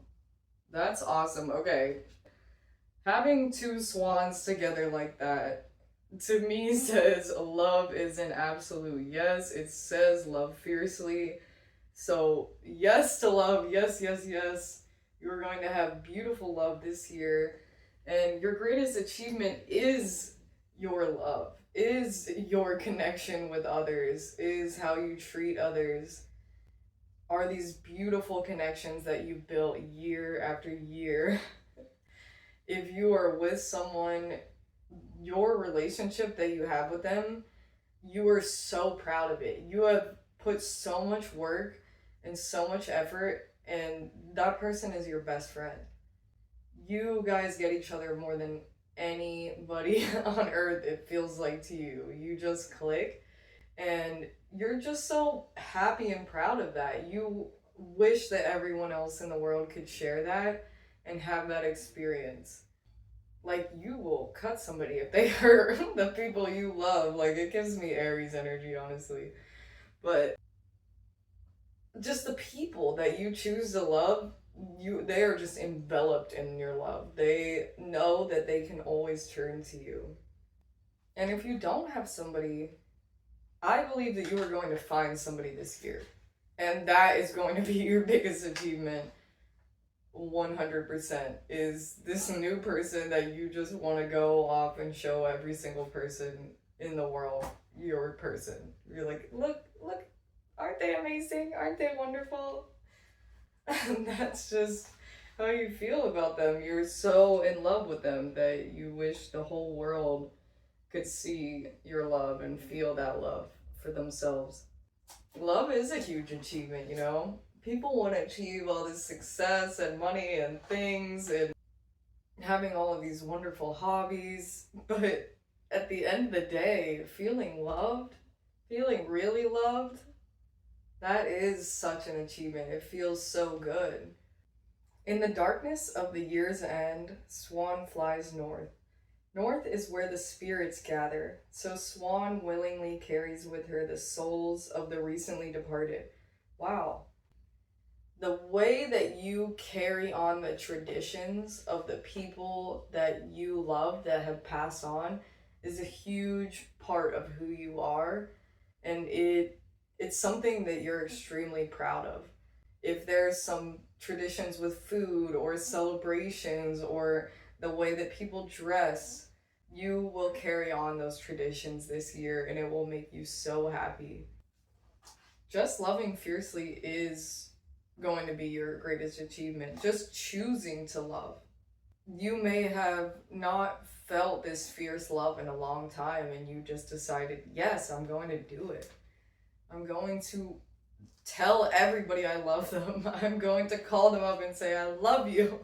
That's awesome. Okay. Having two swans together like that, to me, says love is an absolute yes. It says love fiercely. So, yes to love. Yes, yes, yes. You're going to have beautiful love this year. And your greatest achievement is your love, is your connection with others, is how you treat others, are these beautiful connections that you've built year after year. If you are with someone, your relationship that you have with them, you are so proud of it. You have put so much work and so much effort, and that person is your best friend. You guys get each other more than anybody on earth, it feels like, to you. You just click, and you're just so happy and proud of that. You wish that everyone else in the world could share that and have that experience. Like, you will cut somebody if they hurt the people you love. Like, it gives me Aries energy, honestly. But just the people that you choose to love, they are just enveloped in your love. They know that they can always turn to you. And if you don't have somebody, I believe that you are going to find somebody this year. And that is going to be your biggest achievement, 100%, is this new person that you just want to go off and show every single person in the world your person. You're like, look, aren't they amazing? Aren't they wonderful? And that's just how you feel about them. You're so in love with them that you wish the whole world could see your love and feel that love for themselves. Love is a huge achievement, you know? People want to achieve all this success and money and things and having all of these wonderful hobbies, but at the end of the day, feeling loved, feeling really loved, that is such an achievement. It feels so good. In the darkness of the year's end, Swan flies north. North is where the spirits gather, so Swan willingly carries with her the souls of the recently departed. Wow. The way that you carry on the traditions of the people that you love that have passed on is a huge part of who you are, and it's something that you're extremely proud of. If there's some traditions with food or celebrations or the way that people dress, you will carry on those traditions this year and it will make you so happy. Just loving fiercely is going to be your greatest achievement. Just choosing to love. You may have not felt this fierce love in a long time and you just decided, yes, I'm going to do it. I'm going to tell everybody I love them. I'm going to call them up and say, I love you.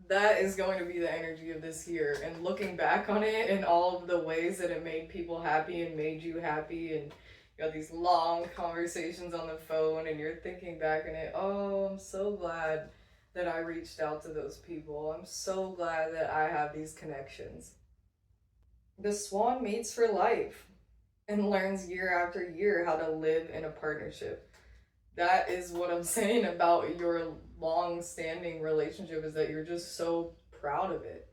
That is going to be the energy of this year. And looking back on it and all of the ways that it made people happy and made you happy, and you have these long conversations on the phone and you're thinking back on it, oh, I'm so glad that I reached out to those people. I'm so glad that I have these connections. The swan mates for life and learns year after year how to live in a partnership. That is what I'm saying about your long-standing relationship, is that you're just so proud of it.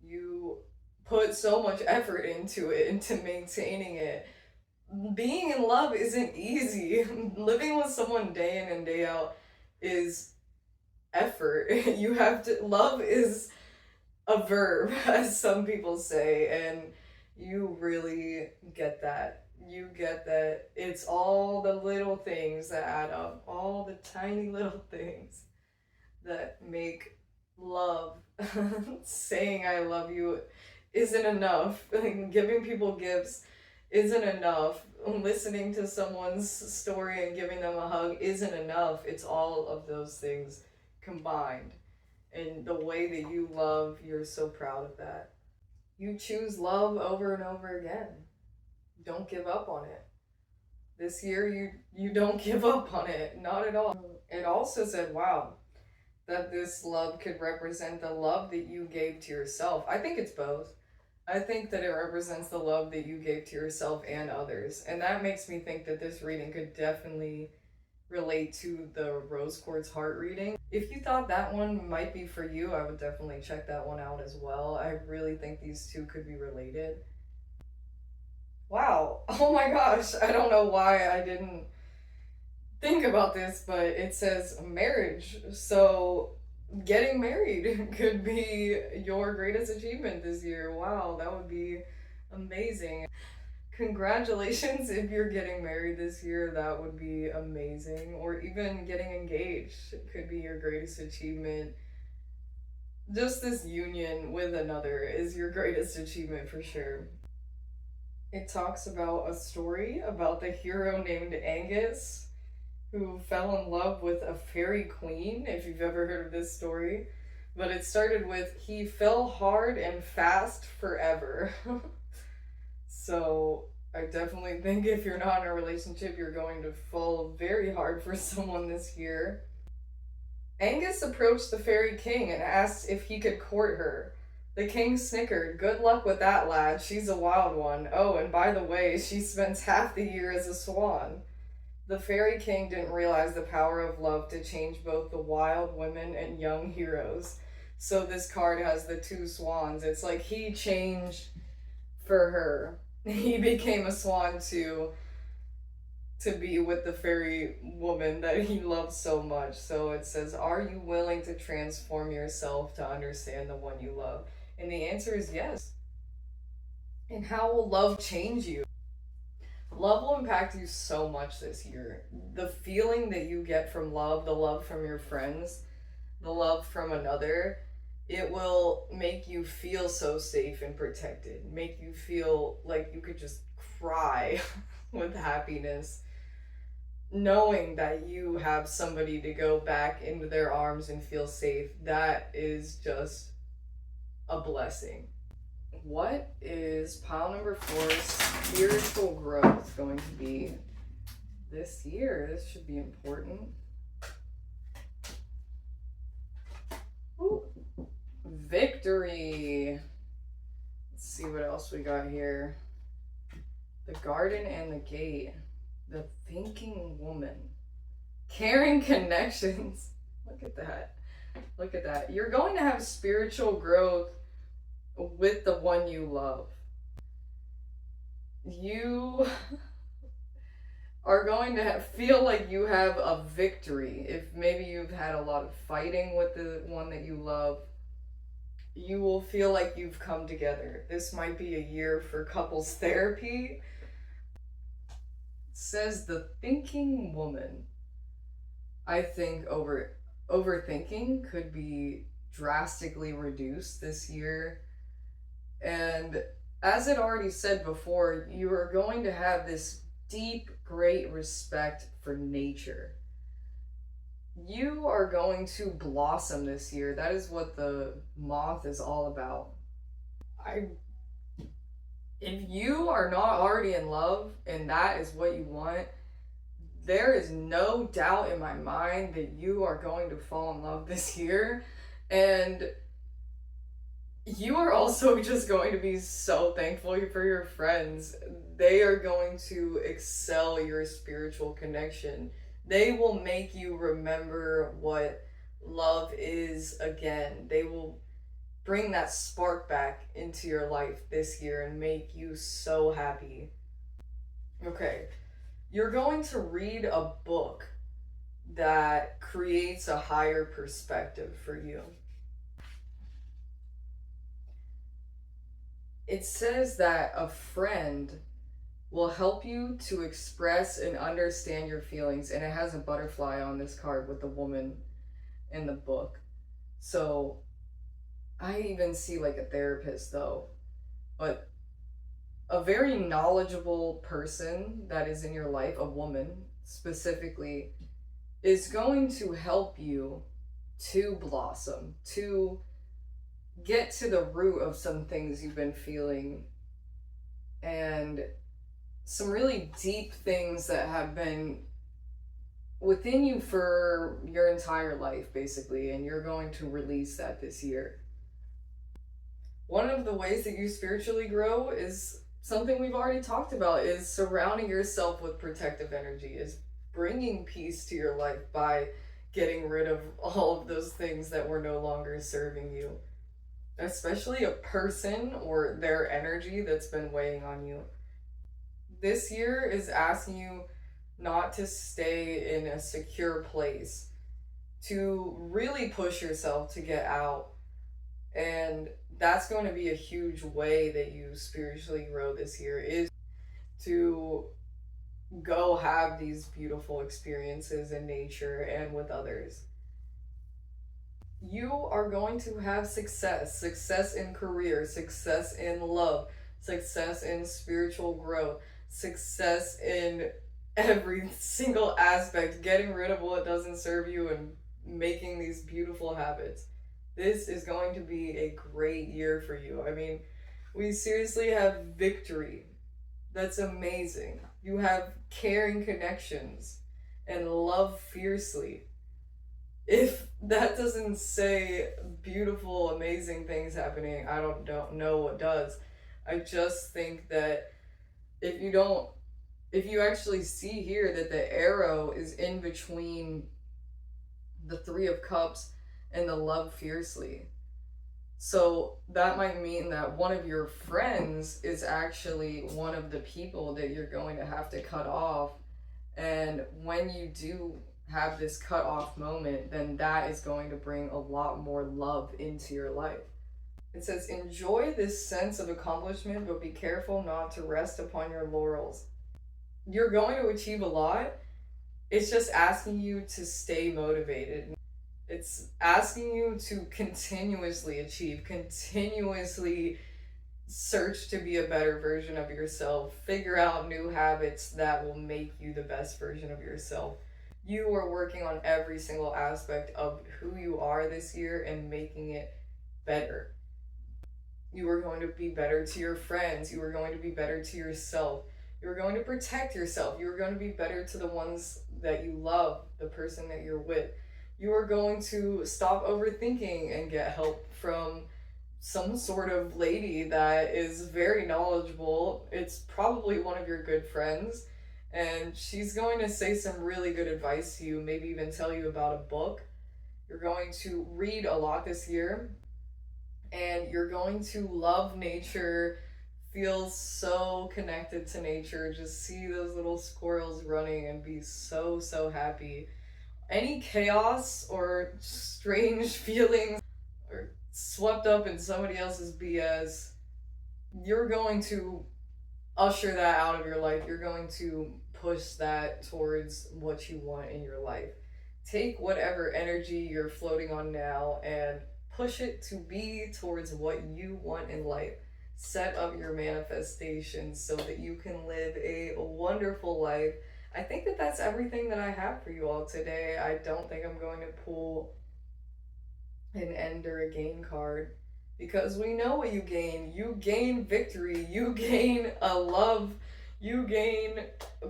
You put so much effort into it, into maintaining it. Being in love isn't easy. Living with someone day in and day out is effort. You have to, love is a verb, as some people say, and you really get that. You get that it's all the little things that add up, all the tiny little things that make love. Saying I love you isn't enough. Giving people gifts isn't enough. Listening to someone's story and giving them a hug isn't enough. It's all of those things combined. And the way that you love, you're so proud of that. You choose love over and over again. Don't give up on it. This year, you don't give up on it. Not at all. It also said, wow, that this love could represent the love that you gave to yourself. I think it's both. I think that it represents the love that you gave to yourself and others. And that makes me think that this reading could definitely relate to the Rose Quartz Heart reading. If you thought that one might be for you, I would definitely check that one out as well. I really think these two could be related. Wow. Oh my gosh. I don't know why I didn't think about this, but it says marriage. So getting married could be your greatest achievement this year. Wow, that would be amazing. Congratulations if you're getting married this year. That would be amazing. Or even getting engaged could be your greatest achievement. Just this union with another is your greatest achievement for sure. It talks about a story about the hero named Angus who fell in love with a fairy queen, if you've ever heard of this story. But it started with, he fell hard and fast forever. So I definitely think if you're not in a relationship, you're going to fall very hard for someone this year. Angus approached the fairy king and asked if he could court her. The king snickered. Good luck with that, lad. She's a wild one. Oh, and by the way, she spends half the year as a swan. The fairy king didn't realize the power of love to change both the wild women and young heroes. So this card has the two swans. It's like he changed for her. He became a swan to to be with the fairy woman that he loves so much. So it says, are you willing to transform yourself to understand the one you love? And the answer is yes. And how will love change you? Love will impact you so much this year. The feeling that you get from love, the love from your friends, the love from another, it will make you feel so safe and protected. Make you feel like you could just cry with happiness, knowing that you have somebody to go back into their arms and feel safe. That is just a blessing. What is pile number 4, spiritual growth, going to be this year? This should be important. Ooh. Victory. Let's see what else we got here. The garden and the gate. The thinking woman. Caring connections. Look at that. Look at that. You're going to have spiritual growth with the one you love. You are going to feel like you have a victory. If maybe you've had a lot of fighting with the one that you love, you will feel like you've come together. This might be a year for couples therapy. It says the thinking woman. I think overthinking could be drastically reduced this year. And as it already said before, you are going to have this deep, great respect for nature. You are going to blossom this year. That is what the moth is all about. If you are not already in love and that is what you want, there is no doubt in my mind that you are going to fall in love this year. And you are also just going to be so thankful for your friends. They are going to excel your spiritual connection. They will make you remember what love is again. They will bring that spark back into your life this year and make you so happy. Okay, you're going to read a book that creates a higher perspective for you. It says that a friend will help you to express and understand your feelings, and it has a butterfly on this card with the woman in the book. So I even see like a therapist though, but a very knowledgeable person that is in your life, a woman specifically, is going to help you to blossom, to get to the root of some things you've been feeling and some really deep things that have been within you for your entire life, basically, and you're going to release that this year. One of the ways that you spiritually grow is something we've already talked about, is surrounding yourself with protective energy, is bringing peace to your life by getting rid of all of those things that were no longer serving you, especially a person or their energy that's been weighing on you. This year is asking you not to stay in a secure place, to really push yourself to get out. And that's going to be a huge way that you spiritually grow this year, is to go have these beautiful experiences in nature and with others. You are going to have success in career, success in love, success in spiritual growth, success in every single aspect, getting rid of what doesn't serve you and making these beautiful habits. This is going to be a great year for you. I mean, we seriously have victory. That's amazing. You have caring connections and love fiercely. If that doesn't say beautiful, amazing things happening, I don't know what does. I just think that if you actually see here that the arrow is in between the 3 of Cups and the love fiercely. So that might mean that one of your friends is actually one of the people that you're going to have to cut off And when you do have this cut off moment, then that is going to bring a lot more love into your life. It says, enjoy this sense of accomplishment, but be careful not to rest upon your laurels. You're going to achieve a lot. It's just asking you to stay motivated. It's asking you to continuously achieve, continuously search to be a better version of yourself, figure out new habits that will make you the best version of yourself. You are working on every single aspect of who you are this year and making it better. You are going to be better to your friends. You are going to be better to yourself. You are going to protect yourself. You are going to be better to the ones that you love, the person that you're with. You are going to stop overthinking and get help from some sort of lady that is very knowledgeable. It's probably one of your good friends, and she's going to say some really good advice to you, maybe even tell you about a book. You're going to read a lot this year, and you're going to love nature, feel so connected to nature, just see those little squirrels running and be so, so happy. Any chaos or strange feelings or swept up in somebody else's BS, you're going to usher that out of your life. You're going to push that towards what you want in your life. Take whatever energy you're floating on now and push it to be towards what you want in life. Set up your manifestations so that you can live a wonderful life. I think that that's everything that I have for you all today. I don't think I'm going to pull an end or a gain card, because we know what you gain. You gain victory, you gain a love, you gain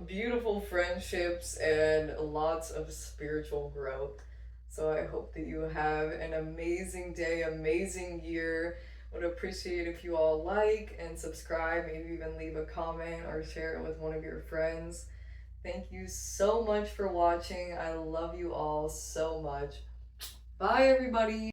beautiful friendships and lots of spiritual growth. So I hope that you have an amazing day, amazing year. Would appreciate if you all like and subscribe, maybe even leave a comment or share it with one of your friends. Thank you so much for watching. I love you all so much. Bye, everybody.